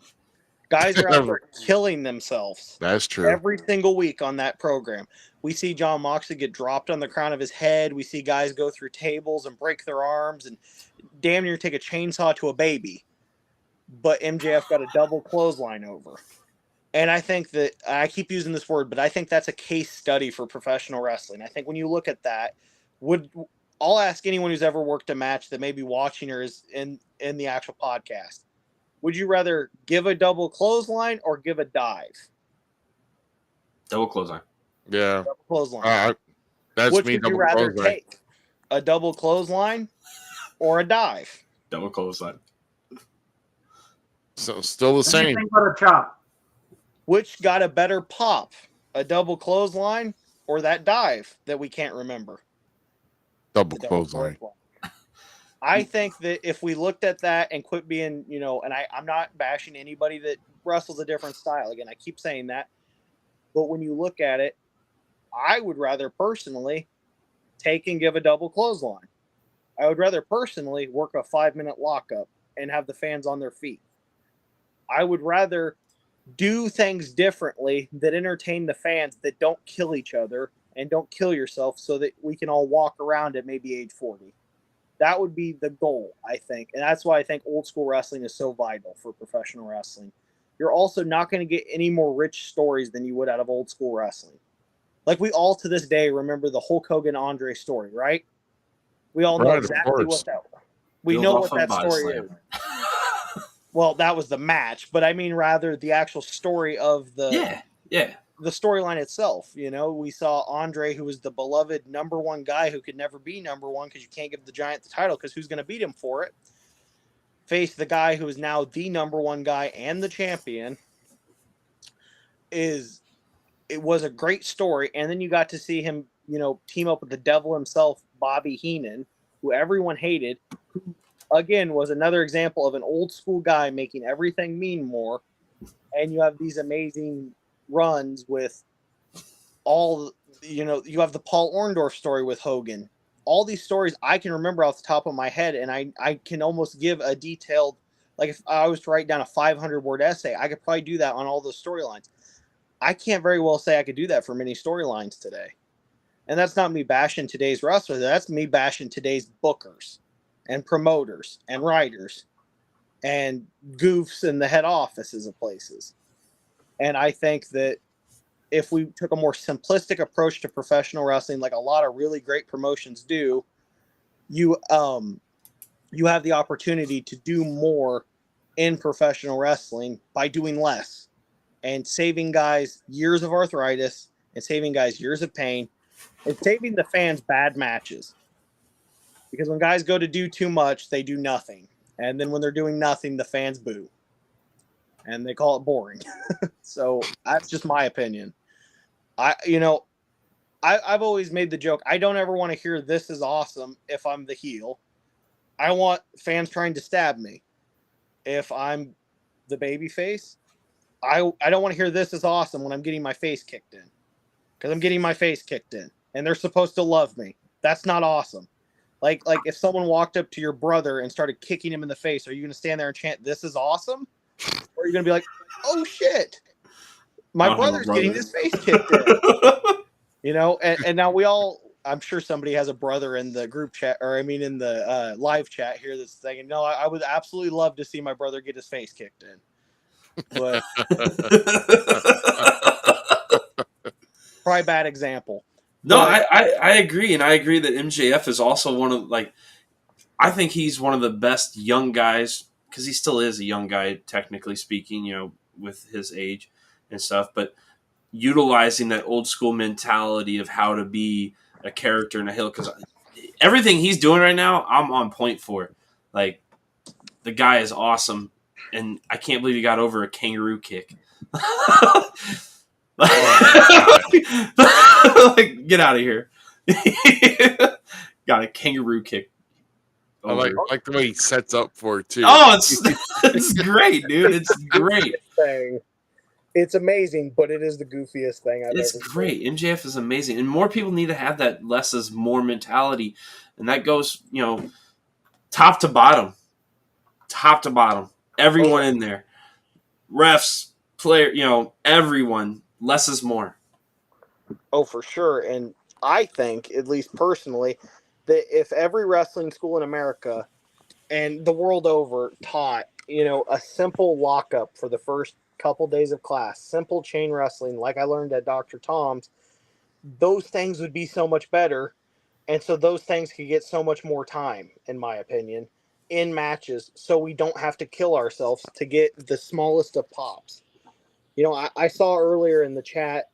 Guys are out there killing themselves. That's true. Every single week on that program. We see John Moxley get dropped on the crown of his head. We see guys go through tables and break their arms and damn near take a chainsaw to a baby. But MJF got a double clothesline over. And I think that, I keep using this word, but I think that's a case study for professional wrestling. I think when you look at that, I'll ask anyone who's ever worked a match that may be watching or is in the actual podcast, would you rather give a double clothesline or give a dive? Double clothesline. Yeah. Double clothesline. That's Which me. would you rather take? A double clothesline or a dive? Double clothesline. So still the same. Anything but a chop. Which got a better pop? A double clothesline or that dive that we can't remember? Double clothesline. I think that if we looked at that and quit being, and I'm not bashing anybody that wrestles a different style. Again, I keep saying that. But when you look at it, I would rather personally take and give a double clothesline. I would rather personally work a 5-minute lockup and have the fans on their feet. I would rather do things differently that entertain the fans, that don't kill each other and don't kill yourself, so that we can all walk around at maybe age 40. That would be the goal, I think. And that's why I think old school wrestling is so vital for professional wrestling. You're also not going to get any more rich stories than you would out of old school wrestling. Like, we all to this day remember the Hulk Hogan Andre story, right? We all know exactly what that was. We know what that story is. Well, that was the match, but I mean rather the actual story of the the storyline itself. We saw Andre, who was the beloved number one guy who could never be number one because you can't give the Giant the title because who's going to beat him for it, face the guy who is now the number one guy and the champion. it was a great story. And then you got to see him, team up with the devil himself, Bobby Heenan, who everyone hated, who again was another example of an old school guy making everything mean more. And you have these amazing runs with all, you have the Paul Orndorff story with Hogan. All these stories I can remember off the top of my head, and I can almost give a detailed, like if I was to write down a 500-word essay, I could probably do that on all those storylines. I can't very well say I could do that for many storylines today. And that's not me bashing today's wrestlers. That's me bashing today's bookers and promoters and writers and goofs in the head offices of places. And I think that if we took a more simplistic approach to professional wrestling, like a lot of really great promotions do, you have the opportunity to do more in professional wrestling by doing less and saving guys years of arthritis and saving guys years of pain and saving the fans bad matches. Because when guys go to do too much, they do nothing. And then when they're doing nothing, the fans boo. And they call it boring. So that's just my opinion. I've always made the joke, I don't ever want to hear "this is awesome" if I'm the heel. I want fans trying to stab me. If I'm the baby face, I don't want to hear "this is awesome" when I'm getting my face kicked in. Because I'm getting my face kicked in. And they're supposed to love me. That's not awesome. Like if someone walked up to your brother and started kicking him in the face, are you going to stand there and chant "this is awesome"? Or are you going to be like, "Oh shit, my brother's getting his face kicked in"? And now we all, I'm sure somebody has a brother in the group chat, or in the live chat here that's thinking, no, I would absolutely love to see my brother get his face kicked in. But probably bad example. No, I agree, and I agree that MJF is also one of, I think he's one of the best young guys, because he still is a young guy, technically speaking, with his age and stuff, but utilizing that old school mentality of how to be a character in a heel, because everything he's doing right now, I'm on point for. Like, the guy is awesome, and I can't believe he got over a kangaroo kick. Like, get out of here. Got a kangaroo kick. I like the way he sets up for it too. Oh, it's great, dude. It's great. It's amazing, but it is the goofiest thing I've ever seen. It's great. MJF is amazing, and more people need to have that less is more mentality, and that goes, top to bottom, everyone in there, refs, player, everyone. Less is more. Oh, for sure. And I think, at least personally, that if every wrestling school in America and the world over taught, a simple lockup for the first couple days of class, simple chain wrestling like I learned at Dr. Tom's, those things would be so much better. And so those things could get so much more time, in my opinion, in matches, so we don't have to kill ourselves to get the smallest of pops. I saw earlier in the chat,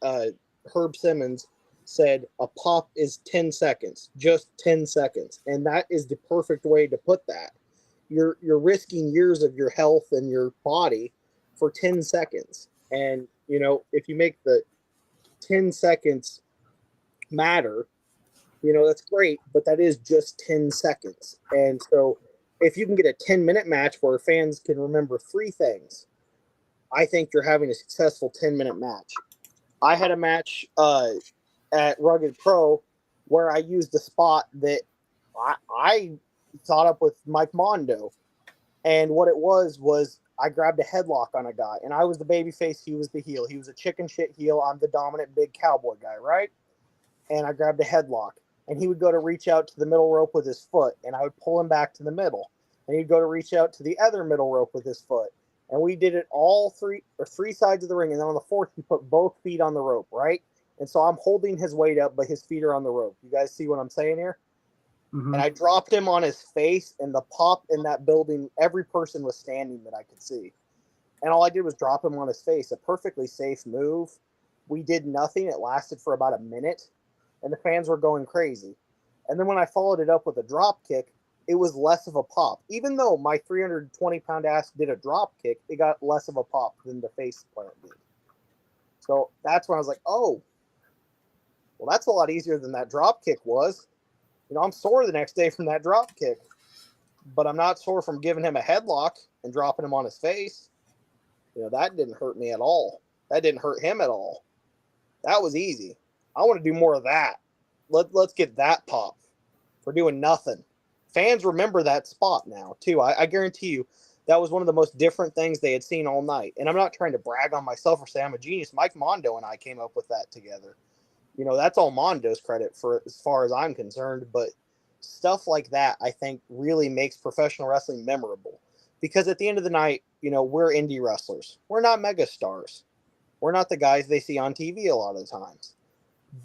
Herb Simmons said a pop is 10 seconds, just 10 seconds. And that is the perfect way to put that. You're risking years of your health and your body for 10 seconds. And, if you make the 10 seconds matter, that's great, but that is just 10 seconds. And so if you can get a 10-minute match where fans can remember 3 things, I think you're having a successful 10-minute match. I had a match at Rugged Pro where I used a spot that I thought up with Mike Mondo. And what it was I grabbed a headlock on a guy. And I was the babyface, he was the heel. He was a chicken shit heel. I'm the dominant big cowboy guy, right? And I grabbed a headlock. And he would go to reach out to the middle rope with his foot. And I would pull him back to the middle. And he'd go to reach out to the other middle rope with his foot. And we did it all three sides of the ring. And then on the fourth, he put both feet on the rope, right? And so I'm holding his weight up, but his feet are on the rope. You guys see what I'm saying here? Mm-hmm. And I dropped him on his face, and the pop in that building, every person was standing that I could see. And all I did was drop him on his face. A perfectly safe move. We did nothing. It lasted for about a minute, and the fans were going crazy. And then when I followed it up with a drop kick, it was less of a pop. Even though my 320-pound ass did a drop kick, it got less of a pop than the face plant did. So that's when I was like, oh, well, that's a lot easier than that drop kick was. I'm sore the next day from that drop kick, but I'm not sore from giving him a headlock and dropping him on his face. That didn't hurt me at all. That didn't hurt him at all. That was easy. I want to do more of that. Let's get that pop for doing nothing. Fans remember that spot now, too. I guarantee you that was one of the most different things they had seen all night. And I'm not trying to brag on myself or say I'm a genius. Mike Mondo and I came up with that together. That's all Mondo's credit for as far as I'm concerned. But stuff like that, I think, really makes professional wrestling memorable. Because at the end of the night, we're indie wrestlers. We're not mega stars. We're not the guys they see on TV a lot of times.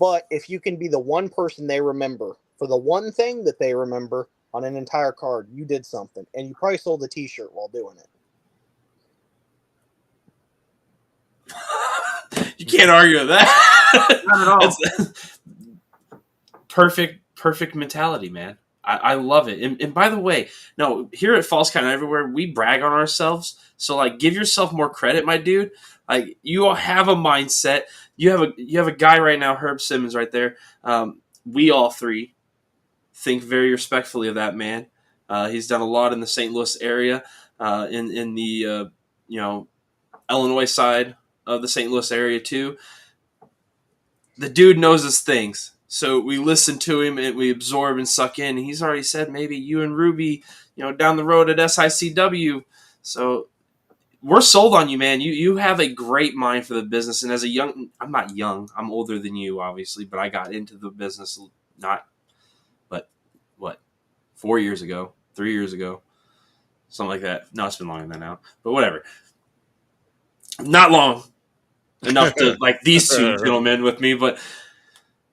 But if you can be the one person they remember for the one thing that they remember on an entire card, you did something. And you probably sold a t-shirt while doing it. You can't argue with that. Not at all. Perfect mentality, man. I love it. And by the way, no, here at Falls Count Everywhere, we brag on ourselves. So give yourself more credit, my dude. You all have a mindset. You have a guy right now, Herb Simmons, right there. We all three think very respectfully of that man. He's done a lot in the St. Louis area, in the Illinois side of the St. Louis area too. The dude knows his things. So we listen to him and we absorb and suck in. He's already said maybe you and Ruby, down the road at SICW. So we're sold on you, man. You have a great mind for the business. And as I'm not young. I'm older than you, obviously. But I got into the business 4 years ago, 3 years ago, something like that. No, it's been longer than that now. But whatever. Not long enough to these two gentlemen with me, but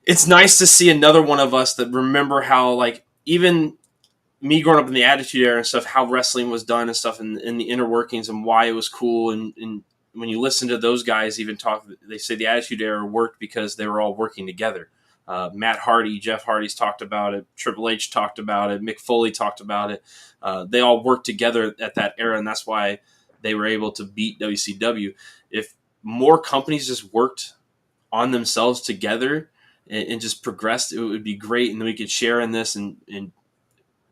it's nice to see another one of us that remember how, even me growing up in the Attitude Era and stuff, how wrestling was done and stuff, and the inner workings and why it was cool. And when you listen to those guys even talk, they say the Attitude Era worked because they were all working together. Matt Hardy, Jeff Hardy's talked about it. Triple H talked about it. Mick Foley talked about it. They all worked together at that era, and that's why they were able to beat WCW. If more companies just worked on themselves together and just progressed, it would be great. And then we could share in this and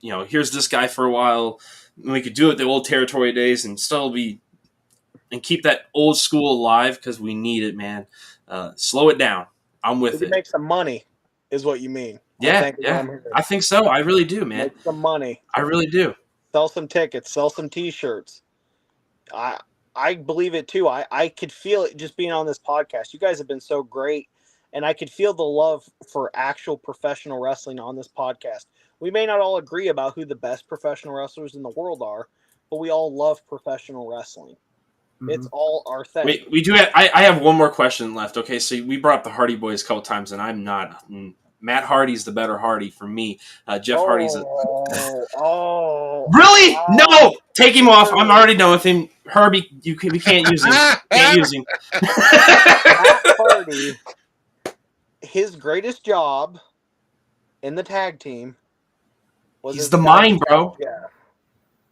here's this guy for a while. And we could do it the old territory days and still keep that old school alive because we need it, man. Slow it down. I'm with it. Make some money is what you mean. Yeah. I think so. I really do, man. Make some money. I really do. Sell some tickets, sell some t-shirts. I believe it too. I could feel it just being on this podcast. You guys have been so great. And I could feel the love for actual professional wrestling on this podcast. We may not all agree about who the best professional wrestlers in the world are, but we all love professional wrestling. Mm-hmm. It's all our thing. Wait, we do have, I have one more question left. Okay, so we brought up the Hardy Boys a couple times, and I'm not. Matt Hardy's the better Hardy for me. Jeff Hardy's really? No! Take him off. I'm already done with him. Herbie, we can't use him. Can't use him. Matt Hardy, his greatest job in the tag team was he's the mind, bro. Yeah.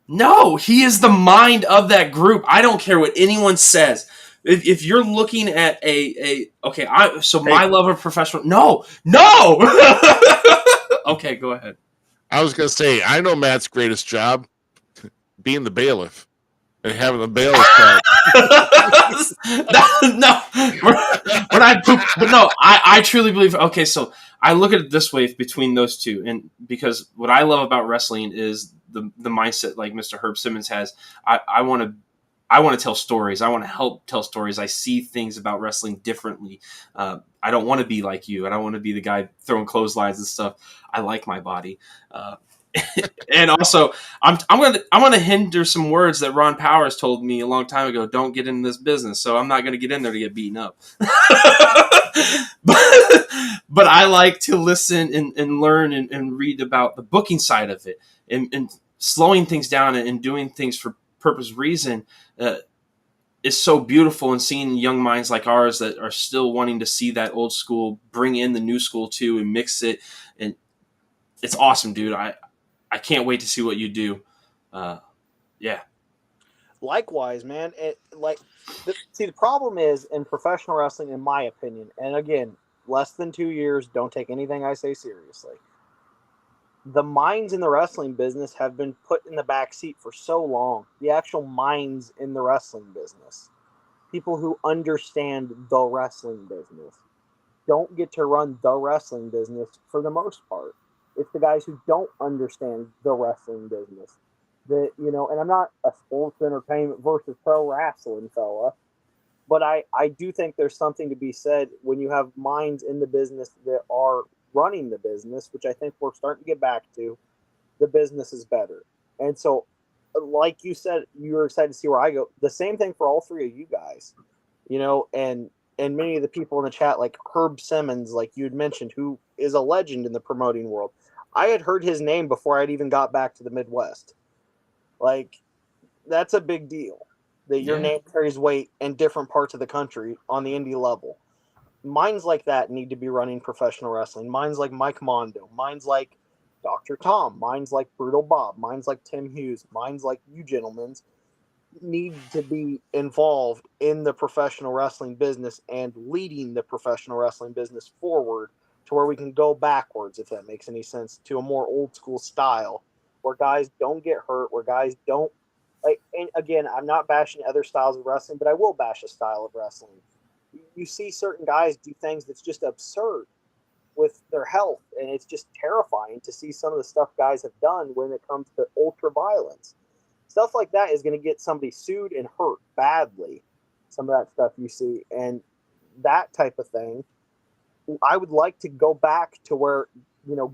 No, he is the mind of that group. I don't care what anyone says. If you're looking at my love of professional, no. Okay, go ahead. I was gonna say, I know Matt's greatest job being the bailiff and having the bailiff card. We're not. But no, I truly believe. Okay, so I look at it this way between those two, and because what I love about wrestling is the mindset like Mr. Herb Simmons has. I want to tell stories. I want to help tell stories. I see things about wrestling differently. I don't want to be like you. I don't want to be the guy throwing clotheslines and stuff. I like my body. And also, I'm gonna hinder some words that Ron Powers told me a long time ago. Don't get into this business. So I'm not gonna get in there to get beaten up. but I like to listen and learn and read about the booking side of it and slowing things down and doing things for purpose reason is so beautiful, and seeing young minds like ours that are still wanting to see that old school bring in the new school too and mix it, and it's awesome, dude. I can't wait to see what you do. Yeah. Likewise, man. The problem is in professional wrestling, in my opinion, and again, less than 2 years, don't take anything I say seriously. The minds in the wrestling business have been put in the back seat for so long. The actual minds in the wrestling business, people who understand the wrestling business, don't get to run the wrestling business for the most part. It's the guys who don't understand the wrestling business. That, and I'm not a sports entertainment versus pro wrestling fella, but I do think there's something to be said when you have minds in the business that are running the business, which I think we're starting to get back to. The business is better. And so, like you said, you were excited to see where I go. The same thing for all three of you guys, and many of the people in the chat, like Herb Simmons, like you had mentioned, who is a legend in the promoting world. I had heard his name before I'd even got back to the Midwest. Like, that's a big deal that your name carries weight in different parts of the country on the indie level. Minds like that need to be running professional wrestling. Minds like Mike Mondo, minds like Dr. Tom, minds like Brutal Bob, minds like Tim Hughes, minds like you gentlemen need to be involved in the professional wrestling business and leading the professional wrestling business forward to where we can go backwards, if that makes any sense, to a more old school style where guys don't get hurt, where guys don't and again, I'm not bashing other styles of wrestling, but I will bash a style of wrestling. You see certain guys do things that's just absurd with their health, and it's just terrifying to see some of the stuff guys have done when it comes to ultra violence. Stuff like that is going to get somebody sued and hurt badly. Some of that stuff you see, and that type of thing. I would like to go back to where,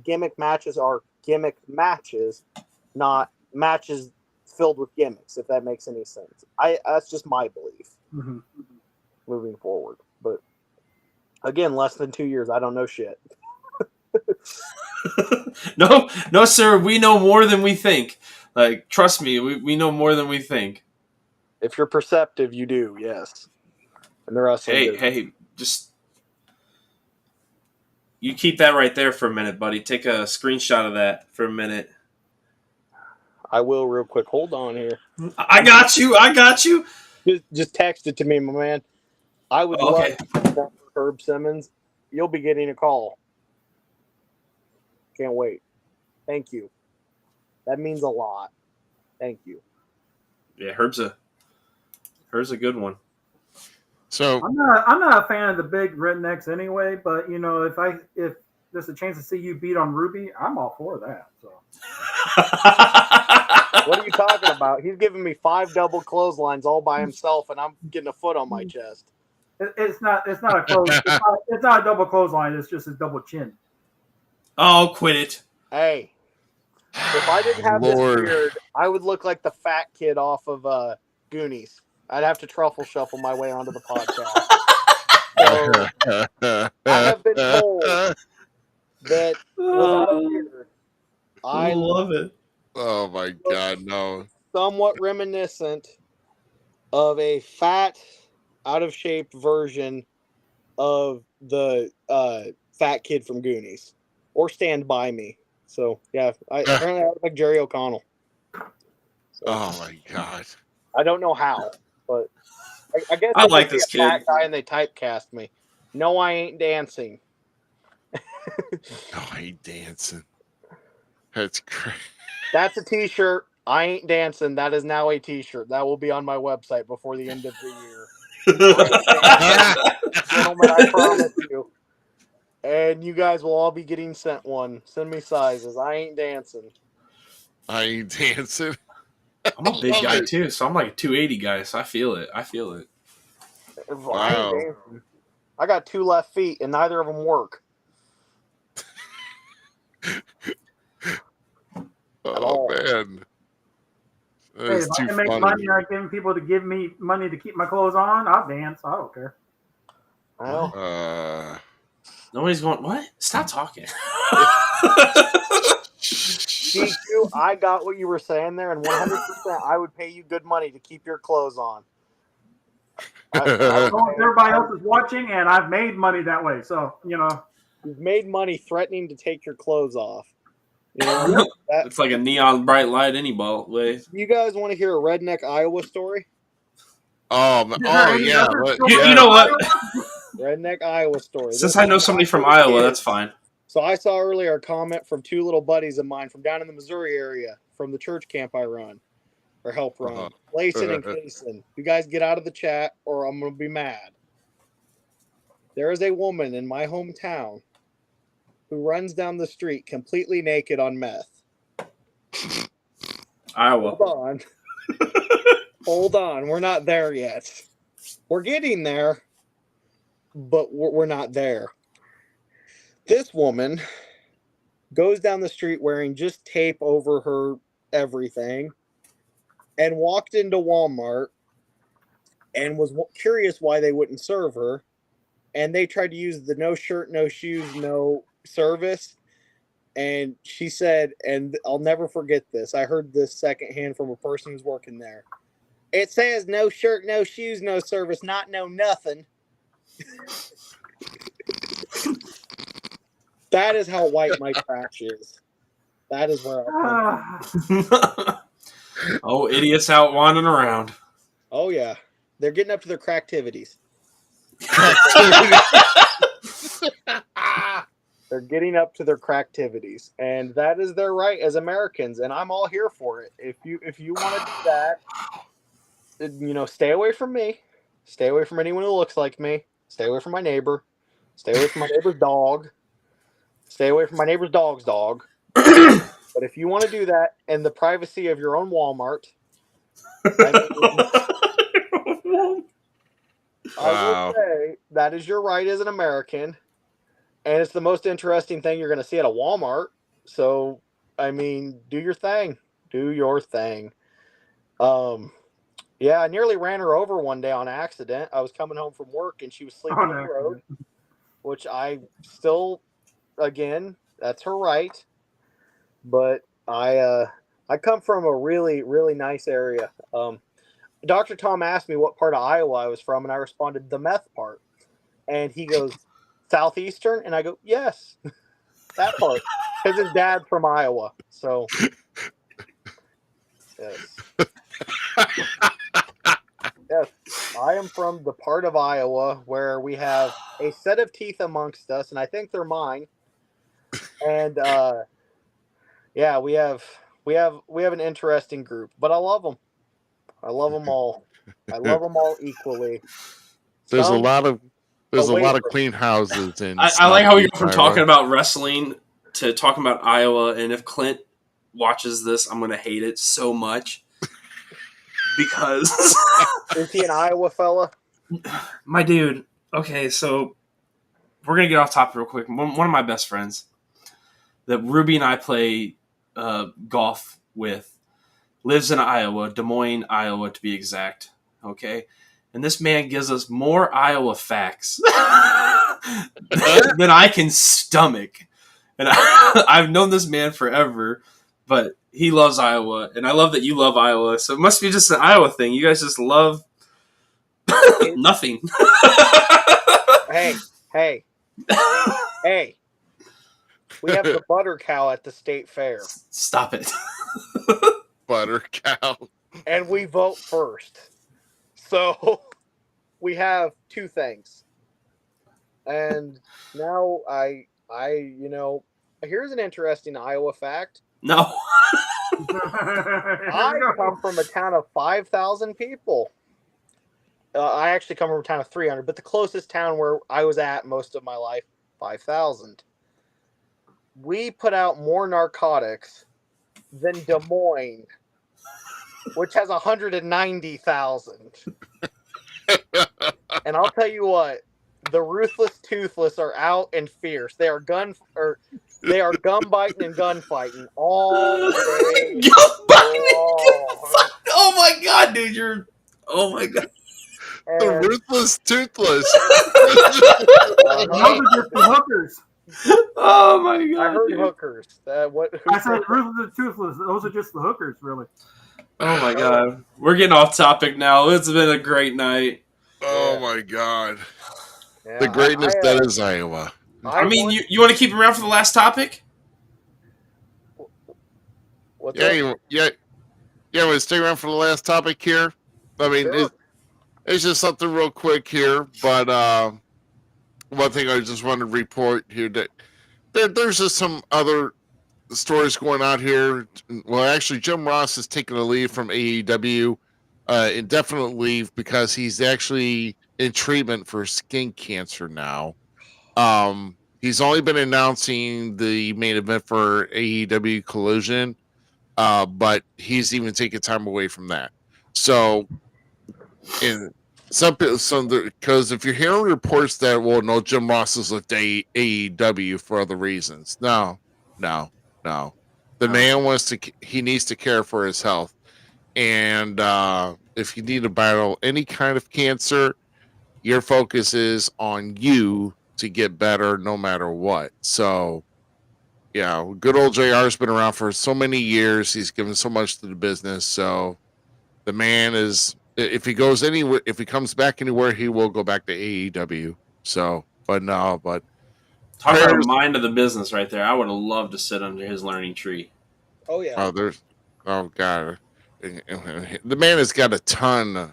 gimmick matches are gimmick matches, not matches filled with gimmicks, if that makes any sense. That's just my belief moving forward. But again, less than 2 years, I don't know shit. No, sir. We know more than we think. Like, trust me, we know more than we think. If you're perceptive, you do, yes. And the rest. Hey, just you keep that right there for a minute, buddy. Take a screenshot of that for a minute. I will real quick. Hold on here. I got you. Just text it to me, my man. I would love to Herb Simmons. You'll be getting a call. Can't wait. Thank you. That means a lot. Thank you. Yeah, Herb's a good one. So I'm not a fan of the big rednecks anyway, but if there's a chance to see you beat on Ruby, I'm all for that. So what are you talking about? He's giving me 5 double clotheslines all by himself, and I'm getting a foot on my chest. It's not a close. It's not a double clothesline. It's just a double chin. Oh, quit it! Hey, if I didn't have this beard, I would look like the fat kid off of Goonies. I'd have to truffle shuffle my way onto the podcast. So, I have been told that without a beard, I love it. Oh my God, no! Somewhat reminiscent of a fat, out of shape version of the fat kid from Goonies, or Stand By Me. So yeah, apparently I look like Jerry O'Connell. So, oh my God! I don't know how, but I guess I like this kid. Fat guy and they typecast me. No, I ain't dancing. No, I ain't dancing. That's great. That's a T-shirt. I ain't dancing. That is now a T-shirt. That will be on my website before the end of the year. Gentlemen, I promise you. And you guys will all be getting sent one. Send me sizes. I ain't dancing. I ain't dancing. I'm a big guy too, so I'm like a 280 guy. So I feel it. Wow. I got 2 left feet, and neither of them work. Oh man. Hey, if I can make money not giving people to give me money to keep my clothes on, I'll dance. I don't care. Well, nobody's going, what? Stop talking. GQ, I got what you were saying there, and 100% I would pay you good money to keep your clothes on. Everybody else is watching, and I've made money that way. So, You've made money threatening to take your clothes off. You know, It's like a neon bright light way. You guys want to hear a redneck Iowa story? Yeah. You know what? Redneck Iowa story. Since I know somebody from Iowa, that's fine. So I saw earlier a comment from two little buddies of mine from down in the Missouri area from the church camp I run or help run. Layson and Kaysen. You guys get out of the chat or I'm going to be mad. There is a woman in my hometown who runs down the street completely naked on meth. Iowa. Hold on. Hold on. We're not there yet. We're getting there, but we're not there. This woman goes down the street wearing just tape over her everything and walked into Walmart and was curious why they wouldn't serve her. And they tried to use the no shirt, no shoes, no service. And she said, and I'll never forget this, I heard this secondhand from a person who's working there. It says no shirt, no shoes, no service, not no nothing. That is how white my trash is. That is where I'm Oh, idiots out wandering around. Oh, yeah. They're getting up to their cracktivities. They're getting up to their cracktivities. And that is their right as Americans. And I'm all here for it. If you want to do that, you know, stay away from me. Stay away from anyone who looks like me. Stay away from my neighbor. Stay away from my neighbor's dog. Stay away from my neighbor's dog's dog. But if you want to do that in the privacy of your own Walmart, I will say that is your right as an American. And it's the most interesting thing you're going to see at a Walmart. So, I mean, do your thing. Do your thing. Yeah, I nearly ran her over one day on accident. I was coming home from work and she was sleeping on the road, which I still, again, that's her right. But I come from a really, really nice area. Dr. Tom asked me what part of Iowa I was from, and I responded, the meth part. And he goes, Southeastern? And I go, yes, that part. Because his dad's from Iowa. So, yes. Yes, I am from the part of Iowa where we have a set of teeth amongst us, and I think they're mine. And yeah, we have an interesting group, but I love them. I love them all. I love them all equally. There's a lot of clean houses in. I like how we go from talking about wrestling to talking about Iowa, and if Clint watches this, I'm gonna hate it so much. Because is he an Iowa fella? My dude. Okay, so we're gonna get off topic real quick. One of my best friends that Ruby and I play golf with lives in Iowa, Des Moines, Iowa, to be exact. Okay, and this man gives us more Iowa facts than I can stomach. And I've known this man forever, but he loves Iowa, and I love that you love Iowa. So it must be just an Iowa thing. You guys just love nothing. Hey. We have the butter cow at the state fair. Stop it. Butter cow. And we vote first. So we have two things. And now I here's an interesting Iowa fact. No. I come from a town of 5,000 people. I actually come from a town of 300, but the closest town where I was at most of my life, 5,000. We put out more narcotics than Des Moines, which has 190,000. And I'll tell you what, the ruthless toothless are out and fierce. They are gun biting and gunfighting all day. Oh my god, dude! Oh my god. And the ruthless toothless. Those are just the hookers. Oh my god! I heard hookers. I said ruthless and toothless. Those are just the hookers, really. Oh my god, we're getting off topic now. It's been a great night. Oh my god, yeah, the greatness that is Iowa. I mean, you want to keep him around for the last topic? What's Yeah, up? We'll stay around for the last topic here. I mean, Sure. it's just something real quick here, but one thing I just wanted to report here that there's just some other stories going on here. Well, actually, Jim Ross has taken a leave from AEW, indefinite leave, because he's actually in treatment for skin cancer now. He's only been announcing the main event for AEW Collision, but he's even taking time away from that. So, in because if you're hearing reports that, well, no, Jim Ross has left AEW for other reasons. No, no, no. The man he needs to care for his health. And if you need to battle any kind of cancer, your focus is on you to get better no matter what. So, yeah, good old JR's been around for so many years. He's given so much to the business. So the man is, if he goes anywhere, if he comes back anywhere, he will go back to AEW. So, but talk about a mind of the business right there. I would have loved to sit under his learning tree. Oh yeah. Oh god, the man has got a tons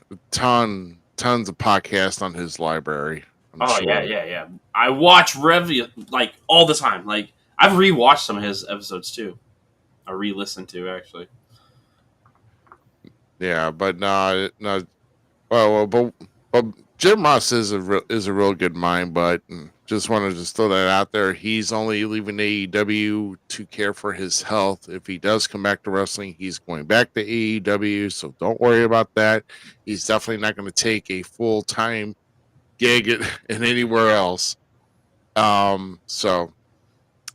of podcasts on his library. Yeah. I watch like all the time. Like I've rewatched some of his episodes too. I re-listened to actually. Yeah, but no. Well, but Jim Ross is a real good mind. But just wanted to just throw that out there. He's only leaving AEW to care for his health. If he does come back to wrestling, he's going back to AEW. So don't worry about that. He's definitely not going to take a full time gig in anywhere else. So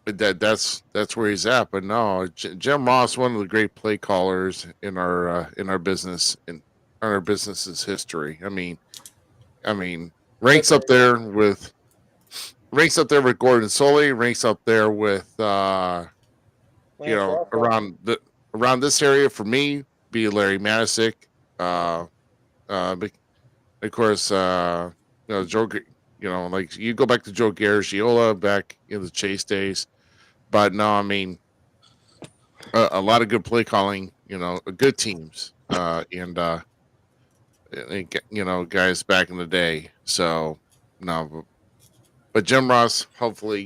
that's where he's at. But no, Jim Ross, one of the great play callers in our business, in our business's history. I mean, ranks up there with Gordon Soley, ranks up there with around this area for me, be Larry Matisic, of course, Joe, like you go back to Joe Garagiola back in the Chase days. But no, I mean, a lot of good play calling, good teams, and guys back in the day. So no, but Jim Ross, hopefully,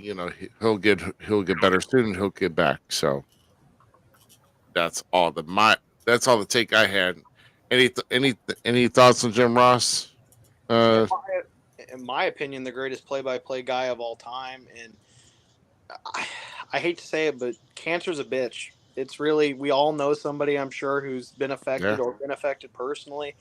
he'll get better soon, and he'll get back. So that's all the take I had. Any thoughts on Jim Ross? In my opinion, the greatest play-by-play guy of all time, and I hate to say it, but cancer's a bitch. It's really, we all know somebody, I'm sure, who's been affected or been affected personally.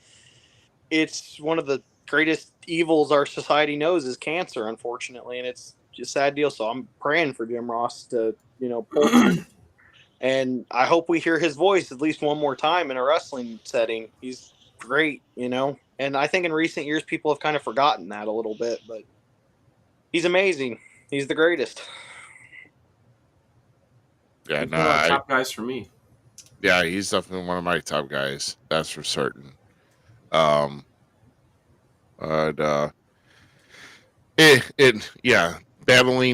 It's one of the greatest evils our society knows is cancer, unfortunately, and it's just a sad deal. So I'm praying for Jim Ross to, pull and I hope we hear his voice at least one more time in a wrestling setting. He's great, and I think in recent years people have kind of forgotten that a little bit, but he's amazing. He's the greatest. Yeah, one of the top guys for me. Yeah, he's definitely one of my top guys. That's for certain. Battling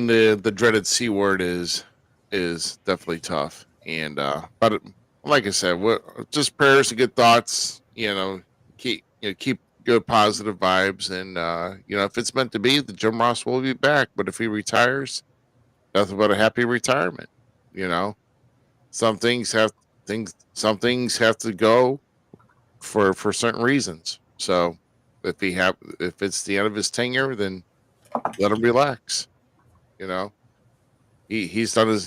the dreaded C word is definitely tough. And but like I said, just prayers and good thoughts. Keep good positive vibes, and if it's meant to be, the Jim Ross will be back. But if he retires, nothing but a happy retirement. Some things have to go for certain reasons. So if it's the end of his tenure, then let him relax. He's done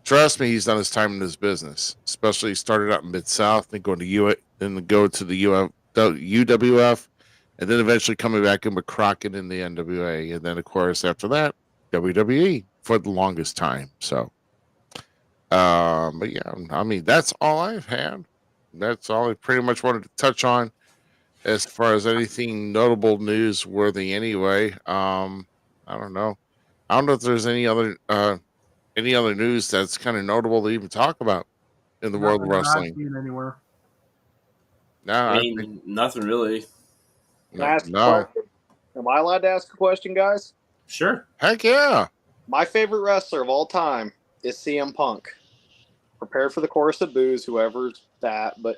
trust me, he's done his time in this business. Especially he started out in Mid-South, then going to then go to the UWF, and then eventually coming back in with Crockett in the NWA, and then of course after that WWE for the longest time. So but yeah, I mean, that's all I've had. That's all I pretty much wanted to touch on as far as anything notable newsworthy anyway. I don't know. I don't know if there's any other news that's kind of notable to even talk about in the world of wrestling. Not anywhere. No, I mean, nothing really. No. Am I allowed to ask a question, guys? Sure. Heck yeah. My favorite wrestler of all time is CM Punk. prepared for the chorus of boos, whoever's that. But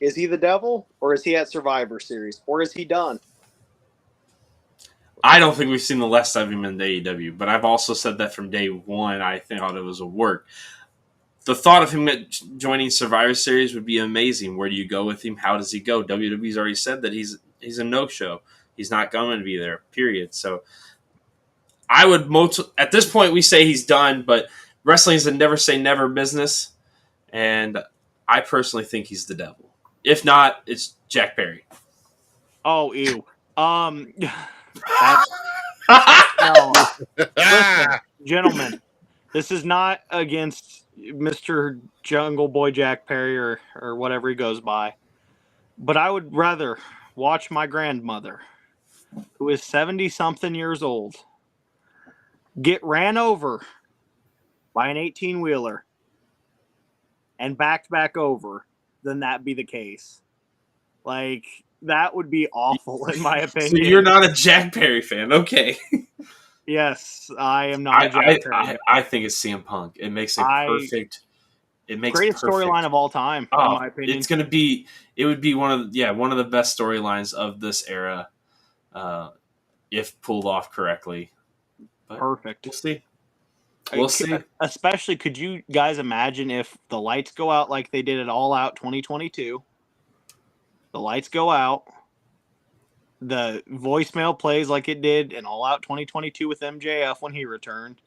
is he the devil, or is he at Survivor Series, or is he done? I don't think we've seen the last of him in the AEW, but I've also said that from day one. I thought it was a work. The thought of him joining Survivor Series would be amazing. Where do you go with him? How does he go? WWE's already said that he's a no-show. He's not going to be there, period. So I would at this point we say he's done, but wrestling is a never say never business, and I personally think he's the devil. If not, it's Jack Perry. Oh, ew. No. Listen, gentlemen, this is not against Mr. Jungle Boy Jack Perry or whatever he goes by, but I would rather watch my grandmother, who is 70-something years old, get ran over by an 18-wheeler and backed back over than that be the case. Like, that would be awful, in my opinion. So you're not a Jack Perry fan. Okay. Yes, I am not a Jack Perry fan. I think it's CM Punk. It makes perfect... It makes greatest storyline of all time, in my opinion. It's going to be... It would be one of the best storylines of this era, if pulled off correctly. But perfect. We'll see. We'll see. Especially, could you guys imagine if the lights go out like they did at All Out 2022? The lights go out. The voicemail plays like it did in All Out 2022 with MJF when he returned.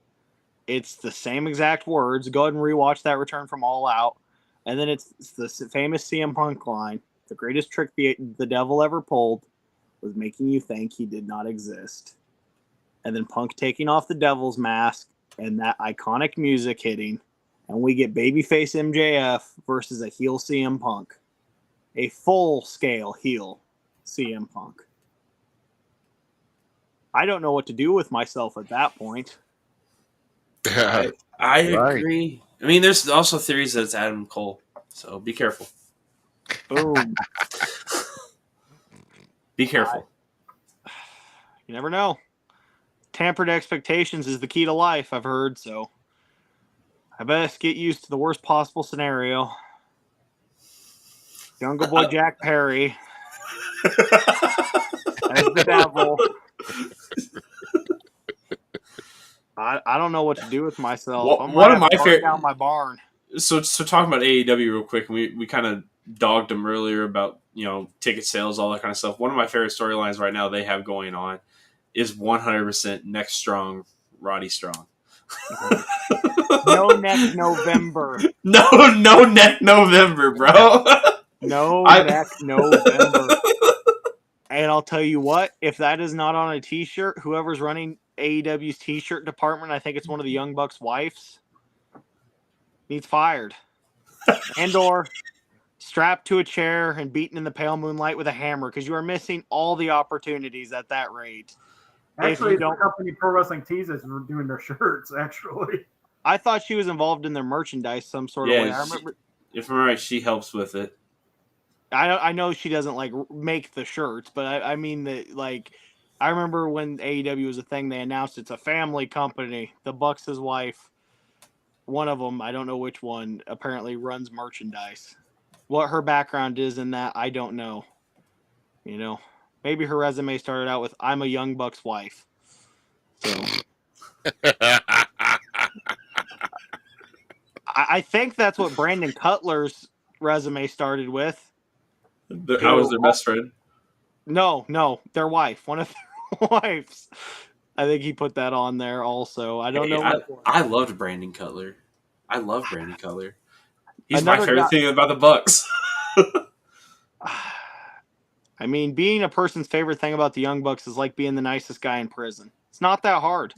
It's the same exact words. Go ahead and rewatch that return from All Out. And then it's the famous CM Punk line. The greatest trick the devil ever pulled was making you think he did not exist. And then Punk taking off the devil's mask and that iconic music hitting. And we get babyface MJF versus a heel CM Punk. A full-scale heel CM Punk. I don't know what to do with myself at that point. I agree. I mean, there's also theories that it's Adam Cole, so be careful. Boom. Be careful. You never know. Tampered expectations is the key to life, I've heard, so I best get used to the worst possible scenario. Jungle Boy Jack Perry as the devil. I don't know what to do with myself. One of my favorite down my barn. So talking about AEW real quick, we kind of dogged them earlier about ticket sales, all that kind of stuff. One of my favorite storylines right now they have going on is 100% Neck Strong, Roddy Strong. No neck November. No neck November, bro. No neck November. And I'll tell you what, if that is not on a t-shirt, whoever's running AEW's t-shirt department, I think it's one of the Young Bucks' wives, needs fired. And/or strapped to a chair and beaten in the pale moonlight with a hammer, because you are missing all the opportunities at that rate. Actually, the company Pro Wrestling Teases were doing their shirts, actually. I thought she was involved in their merchandise some sort of way. I remember, if I'm right, she helps with it. I know she doesn't make the shirts, but I mean that I remember when AEW was a thing, they announced it's a family company. The Bucks' wife, one of them, I don't know which one, apparently runs merchandise. What her background is in that, I don't know. Maybe her resume started out with "I'm a Young Bucks wife." So I think that's what Brandon Cutler's resume started with. I was their best friend. No, their wife. One of their wives. I think he put that on there also. I don't know. I loved Brandon Cutler. He's my favorite thing about the Bucks. I mean, being a person's favorite thing about the Young Bucks is like being the nicest guy in prison. It's not that hard.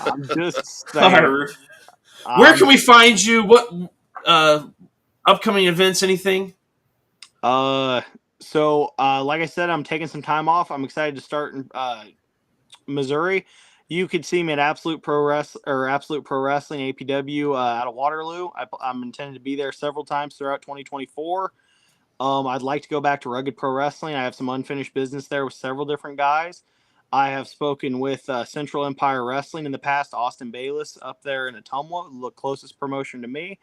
I'm just saying. Where can we find you? What upcoming events? Anything? So like I said, I'm taking some time off. I'm excited to start in Missouri. You could see me at Absolute Pro Wrestling APW out of Waterloo. I'm intending to be there several times throughout 2024. I'd like to go back to Rugged Pro Wrestling. I have some unfinished business there with several different guys. I have spoken with Central Empire Wrestling in the past, Austin Bayless up there in Ottumwa, the closest promotion to me.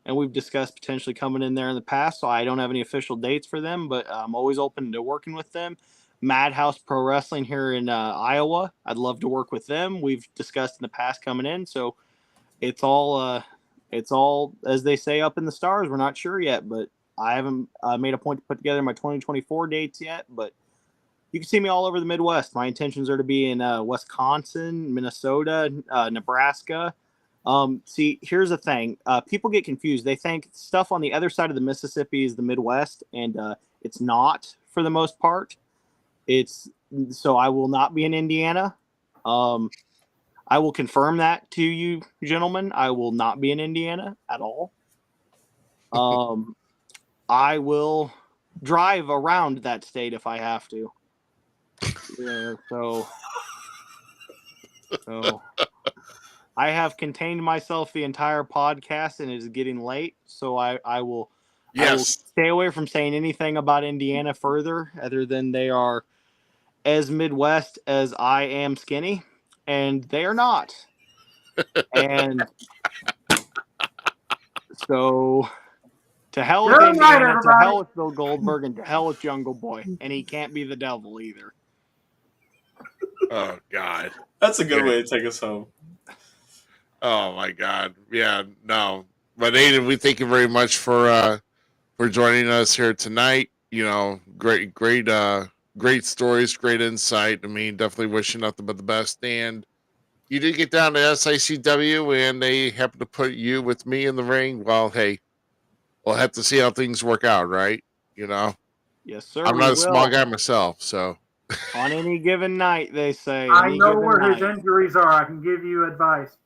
And we've discussed potentially coming in there in the past, so I don't have any official dates for them, but I'm always open to working with them. Madhouse Pro Wrestling here in Iowa, I'd love to work with them. We've discussed in the past coming in, so it's all as they say up in the stars. We're not sure yet, but I haven't made a point to put together my 2024 dates yet, but you can see me all over the Midwest. My intentions are to be in Wisconsin, Minnesota, Nebraska. See, here's the thing. People get confused. They think stuff on the other side of the Mississippi is the Midwest, and it's not for the most part. So I will not be in Indiana. I will confirm that to you, gentlemen. I will not be in Indiana at all. I will drive around that state if I have to. Yeah, so I have contained myself the entire podcast, and it is getting late, so I will stay away from saying anything about Indiana further, other than they are as Midwest as I am skinny, and they are not. And so to hell with Indiana, to hell with Bill Goldberg, and to hell with Jungle Boy, and he can't be the devil either. Oh God, that's a good way to take us home. Oh my God, yeah, no, but Aiden, we thank you very much for joining us here tonight. You know, great stories, great insight. I mean, definitely wish you nothing but the best. And you did get down to SICW, and they happened to put you with me in the ring. Well, hey, we'll have to see how things work out, right? You know. Yes, sir. I'm not a small guy myself, so. On any given night, they say. I know where his injuries are. I can give you advice.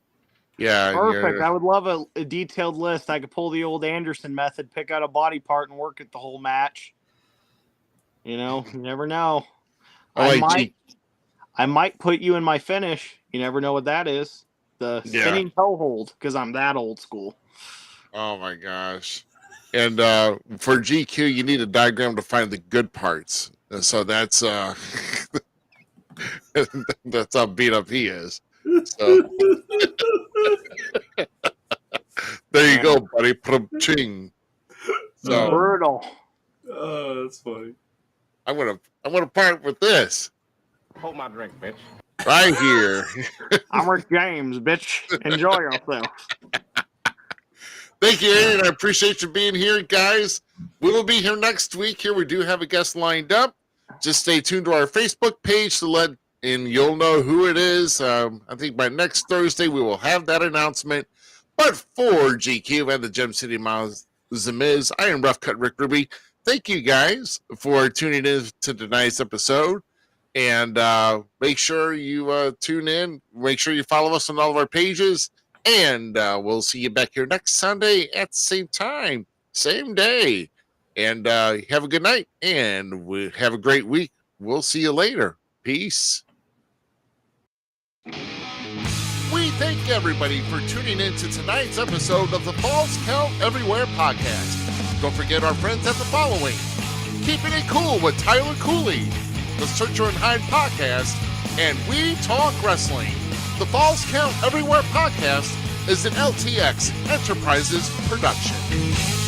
Yeah. Perfect. I would love a detailed list. I could pull the old Anderson method, pick out a body part, and work it the whole match. You know, you never know. I might put you in my finish. You never know what that is. The spinning toe hold, because I'm that old school. Oh my gosh. And for GQ, you need a diagram to find the good parts. So that's that's how beat up he is. So there you go, buddy. Ching. So brutal. Oh, that's funny. I'm gonna part with this. Hold my drink, bitch. Right here. I'm Rick James, bitch. Enjoy yourself. Thank you, Aiden. I appreciate you being here, guys. We will be here next week. Here we do have a guest lined up. Just stay tuned to our Facebook page and you'll know who it is. I think by next Thursday we will have that announcement. But for GQ and the Gem City Miles, Zmiz, I am Rough Cut Rick Ruby. Thank you guys for tuning in to tonight's episode. And make sure you tune in. Make sure you follow us on all of our pages. And we'll see you back here next Sunday at the same time, same day. And have a good night. And we have a great week. We'll see you later. Peace. We thank everybody for tuning in to tonight's episode of the Falls Count Everywhere podcast. Don't forget our friends at the following: Keeping It Cool with Tyler Cooley, the Searcher and Hide podcast, and We Talk Wrestling. The Falls Count Everywhere podcast is an LTX Enterprises production.